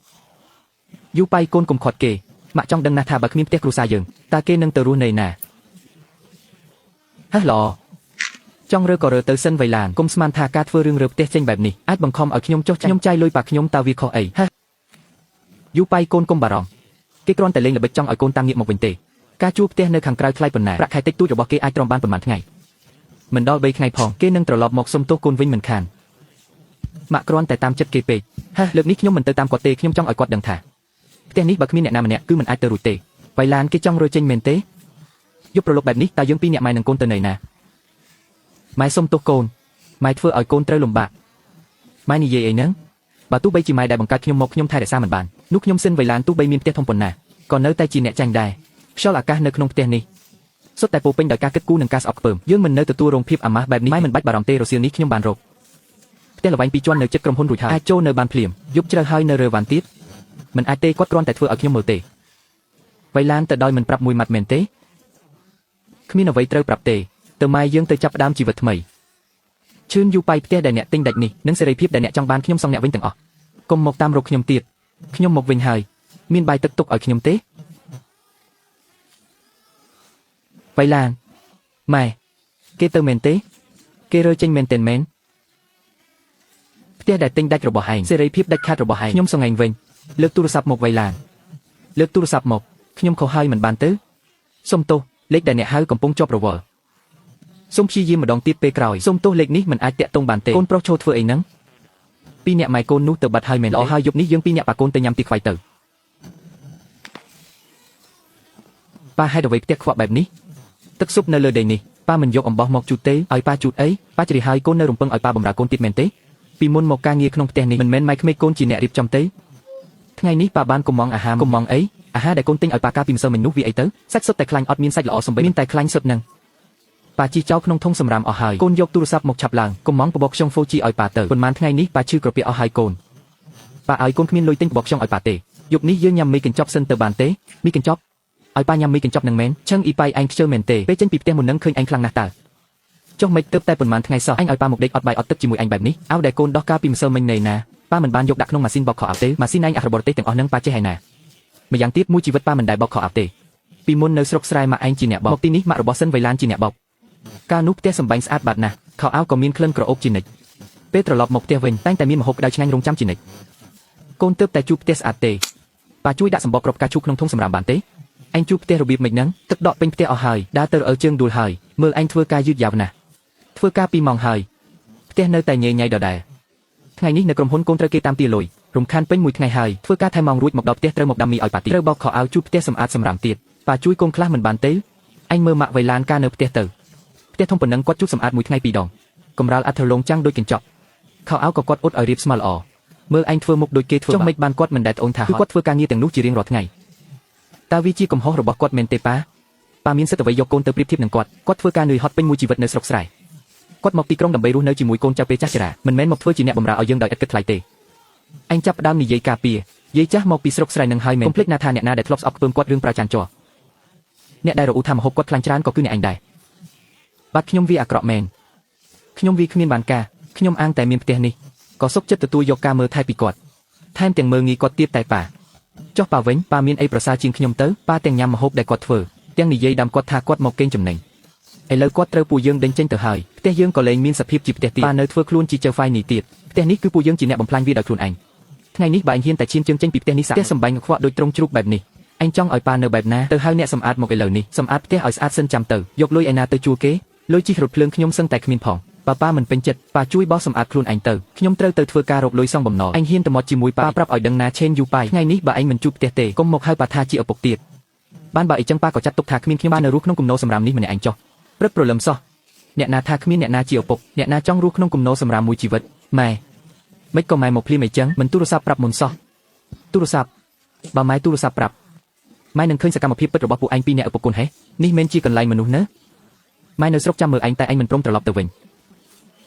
យូប៉ៃកូនកុំខាត់គេម៉ាក់ចង់ដឹងណាស់ថាបើគ្មានផ្ទះគ្រួសារយើងតើគេនឹងទៅរស់នៅណាហេះល្អចង់រើក៏រើទៅសិនវៃឡានកុំស្មានថាការធ្វើរឿងរើផ្ទះចេញបែបនេះអាចបង្ខំឲ្យខ្ញុំចុះខ្ញុំចាយលុយប៉ាខ្ញុំតើវាខុសអីហេះយូប៉ៃកូនកុំបារម្ភគេគ្រាន់តែលេងល្បិចចង់ឲ្យកូនតាមងាកមកវិញទេការជួលផ្ទះនៅខាងក្រៅថ្លៃប៉ុណ្ណាប្រាក់ខែតិចតួចរបស់គេអាចទ្រាំបានប៉ុន្មានថ្ងៃមិនដល់3ថ្ងៃផងគេនឹងត្រឡប់មកសុំទោសកូនវិញមិនខានម៉ាក់គ្រាន់តែតាមចិត្តគេពេកហេះលើកនេះខ្ញុំមិនទៅតាមគាត់ទេខ្ញុំចង់ឲ្យគាត់ដឹងថាផ្ទះនេះបើគ្មានអ្នកណាម្នាក់គឺមិនអាចទៅរួចទេបៃឡានគេចង់រើចេញមែនទេយប់ប្រឡប់បែបនេះតើយើងពីរអ្នកម៉ែនឹងកូនទៅណាម៉ែសុំទោសកូនម៉ែធ្វើឲ្យកូនត្រូវលំបាកម៉ែនិយាយអីហ្នឹងបើទោះបីជាម៉ែដែលបង្កើតខ្ញុំមកខ្ញុំថែរក្សាមិនបាននោះខ្ញុំសិនវៃឡានទោះបីមានផ្ទះធំប៉ុណ្ណាក៏នៅតែជាអ្នកចាញ់ដែរខ្យល់អាកាសនៅក្នុងផ្ទះនេះសុទ្ធតែពោពេញដោយការគិតគូរនិងការស្អប់ខ្ពើមយើងមិននៅទទួលរងភាពអាម៉ាស់បែបនេះម៉ែមិនបាច់បារម្ភទេរសៀលនេះខ្ញុំបានរកផ្ទះល្វែង2ជាន់នៅជិតក្រុមហ៊ុនរួចហើយអាចចូលនៅបានភ្លាមយប់ជ្រៅហើយនៅរើវ៉ាន់ទៀតមិនអាចទេគាត់គ្រាន់តែធ្វើឲ្យខ្ញុំមើលទេវៃឡានទៅដោយមិនប្រាប់មួយម៉ាត់មែនទេគ្មានអ្វីត្រូវប្រាប់ទេទៅម៉ែយើងទៅចាប់ផ្ដើមជីវិតថ្មីឈឿនយូប៉ៃផ្ទះដែលអ្នកទិញដាច់នេះនិងសេរីភាពដែលអ្នកចង់បានខ្ញុំសងអ្នកវិញទាំងអស់កុំមកតាមរកខ្ញុំទៀតខ្ញុំមកវិញហើយ មានបាយទឹកទុកឲ្យខ្ញុំទេវៃឡានម៉ែគេទៅមែនទេគេរើចេញមែនមែនផ្ទះដែលទិញដាច់របស់ឯងសេរីភាពដាច់ខាតរបស់ឯងខ្ញុំសង្ហែងវិញលើកទូរស័ព្ទមកវៃឡានលើកទូរស័ព្ទមកខ្ញុំខុសហើយមិនបានទៅសុំទោសលេខដែលអ្នកហៅកំពុងជាប់រវល់សូមព្យាយាមម្ដងទៀតពេលក្រោយសូមទោសលេខនេះមិនអាចតាក់ទងបានទេកូនប្រុសឈោធ្វើអីហ្នឹងពីរអ្នកម៉ែកូននោះទៅបាត់ហើយមែនល្អហើយយប់នេះយើងពីរអ្នកប៉ាកូនទៅញ៉ាំទីខ្វៃទៅប៉ាហេតុអ្វីផ្ទះខ្វក់បែបនេះទឹកស៊ុបនៅលើដីនេះប៉ាមិនយកអំបោះមកជូតទេឲ្យប៉ាជូតអីប៉ាជ្រាហើយកូននៅរំពឹងឲ្យប៉ាបម្រើកូនទៀតមែនទេពីមុនមកការងារក្នុងផ្ទះនេះមិនមែនម៉ែក្មេកកូនជាអ្នករៀបចំទេថ្ងៃនេះប៉ាបានកុំមងអាហារកុំមងអីអាហារដែលកូនទិញឲ្យប៉ាកាលពីម្សិលមិញនោះវាអីទៅសាច់សុទ្ធតែខ្លាញ់អត់មានសាច់ល្អសំបីមានតែខ្លាញ់សុទ្ធនឹងប៉ាជីចោលក្នុងធុងសម្រាមអស់ហើយកូនយកទូរស័ព្ទមកឆាប់ឡើងកុំមងបបោខ្យងហ្វូជីឲ្យប៉ាទៅប៉ុន្មានថ្ងៃនេះប៉ាឈឺក្រពះអស់ហើយកូនប៉ាឲ្យកូនគ្មានលុយទិញបបោខ្យងឲ្យប៉ាទេយប់នេះយើងញ៉ាំមីកញ្ចប់សិនទៅបានទេមីកញ្ចប់ឲ្យប៉ាញ៉ាំមីកញ្ចប់នឹងមែនឆឹងអ៊ីប៉ៃឯងខ្ជិលមែនទេពេលចេញពីផ្ទះមុននឹងឃើញឯងខ្លាំងណាស់តើចុះមិនទៅតែប៉ុន្មានថ្ងៃសោះឯងឲ្យប៉ាមកដេកអត់បាយអត់ទឹកជាមួយឯងបែបនេះអោដែលកូនដោះកាលពីម្សិលមិញណែណាប៉ាមិនបានយកដាក់ក្នុងម៉ាស៊ីនបោកខោអាវទេម៉ាស៊ីនឯងអស់របរទេសទាំងអស់នឹងប៉ាចេះហើយណាម្យ៉ាងទៀតមួយជីវិតប៉ាមិនដែលបោកខោអាវទេពីមុននៅស្រុកស្រែម៉ាក់ឯងជាអ្នកបោកមកទីនេះម៉ាក់របស់សិនវៃឡានជាអ្នកបោកកាលនោះផ្ទះសម្បែងស្អាតបាត់ណាស់ខោអាវក៏មានក្លិនក្រអូបជានិច្ចពេលត្រឡប់មកផ្ទះវិញតែងតែមានម្ហូបក្តៅឆ្ងាញ់រងចាំជានិច្ចកូនទើបតែជួបផ្ទះស្អាតទេប៉ាជួយដាក់សម្បកគ្រាប់កាជូក្នុងធុងសម្រាប់បានទេឯងជួបផ្ទះរបៀបមិនហ្នឹងទឹកដក់ពេញផ្ទះអស់ហើយដើរទៅអើជើងដួលហើយមើលឯងធ្វើការយឺតយ៉ាវណាស់ធ្វើការ2ម៉ោងហើយផ្ទះនៅតែញ៉ៃញ៉ៃដដែលថ្ងៃនេះនៅក្រុមហ៊ុនកូនត្រូវគេតាមទាលុយរំខានពេញមួយថ្ងៃហើយធ្វើការថែម៉ោងរួចមកដល់ផ្ទះត្រូវមកដាំមីឲ្យប៉ាទីត្រូវបោកខោអាវជួបផ្ទះសម្អាតសម្រាមទៀតប៉ាជួយកូនខ្លះមិនបានទេឯងមើលម៉ាក់វៃឡានការនៅផ្ទះទៅផ្ទះធំប៉ុណ្ណឹងគាត់ជួបសម្អាតមួយថ្ងៃ2ដងកំរាលអត់ធរលងចាំងដូចកញ្ចក់ខោអាវក៏គាត់អ៊ុតឲ្យរៀបស្មើល្អមើលឯងធ្វើមុខដូចគេធ្វើចុះមិនបានគាត់មិនដែលត្អូញថាគឺគាត់ធ្វើការងារទាំងនោះជារៀងរាល់ថ្ងៃតើវាជាកំហុសរបស់គាត់មែនទេប៉ាមានសិទ្ធិអ្វីយកកូនទៅប្រៀបធៀបនឹងគាត់ធ្វើការនឿយហត់ពេញមួយជីវិតនៅស្រុកស្រែគាត់មកពីក្រុងដើម្បីរស់នៅជាមួយកូនចៅពេលចាស់ជរាមិនមែនមកធ្វើជាអ្នកបម្រើឲ្យយើងដោយឥតគិតថ្លៃទេឯងចាប់ផ្ដើមនិយាយការពារយាយចាស់មកពីស្រុកស្រែនឹងហើយមែនកុំភ្លេចណាថាអ្នកណាដែលធ្លាប់ស្អប់ខ្ពើមគាត់រឿងប្រើចានជ័រអ្នកដែលរអ៊ូថាមហូបគាត់ខ្លាញ់ច្រើនក៏គឺអ្នកឯងដែរបាទខ្ញុំវាអាក្រក់មែនខ្ញុំវាគ្មានបានការខ្ញុំអាងតែមានផ្ទះនេះក៏សុខចិត្តទទួលយកការមើលថែពីគាត់ថែមទាំងមើលងាយគាត់ទៀតតែប៉ាចុះប៉ាវិញប៉ាមានអីប្រសើរជាងខ្ញុំទៅប៉ាទាំងញ៉ាំម្ហូបដែលគាត់ធ្វើទាំងនិយាយដាំគាត់ថាគាត់មកកេងចំណេញឥឡូវគាត់ត្រូវពួកយើងដេញចេញទៅហើយផ្ទះយើងក៏លែងមានសភាពជាផ្ទះទៀតប៉ានៅធ្វើខ្លួនជាចៅហ្វាយនេះទៀតផ្ទះនេះគឺពួកយើងជាអ្នកបំផ្លាញវាដោយខ្លួនឯងថ្ងៃនេះបើឯងហ៊ានតែឈានជើងចេញពីផ្ទះនេះសាក់ផ្ទះសម្បែងខ្វក់ដូចត្រង់ជ្រូកបែបនេះឯងចង់ឲ្យប៉ានៅបែបណាទៅហៅអ្នកសម្អាតមកឥឡូវនេះសម្អាតផ្ទះឲ្យស្អាតសិនចាំទៅយកលុយឯណាទៅជួលគេលុយជិះរថភ្លើងខ្ញុំសឹងតែគ្មានផងប៉ាមិនពេញចិត្តប៉ាជួយបោះសម្អាតខ្លួនឯងទៅខ្ញុំត្រូវទៅធ្វើការរកលុយសងបំណុលឯងហ៊ានទៅមកជាមួយប៉ាប្រាប់ឲ្យដឹងណាឆេនយូប៉ៃថ្ងៃនេះបើឯងមិនជួបផ្ទះទេកុំមកហៅប៉ាថាជាឪពុកទៀតបានបើអីចឹងប៉ាក៏ចាត់ទុកថាគ្មានខ្ញុំបាននៅរស់ក្នុងគំនរសម្រាមនេះម្នាក់ឯងចុះព្រឹកព្រលឹមសោះអ្នកណាថាគ្មានអ្នកណាជាឪពុកអ្នកណាចង់រស់ក្នុងគំនរសម្រាមមួយជីវិតម៉ែមិនក៏ម៉ែមកភ្លាមអីចឹងមិនទូរស័ព្ទប្រាប់មុនសោះទូរស័ព្ទបើម៉ែទូរស័ព្ទប្រាប់ម៉ែនឹងឃើញសកម្មភាពពិតរបស់ពួកឯងពីរអ្នកឪពុកកូនហេនេះមិនជាកន្លែងមនុស្សណាម៉ែនៅស្រុកចាំមើលឯងតែឯងមិនព្រមត្រឡប់ទៅវិ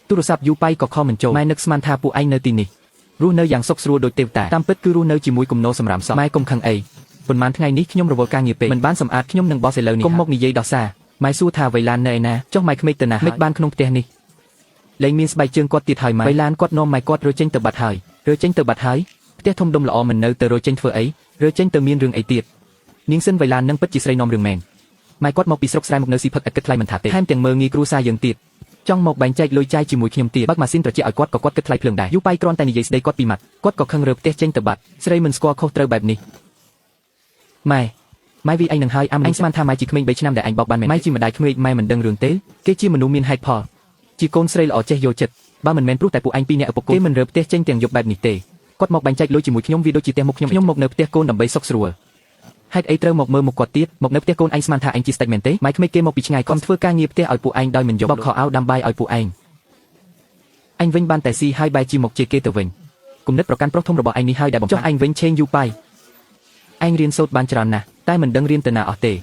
ញទូរស័ព្ទយូប៉ៃក៏ខំមិនចូលម៉ែនឹកស្មានថាពួកឯងនៅទីនេះរស់នៅយ៉ាងសុខស្រួលដូចទេវតាតាមពិតគឺរស់នៅជាមួយគំនរសម្រាមសោះម៉ែកុំខឹងអីប៉ុន្មានថ្ងៃនេះខ្ញុំរវល់ការងារពេកមិនបានសម្អាតខ្ញុំនឹងបោះឥឡូវនេះកុំមកនិយាយដោះសារម៉ែសួរថាវៃឡាននៅឯណាចុះម៉ែក្មេកទៅណាមិនបានក្នុងផ្ទះនេះលែងមានស្បែកជើងគាត់ទៀតហើយម៉ែវៃឡានគាត់នាំម៉ែគាត់រើចេញទៅបាត់ហើយផ្ទះធំដុំល្អមិននៅទៅរើចេញធ្វើអីរើចេញទៅមានរឿងអីទៀតនាងសិនវៃឡាននឹងពិតជាស្រីនាំរឿងមែនម៉ែគាត់មកពីស្រុកស្រែមកនៅស៊ីផឹកឥតគិតថ្លៃមិនថាទេថែមទាំងមើងងាយគ្រួសារយើងទៀតចង់មកបែងចែកលុយចាយជាមួយខ្ញុំទៀតបើកម៉ាស៊ីនត្រជាក់ឲ្យគាត់ក៏គាត់គិតថ្លៃភ្លើងដែរយូប៉ៃគ្រាន់តែនិយាយស្ដីគាត់ពីម៉ាត់គាត់ក៏ខឹងរើផ្ទះចេញទៅបាត់ស្រីមិនស្គាល់ខុសត្រូវបែបនេះម៉ែវាឯងនឹងហើយឯងស្មានថាម៉ែជាក្មេង3ឆ្នាំដែលឯងបោកបានមែនម៉ែជាម្ដាយក្មេងម៉ែមិនដឹងរឿងទេគេជាមនុស្សមានហេតុផលជាកូនស្រីល្អចេះយកចិត្តបើមិនមែនព្រោះតែពួកឯងពីរនាក់ឪពុកគេមិនរើផ្ទះចេញទាំងយប់បែបនេះទេគាត់មកបែងចែកលុយជាមួយខ្ញុំវាដូចជាផ្ទះមុខខ្ញុំមកនៅផ្ទះកូនដើម្បីសុខស្រួលហេតុអីត្រូវមកមើលមុខគាត់ទៀតមកនៅផ្ទះកូនឯងស្មានថាឯងជាស្ដេចមែនទេម៉ែក្មេងគេមកពីឆ្ងាយគាត់ធ្វើការងារផ្ទះឲ្យពួកឯងដោយមិនយកបោកខោអាវដាំបាយឲ្យពួកឯងវិញបានតែស៊ីហើយបែរជាមកជេរគេទៅវិញគំនិតប្រកាន់ប្រុសធំរបស់ឯងនេះហើយដែលបំចោះឯងវិញឆេងយូប៉ៃឯងរៀនសូត្របានច្រើនណាស់តែមិនដឹងរៀនទៅណាអស់ទេ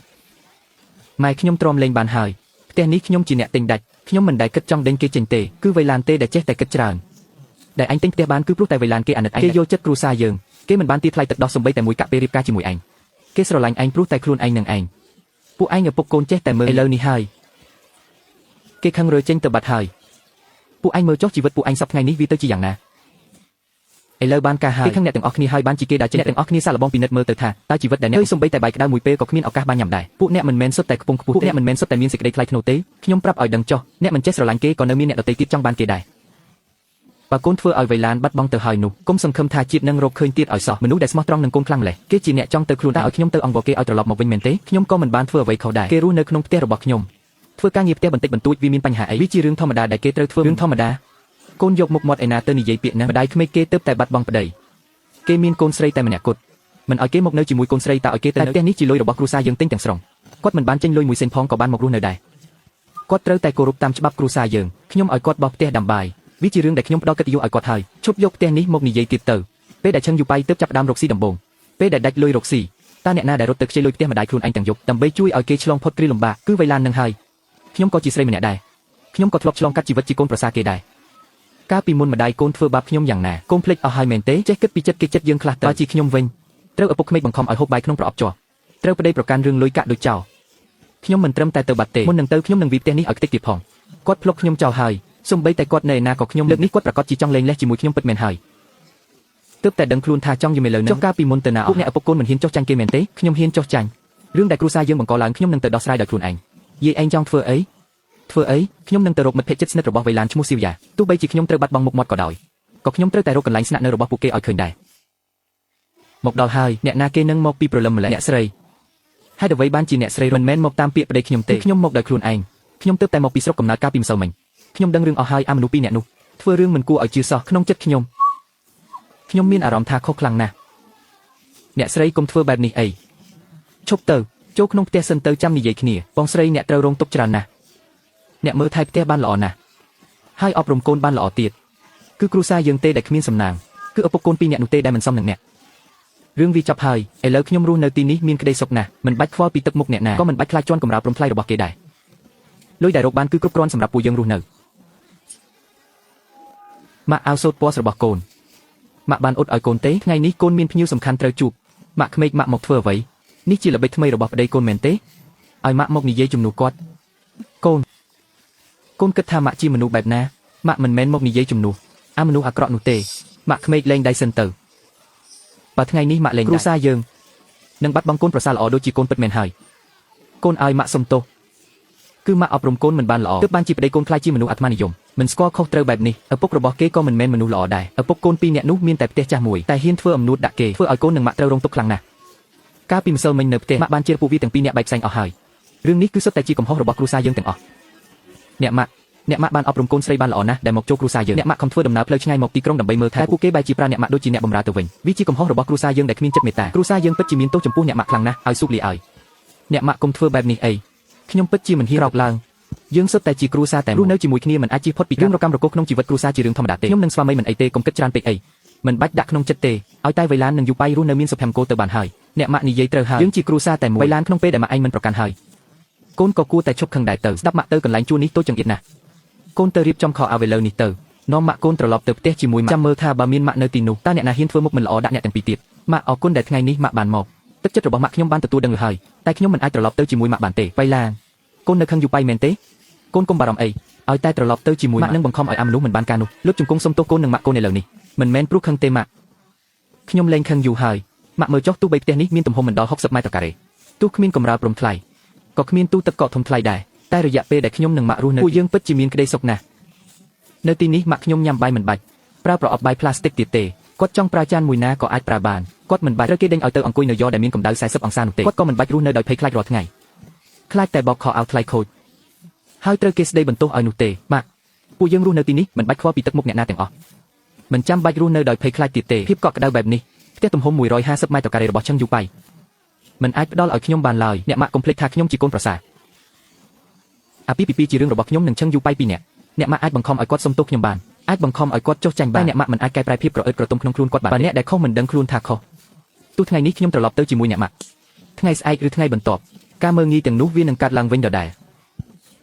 ម៉ែខ្ញុំទ្រាំលេងបានហើយផ្ទះនេះខ្ញុំជាអ្នកទិញដាច់ខ្ញុំមិនដែលគិតចង់ដេញគេចេញទេគឺវៃឡានទេដែលចេះតែគិតច្រើនដែលឯងទិញផ្ទះបានគឺព្រោះតែវៃឡានគេអាណិតឯងគេយកចិត្តគ្រួសារយើងគេមិនបានទីថ្លៃទឹកដោះសំបីតែមួយកាក់ពេលរៀបការជាមួយឯងគេស្រឡាញ់ឯងព្រោះតែខ្លួនឯងនឹងឯងពួកឯងឪពុកកូនចេះតែមើលឥឡូវនេះហើយគេខឹងរើចេញទៅបាត់ហើយពួកឯងមើលចុះជីវិតពួកឯងសប្តាហ៍ថ្ងៃនេះវាទៅជាយ៉ាងណា ឥឡូវបានការហើយគេខឹងអ្នកទាំងអស់គ្នាហើយបានជាគេដែលចេះអ្នកទាំងអស់គ្នាសាកល្បងពិនិត្យមើលទៅថាតើជីវិតដែលអ្នកឃើញសំបីតែបាយក្តៅមួយពេលក៏គ្មានឱកាសបានញ៉ាំដែរពួកអ្នកមិនមែនសុទ្ធតែខ្ពង់ខ្ពស់ពួកអ្នកមិនមែនសុទ្ធតែមានសេចក្តីថ្លៃថ្នូរទេខ្ញុំប្រាប់ឲ្យដឹងចុះអ្នកមិនចេះស្រឡាញ់គេក៏នៅមានអ្នកដទៃទៀតចង់បានគេដែរបើកូនធ្វើឲ្យវៃឡានបាត់បង់ទៅហើយនោះគុំសង្ឃឹមថាជាតិនឹងរកឃើញទៀតឲ្យសោះមនុស្សដែលស្មោះត្រង់នឹងកូនខ្លាំងម្ល៉េះគេជាអ្នកចង់ទៅខ្លួនតែឲ្យខ្ញុំទៅអង្វរគេឲ្យត្រឡប់មកវិញមែនទេខ្ញុំក៏មិនបានធ្វើអ្វីខុសដែរគេរស់នៅក្នុងផ្ទះរបស់ខ្ញុំធ្វើការងារផ្ទះបន្តិចបន្តួចវាមានបញ្ហាអីវាជារឿងធម្មតាដែលគេត្រូវធ្វើរឿងធម្មតាកូនយកមុខមាត់ឯណាទៅនិយាយពាក្យណាម្ដាយក្មេកគេទៅតែបាត់បង់ប្តីគេមានកូនស្រីតែម្នាក់គត់មិនឲ្យគេមកនៅជាមួយកូនស្រីតែឲ្យគេទៅនៅផ្ទះនេះជាលុយរបស់គ្រួសារយើងទិញទាំងស្រុងគាត់មិនបានចេញលុយមួយសេនផងក៏បានមករស់នៅដែរគាត់ត្រូវតែគោរពតាមច្បាប់គ្រួសារយើងខ្ញុំឲ្យគាត់បោះផ្ទះដាំបាយវាជារឿងដែលខ្ញុំផ្ដល់កិត្តិយសឲ្យគាត់ហើយឈប់យកផ្ទះនេះមកនិយាយទៀតទៅពេលដែលឈឹងយូប៉ៃទៅចាប់ដើមរកស៊ីដំបងពេលដែលដាច់លុយរកស៊ីតើអ្នកណាដែលរត់ទៅខ្ចីលុយផ្ទះម្ដាយខ្លួនឯងទាំងយប់ដើម្បីជួយឲ្យគេឆ្លងផុតគ្រាលំបាកគឺវៃឡាននឹងហើយខ្ញុំក៏ជាស្រីម្នាក់ដែរខ្ញុំក៏ធ្លាប់ឆ្លងកាត់ជីវិតជាកូនប្រសារគេដែរកាលពីមុនម្ដាយកូនធ្វើបាបខ្ញុំយ៉ាងណាកូនភ្លេចអស់ហើយមែនទេចេះគិតពីចិត្តគេចិត្តយើងខ្លះទៅជាខ្ញុំវិញត្រូវឪពុកក្មេកបង្ខំឲ្យហូបបាយក្នុងប្រអប់ជាប់ត្រូវប្តីប្រកាន់រឿងលុយកាក់ដូចចោលខ្ញុំមិនត្រឹមតែទៅបាត់ទេមុននឹងទៅខ្ញុំនឹងវិផ្ទះនេះឲ្យខ្ទេចទៀតផងគាត់ភ្លុកខ្ញុំចោលហើយសូម្បីតែគាត់នៅឯណាក៏ខ្ញុំលើកនេះគាត់ប្រកាសជាចង់លេងលេះជាមួយខ្ញុំពិតមែនហើយទើបតែដឹងខ្លួនថាចង់យំឥឡូវនេះចុះកាលពីមុនទៅណាពួកអ្នកឪពុកកូនមិនហ៊ានចុះចាញ់គេមែនទេខ្ញុំហ៊ានចុះចាញ់រឿងដែលគ្រួសារយើងបង្កឡើងខ្ញុំនឹងទៅដោះស្រាយដោយខ្លួនឯងយាយឯងចង់ធ្វើអីខ្ញុំនឹងទៅរកមិត្តភក្តិជិតស្និទ្ធរបស់វៃឡានឈ្មោះស៊ីវយ៉ាទោះបីជាខ្ញុំត្រូវបាត់បង់មុខមាត់ក៏ដោយក៏ខ្ញុំត្រូវតែរកកន្លែងស្នាក់នៅរបស់ពួកគេឲ្យឃើញដែរមកដល់ហើយអ្នកណាគេនឹងមកពីព្រលឹមម្ល៉េះអ្នកស្រីហេតុអ្វីបានជាអ្នកស្រីមិនមែនមកតាមពាក្យប្តីខ្ញុំទេខ្ញុំមកដោយខ្លួនឯងខ្ញុំទើបតែមកពីស្រុកកំណើតកាលពីម្សិលមិញខ្ញុំដឹងរឿងអស់ហើយអាមនុស្សពីរនាក់នោះធ្វើរឿងមិនគួរឲ្យជឿសោះក្នុងចិត្តខ្ញុំមានអារម្មណ៍ថាខុសខ្លាំងណាស់អ្នកស្រីកុំធ្វើបែបនេះអីឈប់ទៅចូលក្នុងផ្ទះសិនទៅចាំនិយាយគ្នាបងស្រីអ្នកត្រូវរងទុក្ខច្រើនណាស់អ្នកមើលថែផ្ទះបានល្អណាស់ហើយអប់រំកូនបានល្អទៀតគឺគ្រួសារយើងទេដែលគ្មានសំណាងគឺឪពុកកូនពីរនាក់នោះទេដែលមិនសមនឹងអ្នករឿងវាចប់ហើយឥឡូវខ្ញុំរស់នៅទីនេះមានក្តីសុខណាស់មិនបាច់ខ្វល់ពីទឹកមុខអ្នកណាក៏មិនបាច់ខ្លាចជន់កំរើព្រំថ្លៃរបស់គេដែរលុយដែលរកបានគឺគ្រប់គ្រាន់សម្រាប់ពួកយើងរស់នៅម៉ាក់អាវសូត្រពណ៌របស់កូនម៉ាក់បានអ៊ុតឲ្យកូនទេថ្ងៃនេះកូនមានភ្ញៀវសំខាន់ត្រូវជួបម៉ាក់ក្មេកម៉ាក់មកធ្វើអ្វីនេះជាល្បិចថ្មីរបស់ប្តីកូនមែនទេឲ្យម៉ាក់មកនិយាយជំនួសគាត់កូនគិតថាម៉ាក់ជាមនុស្សបែបណាម៉ាក់មិនមែនមកនិយាយជំនួសអាមនុស្សអាក្រក់នោះទេម៉ាក់ក្មេកលែងដៃសិនទៅបើថ្ងៃនេះម៉ាក់លែងគ្រួសារយើងនឹងបាត់បង់កូនប្រសើរល្អដូចជាកូនពិតមែនហើយកូនឲ្យម៉ាក់សុំទោសគឺម៉ាក់អប់រំកូនមិនបានល្អទើបបានជាប្តីកូនខ្លាចជាមនុស្សអាត្មានិយមមិនស្គាល់ខុសត្រូវបែបនេះឪពុករបស់គេក៏មិនមែនមនុស្សល្អដែរឪពុកកូនពីរនាក់នោះមានតែផ្ទះចាស់មួយតែហ៊ានធ្វើអំនួតដាក់គេធ្វើឲ្យកូននិងម៉ាក់ត្រូវរងទុក្ខខ្លាំងណាស់កាលពីម្សិលមិញនៅផ្ទះម៉ាក់បានជេរពួកវាទាំងពីរនាក់បែកផ្សែងអស់ហើយរឿងនេះគឺសុទ្ធតែជាកំហុសរបស់គ្រួសារយើងទាំងអស់អ្នកម៉ាក់បានអប់រំកូនស្រីបានល្អណាស់ដែលមកចូលគ្រួសារយើងអ្នកម៉ាក់ខំធ្វើដំណើរផ្លូវឆ្ងាយមកទីក្រុងដើម្បីមើលថែពួកគេបែរជាប្រើអ្នកម៉ាក់ដូចជាអ្នកបម្រើទៅវិញវាជាកំហុសរបស់គ្រួសារយើងដែលគ្មានចិត្តមេត្តាគ្រួសារយើងពិតជាមានទោសចំពោះអ្នកម៉ាក់ខ្លាំងណាស់ឲ្យស៊ូបលីឲ្យអ្នកម៉ាក់កុំធ្វើបែបនេះអីខ្ញុំពិតជាមិនហ៊ានរកឡើងយើងសុទ្ធតែជាគ្រួសារតែរស់នៅជាមួយគ្នាមិនអាចជៀសផុតពីការរកម្មរកូសក្នុងជីវិតគ្រួសារជារឿងធម្មតាទេខ្ញុំនឹងស្វាមីមិនអីទេកុំគិតច្រើនពេកអីមិនបាច់ដាក់ក្នុងចិត្តទេឲ្យតែវៃឡាននិងយូប៉ៃរស់នៅមានសុភមង្គលទៅបានហើយអ្នកម៉ាក់និយាយត្រូវហើយយើងជាគ្រួសារតែមួយវៃឡានក្នុងពេលដែលម៉ាក់ឯងមិនប្រកាន់ហើយកូនក៏គួរតែឈប់ខឹងដែរទៅស្ដាប់ម៉ាក់ទៅកន្លែងជួននេះតូចចង្អៀតណាស់កូនទៅរៀបចំខោអាវឥឡូវនេះទៅនាំម៉ាក់កូនត្រឡប់ទៅផ្ទះជាមួយម៉ាក់ចាំមើលថាបើមានម៉ាក់នៅទីនោះតើអ្នកណាហ៊ានធ្វើមុខមិនល្អដាក់អ្នកទាំងពីរទៀតម៉ាក់អរគុណដែលថ្ងៃនេះម៉ាក់បានមកទឹកចិត្តរបស់ម៉ាក់ខ្ញុំបានទទួលដឹងហើយតែខ្ញុំមិនអាចត្រឡប់ទៅជាមួយម៉ាក់បានទេវៃឡានកូននៅខឹងយូប៉ៃមែនទេកូនកុំបារម្ភអីឲ្យតែត្រឡប់ទៅជាមួយម៉ាក់នឹងបង្ខំឲ្យអាមនុស្សមិនបានការនោះលោកជង្គង់សុំទោសកូននិងម៉ាក់កូនឥឡូវនេះមិនមែនព្រោះខឹងទេម៉ាក់ខ្ញុំលែងខឹងយូរហើយម៉ាក់មើលចុះទោះបីផ្ទះនេះមានទំហំមិនដល់60ម៉ែត្រការ៉េទោះគ្មានកម្រាលព្រំថ្លៃក៏គ្មានទូទឹកកកធំថ្លៃដែរតែរយៈពេលដែលខ្ញុំនិងម៉ាក់រស់នៅពួកយើងពិតជាមានក្តីសុខណាស់នៅទីនេះម៉ាក់ខ្ញុំញ៉ាំបាយមិនបាច់ប្រើប្រអប់បាយផ្លាស្ទិកទៀតទេគាត់ចង់ប្រើចានមួយណាក៏អាចប្រើបានគាត់មិនបាច់ត្រូវគេដេញឲ្យទៅអង្គុយនៅយ៉រដែលមានកម្ដៅ40អង្សានោះទេគាត់ក៏មិនបាច់រស់នៅដោយភ័យខ្លាចរាល់ថ្ងៃខ្លាចតែបោកខោអាវថ្លៃខូចហើយត្រូវគេស្ដីបន្ទោសឲ្យនោះទេម៉ាក់ពួកយើងរស់នៅទីនេះមិនបាច់ខ្វល់ពីទឹកមុខអ្នកណាទាំងអស់មិនចាំបាច់រស់នៅដោយភ័យខ្លាចទៀតទេភាពកក់ក្ដៅបែបនេះផ្ទះទំហំ150ម៉ែត្រការ៉េរបស់ឈឹងយូប៉ៃមិនអាចផ្ដល់ឲ្យខ្ញុំបានឡើយអ្នកម៉ាក់កុំភ្លេចថាខ្ញុំជាកូនប្រសារអាពីពីជារឿងរបស់ខ្ញុំនិងឈឹងយូប៉ៃពីរនាក់អ្នកម៉ាក់អាចបង្ខំឲ្យគាត់សុំទោសខ្ញុំបានអាចបង្ខំឲ្យគាត់ចុះចាញ់បានតែអ្នកម៉ាក់មិនអាចកែប្រែភាពក្រអឺតក្រទុំក្នុងខ្លួនគាត់បានបើអ្នកដែលខុសមិនដឹងខ្លួនថាខុសទោះថ្ងៃនេះខ្ញុំត្រឡប់ទៅជាមួយអ្នកម៉ាក់ថ្ងៃស្អែកឬថ្ងៃបន្ទាប់ការមើលងាយទាំងនោះវានឹងកាត់ឡើងវិញដដែល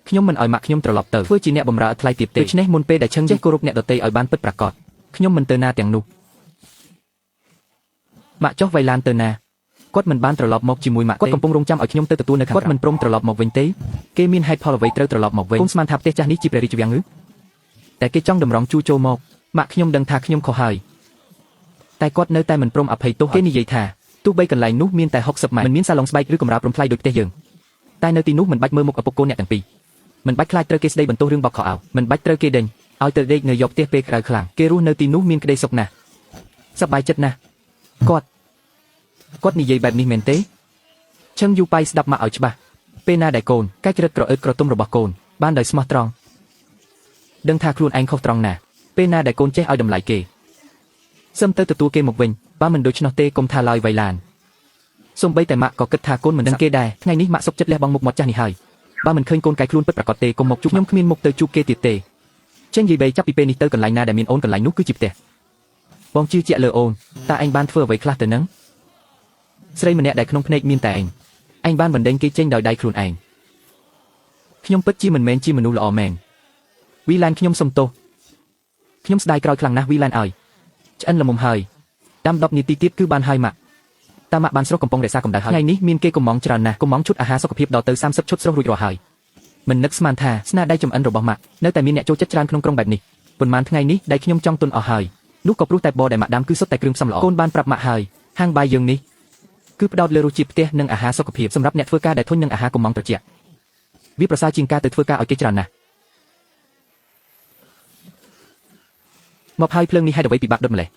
ខ្ញុំមិនឲ្យម៉ាក់ខ្ញុំត្រឡប់ទៅធ្វើជាអ្នកបម្រើថ្លៃទៀតទេដូច្នេះមុនពេលដែលឈឹងចេះគោរពអ្នកដទៃឲ្យបានពិតប្រាកដខ្ញុំមិនទៅណាទាំងនោះម៉ាក់ចុះវៃឡានទៅណាគាត់មិនបានត្រឡប់មកជាមួយម៉ាក់គាត់កំពុងរងចាំឲ្យខ្ញុំទៅទទួលនៅខាងក្រៅគាត់មិនព្រមត្រឡប់មកវិញទេគេមានហេតុផលអ្វីត្រូវត្រឡប់មកវិញគុំស្មានថាផ្ទះចាស់នេះជាព្រះរាជវាំងឬតែគេចង់តម្រង់ជួចូលមកម៉ាក់ខ្ញុំដឹងថាខ្ញុំខុសហើយ តែគាត់នៅតែមិនព្រមអភ័យទោសគេនិយាយថាទោះបីកន្លែងនោះមានតែ60ម៉ែត្រមិនមានសាឡុងស្បែកឬកម្រាលព្រំថ្លៃដូចផ្ទះយើងតែនៅទីនោះមិនបាច់មើលមុខឪពុកកូនអ្នកទាំងពីរមិនបាច់ខ្លាចត្រូវគេស្ដីបន្ទោសរឿងបោកខោអាវមិនបាច់ត្រូវគេដេញឲ្យទៅដេកនៅយកផ្ទះពេលក្តៅខ្លាំងគេរស់នៅទីនោះមានក្តីសុខណាស់សប្បាយចិត្តណាស់គាត់និយាយបែបនេះមែនទេឈឹងយូប៉ៃស្ដាប់មកឲ្យច្បាស់ពេលណាដែលកូនកាច់ក្រិតក្រអឺតក្រទុំរបស់កូនបានដោយស្មោះត្រង់ដឹងថាខ្លួនឯងខុសត្រង់ណាស់ពេលណាដែលកូនចេះឲ្យតម្លៃគេសឹមទៅទទួលគេមកវិញបើមិនដូច្នោះទេកុំថាឡើយវៃឡានសូម្បីតែម៉ាក់ក៏គិតថាកូនមិនដឹងគេដែរថ្ងៃនេះម៉ាក់សុកចិត្តលះបង់មុខមាត់ចាស់នេះហើយបើមិនឃើញកូនកាយខ្លួនពិតប្រាកដទេកុំមកជួបខ្ញុំគ្មានមុខទៅជួបគេទៀតទេចេញយាយបីចាប់ពីពេលនេះទៅកន្លែងណាដែលមានអូនកន្លែងនោះគឺជាផ្ទះបងជឿជាក់លើអូនតើឯងបានធ្វើអ្វីខ្លះទៅនឹងស្រីម្នាក់ដែលក្នុងភ្នែកមានតែឯងបានបណ្ដេញគេចេញដោយដៃខ្លួនឯងខ្ញុំពិតជាមិនមែនជាមនុស្សល្អមែនវីឡានខ្ញុំសុំទោសខ្ញុំស្ដាយក្រោយខ្លាំងណាស់វីឡានអើយឆ្អិនល្មមហើយតាម10នាទីទៀតគឺបានហើយម៉ាក់តាម៉ាក់បានស្រុះកំពុងរក្សាកម្ដៅហើយថ្ងៃនេះមានគេកំងច្រើនណាស់កំងឈុតអាហារសុខភាពដល់ទៅ30ឈុតស្រុះរួចរាល់ហើយមិននឹកស្មានថាស្នាដៃចំអិនរបស់ម៉ាក់នៅតែមានអ្នកចូលចិត្តច្រើនក្នុងក្រុងបែបនេះប៉ុន្មានថ្ងៃនេះដែលខ្ញុំចង់ទុនអស់ហើយនោះក៏ព្រោះតែបបដែលម៉ាក់ដាំគឺសុទ្ធតែគ្រឿងផ្សំល្អកូនបានប្រាប់ម៉ាក់ហើយហាងបាយយើងនេះគឺផ្ដោតលើរសជាតិផ្ទះនិងអាហារសុខភាពសម្រាប់អ្នកធ្វើការដែលធន់នឹងអាហារកំងត្រជាក់វាប្រសើរជាងការទៅធ្វើការឲ្យគេច្រើនណាស់មកហើយភ្លើងនេះហេតុអ្វីពិបាកដុតម្លេះ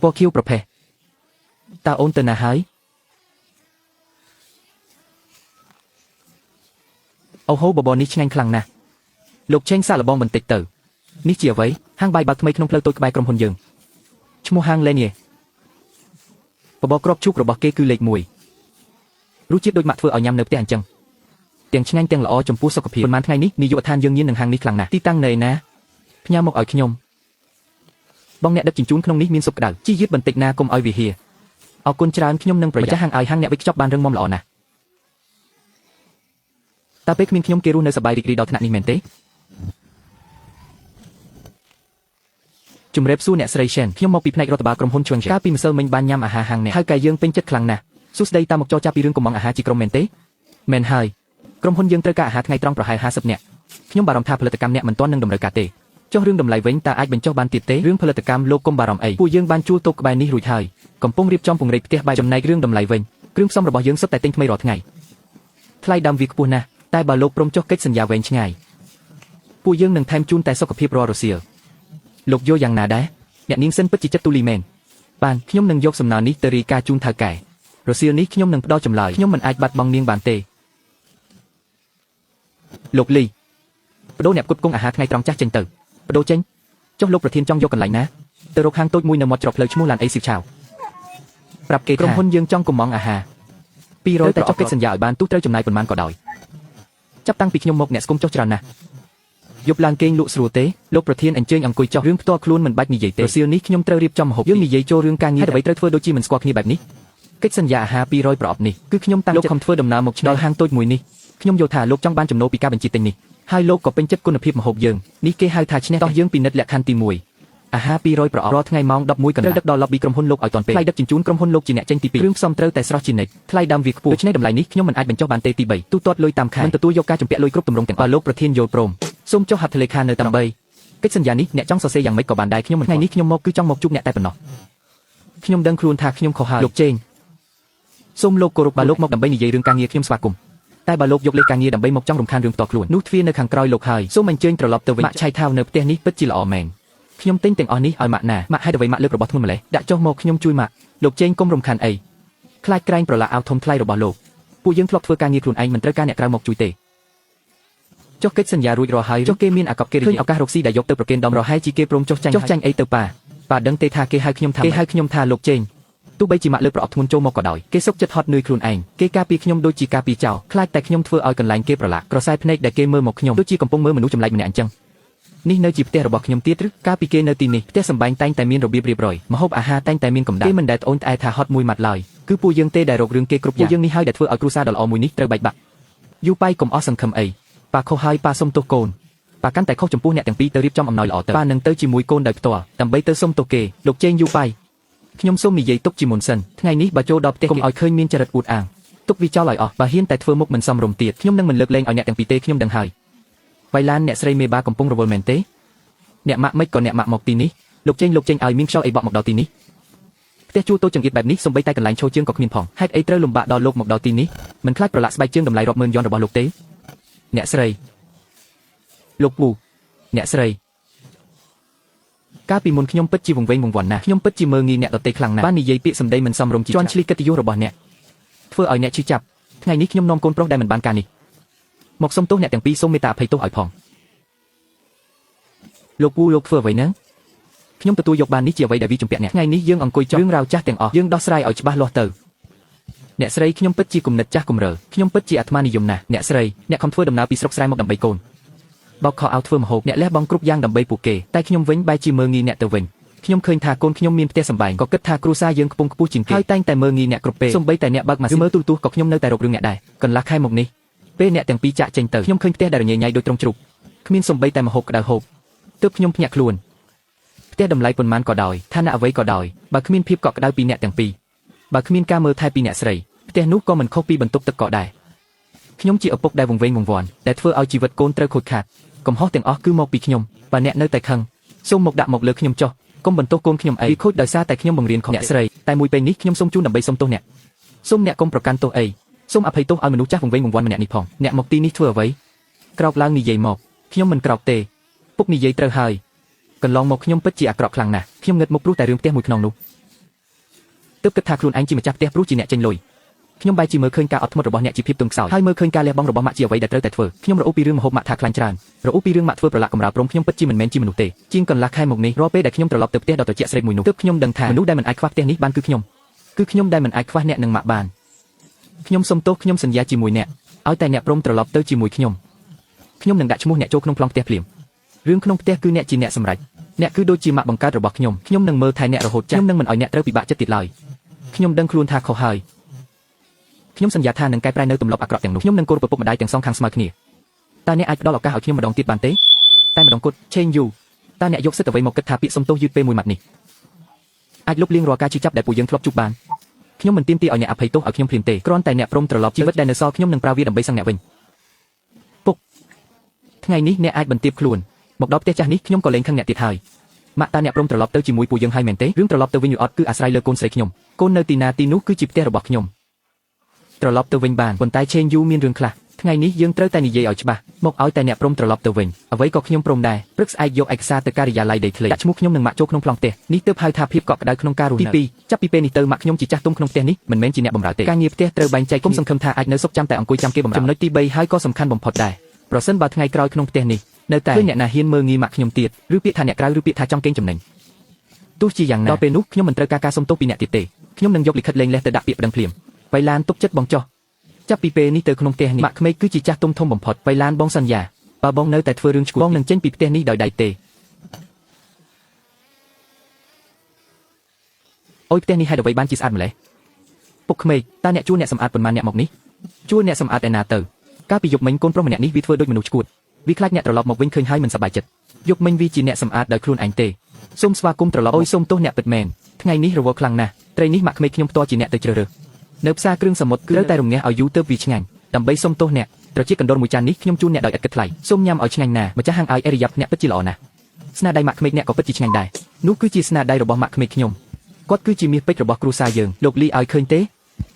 ពណ៌ខៀវប្រផេះតើអូនទៅណាហើយអូហូបបរនេះឆ្ងាញ់ខ្លាំងណាស់លោកឆេងសាកល្បងបន្តិចទៅនេះជាអ្វីហាងបាយបើកថ្មីក្នុងផ្លូវតូចក្បែរក្រុមហ៊ុនយើងឈ្មោះហាងលេនីបបរគ្រាប់ជូករបស់គេគឺលេខ1រសជាតិដូចម៉ាក់ធ្វើឲ្យញ៉ាំនៅផ្ទះអញ្ចឹងទាំងឆ្ងាញ់ទាំងល្អចំពោះសុខភាពប៉ុន្មានថ្ងៃនេះនាយកដ្ឋានយើងញៀននឹងហាងនេះខ្លាំងណាស់ទីតាំងនៅឯណាផ្ញើមកឲ្យខ្ញុំបងអ្នកដឹកជញ្ជូនក្នុងនេះមានសុខក្តៅជីយឺតបន្តិចណាកុំឲ្យវាហៀអរគុណច្រើនខ្ញុំនឹងប្រយ័ត្នហាងឲ្យហាងអ្នកវិខ្ចប់បានរឹងមាំល្អណាស់តើពេលគ្មានខ្ញុំគេរស់នៅសប្បាយរីករាយដល់ថ្នាក់នេះមែនទេជំរាបសួរអ្នកស្រីឆេនខ្ញុំមកពីផ្នែករដ្ឋបាលក្រុមហ៊ុនជួងកាលពីម្សិលមិញបានញ៉ាំអាហារហាងអ្នកហើយកាយយើងពេញចិត្តខ្លាំងណាស់សួស្ដីតាមមកចរចាពីរឿងកំងអាហារជាក្រុមមែនទេមែនហើយក្រុមហ៊ុនយើងត្រូវការអាហារថ្ងៃត្រង់ប្រហែល50នាក់ខ្ញុំបារម្ភថាផលិតកម្មអ្នកមិនទាន់នឹងតម្រូវការទេចុះរឿងតម្លៃវិញតើអាចបញ្ចុះបានទៀតទេរឿងផលិតកម្មលោកកុំបារម្ភអីពួកយើងបានជួលតូបក្បែរនេះរួចហើយកំពុងរៀបចំពង្រីកផ្ទះបាយចំណែករឿងតម្លៃវិញគ្រឿងផ្សំរបស់យើងសុទ្ធតែទិញថ្មីរាល់ថ្ងៃថ្លៃដើមវាខ្ពស់ណាស់តែបើលោកព្រមចុះកិច្ចសន្យាវែងឆ្ងាយពួកយើងនឹងថែមជូនតែសុខភាពរាល់រសៀលលោកយល់យ៉ាងណាដែរអ្នកនាងសិនពិតជាចិត្តទូលីមែនបានខ្ញុំនឹងយកសំណើនេះទៅរាយការណ៍ជូនថៅកែរសៀលនេះខ្ញុំនឹងផ្ដល់ចម្លើយខ្ញុំមិនអាចបាត់បង់នាងបានទេលោកលីបដូរអ្នកផ្គត់ផ្គង់អាហារថ្ងៃត្រង់ចាស់ចេញទៅបដូរចេញចុះលោកប្រធានចង់យកកន្លែងណាទៅរកហាងតូចមួយនៅមាត់ច្រកផ្លូវឈ្មោះឡានអេស៊ីវឆាវប្រាប់គេក្រុមហ៊ុនយើងចង់កំងអាហារ200តែចុះកិច្ចសន្យាឲ្យបានទោះត្រូវចំណាយប៉ុន្មានក៏ដោយចាប់តាំងពីខ្ញុំមកអ្នកស្គមចុះច្រើនណាស់យប់ឡើងគេងលក់ស្រួលទេលោកប្រធានអញ្ជើញអង្គុយចុះរឿងផ្ទាល់ខ្លួនមិនបាច់និយាយទេរសៀលនេះខ្ញុំត្រូវរៀបចំម្ហូបយើងនិយាយចូលរឿងការងារអ្វីត្រូវធ្វើដូចជាមិនស្គាល់គ្នាបែបនេះកិច្ចសន្យាអាហារ200ប្រអប់នេះគឺខ្ញុំតាំងចិត្តខំធ្វើដំណើរមកដល់ហាងតូចមួយនេះខ្ញុំយល់ថាលោកចង់បានចំណូលពីការបញ្ជាទិញនេះហើយលោកក៏ពេញចិត្តគុណភាពម្ហូបយើងនេះគេហៅថាឈ្នះតោះយើងពិនិត្យលក្ខខណ្ឌទី1អាហារ200ប្រអប់រាល់ថ្ងៃម៉ោង11កន្លះដឹកដល់ lobby ក្រុមហ៊ុនលោកឲ្យទាន់ពេលថ្លៃដឹកជញ្ជូនក្រុមហ៊ុនលោកជាអ្នកចេញទី2គ្រឿងផ្សំត្រូវតែស្រស់ជានិច្ចថ្លៃដើមវាខ្ពស់ដូច្នេះតម្លៃនេះខ្ញុំមិនអាចបញ្ចុះបានទេទី3ទូទាត់លុយតាមខែមិនទទួលយកការជំពាក់លុយគ្រប់ទម្រង់ទាំងអស់បើលោកប្រធានយល់ព្រមសូមចុះហត្ថលេខានៅតាម3កិច្ចសន្យានេះអ្នកចង់សរសេរយ៉ាងម៉េចក៏បានដែរខ្ញុំថ្ងៃនេះខ្ញុំមកគឺចង់មកជួបអ្នកតែប៉ុណ្ណោះខ្ញុំដឹងខ្លួនថាខ្ញុំខុសហើយលោកជេងសូមលោកគោរពបើលោកមកដើម្បីនិយាយរឿងការងារខ្ញុំស្វាគមន៍តែបើលោកយកលេខការងារដើម្បីមកចង់រំខានរឿងផ្ទាល់ខ្លួននោះទ្វារនៅខាងក្រោយលោកហើយសូមអញ្ជើញត្រឡប់ទៅវិញម៉ាក់ឆៃថាវនៅផ្ទះនេះពិតជាល្អមែនខ្ញុំទិញទាំងអស់នេះឲ្យម៉ាក់ណាម៉ាក់ហេតុអ្វីម៉ាក់លើករបស់ធ្ងន់ម្លេះដាក់ចុះមកខ្ញុំជួយម៉ាក់លោកជេងកុំរំខានអីខ្លាចក្រែងប្រឡាក់អាវធំថ្លៃរបស់លោកពួកយើងធ្លាប់ធ្វើការងារខ្លួនឯងមិនត្រូវការអ្នកក្រៅមកជួយទេចុះកិច្ចសន្យារួចរាល់ហើយចុះគេមានអាកប្បកិរិយាឱកាសរកស៊ីដែលយកទៅប្រគេនដំរហែជីគេព្រមចុះចាញ់អីទៅប៉ាដឹងទេថាគេហៅខ្ញុំថាលោកជេងទោះបីជាម៉ាក់លើកប្រអប់ធ្ងន់ចូលមកក៏ដោយគេសុកចិត្តហត់នឿយខ្លួនឯងគេការពារខ្ញុំដូចជាការពារចោលខ្លាចតែខ្ញុំធ្វើឲ្យកន្លែងគេប្រឡាក់ក្រសែភ្នែកដែលគេមើលមកខ្ញុំដូចជាកំពុងមើលមនុស្សចម្លែកម្នាក់អញ្ចឹងនេះនៅជាផ្ទះរបស់ខ្ញុំទៀតឬការពីគេនៅទីនេះផ្ទះសម្បែងតែងតែមានរបៀបរៀបរយម្ហូបអាហារតែងតែមានកម្ដៅគេមិនដែលត្អូញត្អែថាហត់មួយម៉ាត់ឡើយគឺពួកយើងទេដែលរករឿងគេគ្រប់យ៉ាងពួកយើងនេះហើយដែលធ្វើឲ្យគ្រួសារដ៏ល្អមួយនេះត្រូវបែកបាក់យូប៉ៃកុំអស់សង្ឃឹមអីប៉ាខុសហើយប៉ាសុំទោសកូនប៉ាកាន់តែខុសចំពោះអ្នកទាំងពីរទៅរៀបចំអំណោយល្អទៅប៉ានឹងទៅជាមួយកូនដោយផ្ទាល់ដើម្បីទៅសុំទោសគេលោកជេងយូប៉ៃខ្ញុំសូមនិយាយទុកជាមុនសិនថ្ងៃនេះបើចូលដល់ផ្ទះកុំឲ្យឃើញមានចរិតអួតអាងទុកវាចោលឲ្យអស់បើហ៊ានតែធ្វើមុខមិនសមរម្យទៀតខ្ញុំនឹងមិនលើកលែងឲ្យអ្នកទាំងពីរទេខ្ញុំដឹងហើយវៃឡានអ្នកស្រីមេបាកំពុងរវល់មែនទេអ្នកម៉ាក់មិនក៏អ្នកម៉ាក់មកទីនេះ លោកចេញឲ្យមានខ្យល់អីបក់មកដល់ទីនេះផ្ទះជួលតូចចង្អៀតបែបនេះសំបីតែកន្លែងឈរជើងក៏គ្មានផងហេតុអីត្រូវលំបាកដល់លោកមកដល់ទីនេះមិនខ្លាចប្រឡាក់ស្បែកជើងតម្លៃរាប់ម៉ឺនយ៉នរបស់លោកទេអ្នកស្រីលោកពូអ្នកស្រីកាលពីមុនខ្ញុំពិតជាវង្វេងវង្វាន់ណាស់ខ្ញុំពិតជាមើងងាយអ្នកដទៃខ្លាំងណាស់បាននិយាយពាក្យសម្ដីមិនសមរម្យជាន់ឆ្លៀសកិត្តិយសរបស់អ្នកធ្វើឲ្យអ្នកឈឺចាប់ថ្ងៃនេះខ្ញុំនាំកូនប្រុសដែលមិនបានការនេះមកសុំទោសអ្នកទាំងពីរសូមមេត្តាអភ័យទោសឲ្យផងលោកពូលោកធ្វើអ្វីហ្នឹងខ្ញុំទទួលយកបាននេះជាអ្វីដែលវាជំពាក់អ្នកថ្ងៃនេះយើងអង្គុយចោះរឿងរ៉ាវចាស់ទាំងអស់យើងដោះស្រាយឲ្យច្បាស់លាស់ទៅអ្នកស្រីខ្ញុំពិតជាគំនិតចាស់គំរើខ្ញុំពិតជាអាត្មានិយមណាស់អ្នកស្រីអ្នកខំធ្វើដំណើរពីស្រុកស្រែមកដើម្បីកូនបោកខោអាវធ្វើម្ហូបអ្នកលះបង់គ្រប់យ៉ាងដើម្បីពួកគេតែខ្ញុំវិញបែរជាមើងងាយអ្នកទៅវិញខ្ញុំឃើញថាកូនខ្ញុំមានផ្ទះសម្បែងក៏គិតថាគ្រួសារយើងខ្ពង់ខ្ពស់ជាងគេហើយតែងតែមើងងាយអ្នកគ្រប់ពេលសូម្បីតែអ្នកបើកម៉ាស៊ីនមើលទូរទស្សន៍ក៏ខ្ញុំនៅតែរករឿងអ្នកដែរកន្លះខែមកនេះពេលអ្នកទាំងពីរចាក់ចេញទៅខ្ញុំឃើញផ្ទះដែលរញ៉េញ៉ៃដូចត្រង់ជ្រូកគ្មានសូម្បីតែម្ហូបក្តៅហូបទើបខ្ញុំភ្ញាក់ខ្លួនផ្ទះតម្លៃប៉ុន្មានក៏ដោយឋានៈអ្វីក៏ដោយបើគ្មានភាពកក់ក្តៅពីអ្នកទាំងពីរបើគ្មានការមើលថែពីអ្នកស្រីផ្ទះនោះក៏មិនខុសពីបន្ទប់ទឹកក៏ដែរខ្ញុំជាឪពុកដែលវង្វេងវង្វាន់ដែលធ្វើឲ្យជីវិតកូនត្រូវខូចខាតកំហុសទាំងអស់គឺមកពីខ្ញុំបើអ្នកនៅតែខឹងសូមមកដាក់មកលើខ្ញុំចុះកុំបន្ទោសកូនខ្ញុំអីខូចដោយសារតែខ្ញុំបង្រៀនខុសអ្នកស្រីតែមួយពេលនេះខ្ញុំសូមជូនដើម្បីសូមទោសអ្នកសូមអ្នកកុំប្រកាន់ទោសអីសូមអភ័យទោសឲ្យមនុស្សចាស់វង្វេងវង្វាន់ម្នាក់នេះផងអ្នកមកទីនេះធ្វើអ្វីក្រោកឡើងនិយាយមកខ្ញុំមិនក្រោកទេពុកនិយាយត្រូវហើយកន្លងមកខ្ញុំពិតជាអាក្រក់ខ្លាំងណាស់ខ្ញុំងឹតមុខព្រោះតែរឿងផ្ទះមួយខ្នងនោះទើបគិតថាខ្លួនឯងជាម្ចាស់ផ្ទះព្រោះជាអ្នកចេញលុយខ្ញុំបែរជាមើលឃើញការអត់ធ្មត់របស់អ្នកជាភាពទន់ខ្សោយហើយមើលឃើញការលះបង់របស់ម៉ាក់ជាអ្វីដែលត្រូវតែធ្វើខ្ញុំរអ៊ូពីរឿងម្ហូបម៉ាក់ថាខ្លាញ់ច្រើនរអ៊ូពីរឿងម៉ាក់ធ្វើប្រឡាក់កំរាលព្រមខ្ញុំពិតជាមិនមែនជាមនុស្សទេជាងកន្លះខែមកនេះរាល់ពេលដែលខ្ញុំត្រឡប់ទៅផ្ទះដ៏ត្រជាក់ស្រេកមួយនោះទើបខ្ញុំដឹងថាមនុស្សដែលមិនអាចខ្វះផ្ទះនេះបានគឺខ្ញុំដែលមិនអាចខ្វះអ្នកនឹងម៉ាក់បានខ្ញុំសុំទោសខ្ញុំសន្យាជាមួយអ្នកឲ្យតែអ្នកព្រមត្រឡប់ទៅជាមួយខ្ញុំនឹងដាក់ឈ្មោះអ្នកចូលក្នុងប្លង់ផ្ទះភ្លាមរឿងក្នុងផ្ទះគឺអ្នកជាអ្នកសម្រេចអ្នកគឺដូចជាម៉ាក់បង្កើតរបស់ខ្ញុំនឹងមើលថែអ្នករហូតចាស់ខ្ញុំនឹងមិនឲ្យអ្នកត្រូវពិបាកចិត្តទៀតឡើយខ្ញុំដឹងខ្លួនថាខុសហើយខ្ញុំសន្យាថានឹងកែប្រែនៅទម្លាប់អាក្រក់ទាំងនោះខ្ញុំនឹងគោរពឪពុកម្ដាយទាំងសងខាងស្មើគ្នាតើអ្នកអាចផ្ដល់ឱកាសឲ្យខ្ញុំម្ដងទៀតបានទេតែម្ដងគត់ឆេងយូតើអ្នកយកសិទ្ធិអ្វីមកគិតថាពាក្យសុំទោសយឺតពេលមួយម៉ាត់នេះអាចលុបលាងរាល់ការជឿចាប់ដែលពួកយើងធ្លាប់ជួបបានខ្ញុំមិនទាមទារឲ្យអ្នកអភ័យទោសឲ្យខ្ញុំភ្លាមទេគ្រាន់តែអ្នកព្រមត្រឡប់ជីវិតដែលនៅសល់ខ្ញុំនឹងប្រើវាដើម្បីសឹងអ្នកវិញពុកថ្ងៃនេះអ្នកអាចបន្ទាបខ្លួនមកដល់ផ្ទះចាស់នេះខ្ញុំក៏លែងខឹងអ្នកទៀតហើយម៉ាក់តាអ្នកព្រមត្រឡប់ទៅជាមួយពួកយើងហើយមែនទេរឿងត្រឡប់ទៅវិញឬអត់គឺអាស្រ័យលើកូនស្រីខ្ញុំកូននៅទីណាទីនោះគឺជាផ្ទះរបស់ខ្ញុំត្រឡប់ទៅវិញបានប៉ុន្តែឆេងយូមានរឿងខ្លះថ្ងៃនេះយើងត្រូវតែនិយាយឲ្យច្បាស់មកឲ្យតែអ្នកព្រមត្រឡប់ទៅវិញអ្វីក៏ខ្ញុំព្រមដែរព្រឹកស្អែកយកឯកសារទៅការិយាល័យដីធ្លីដាក់ឈ្មោះខ្ញុំនិងម៉ាក់ចូលក្នុងប្លង់ផ្ទះនេះទើបហៅថាភាពកក់ក្ដៅក្នុងការរស់នៅទី2ចាប់ពីពេលនេះទៅម៉ាក់ខ្ញុំជាចាស់ទុំក្នុងផ្ទះនេះមិនមែនជាអ្នកបម្រើទេការងារផ្ទះត្រូវបែងចែកគុំសង្ឃឹមថាអាចនៅសុខចាំតែអង្គុយចាំគេបម្រើចំណុចទី3ហើយក៏សំខាន់បំផុតដែរប្រសិនបើថ្ងៃក្រោយក្នុងផ្ទះនេះនៅតែឃើញអ្នកណាហ៊ានមើងងាយម៉ាក់ខ្ញុំទៀតឬពាក្យថាអ្នកក្រៅឬពាក្យថាចង់កេងចំណេញទោះជាយ៉ាងណាដល់ពេលនោះខ្ញុំមិនត្រូវការសុំទោសពីអ្នកទៀតទេខ្ញុំនឹងយកលិខិតលែងលះទៅដាក់ពាក្យប្តឹងភ្លាមបៃឡានទុកចិត្តបងចុះចាប់ពីពេលនេះទៅក្នុងផ្ទះនេះម៉ាក់ក្មេកគឺជាចាស់ទុំធំបំផុតបៃឡានបងសន្យាបើបងនៅតែធ្វើរឿងឆ្កួតបងនឹងចេញពីផ្ទះនេះដោយដៃទេអូយផ្ទះនេះហេតុអ្វីបានជាស្អាតម្ល៉េះពុកក្មេកតើអ្នកជួលអ្នកសម្អាតប៉ុន្មានអ្នកមកនេះជួលអ្នកសម្អាតឯណាទៅកាលពីយប់មិញកូនប្រុសម្នាក់នេះវាធ្វើដូចមនុស្សឆ្កួតវាខ្លាចអ្នកត្រឡប់មកវិញឃើញហើយមិនសប្បាយចិត្តយប់មិញវាជាអ្នកសម្អាតដោយខ្លួនឯងទេសូមស្វាគមន៍ត្រឡប់អូយសូមទោសអ្នកពិតមែនថ្ងៃនេះរវល់ខ្លាំងណាស់ត្រីនេះម៉ាក់ក្មេកខ្ញុំផ្ទាល់ជាអ្នកទៅជ្រើសរើសនៅផ្សារគ្រឿងសមុទ្រគឺត្រូវតែរងាស់ឲ្យយូរទៅវាឆ្ងាញ់ដើម្បីសុំទោសអ្នកត្រជាកណ្ដុរមួយចាននេះខ្ញុំជូនអ្នកដោយឥតគិតថ្លៃសូមញ៉ាំឲ្យឆ្ងាញ់ណាស់ម្ចាស់ហាងអាយអេរីយ៉ាប់អ្នកពិតជាល្អណាស់ស្នាដៃម៉ាក់ក្មេកអ្នកក៏ពិតជាឆ្ងាញ់ដែរនោះគឺជាស្នាដៃរបស់ម៉ាក់ក្មេកខ្ញុំគាត់គឺជាមាសពេជ្ររបស់គ្រួសារយើងលោកលីឲ្យឃើញទេ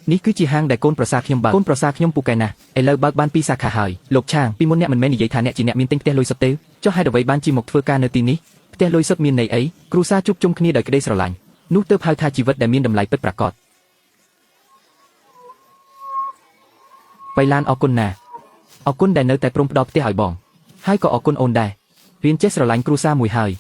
នេះគឺជាហាងដែលកូនប្រសារខ្ញុំបើកកូនប្រសារខ្ញុំពូកែណាស់ឥឡូវបើកបាន2សាខាហើយលោកឆាងពីមុនអ្នកមិនមែននិយាយថាអ្នកជាអ្នកមានទិញផ្ទះលុយសុទ្ធទេចុះហេតុអ្វីបានជាមកធ្វើការនៅទីនេះផ្ទះលុយសុទ្ធមានន័យអីគ្រួសារជួបជុំគ្នាដោយក្តីស្រឡាញ់នោះទើបហៅថាជីវិតដែលមានតម្លៃពិតប្រាកដបៃឡានអរគុណណាស់អរគុណដែលនៅតែព្រមផ្ដល់ផ្ទះឲ្យបងហើយក៏អរគុណអូនដែររៀនចេះស្រឡាញ់គ្រួសារមួយហើយ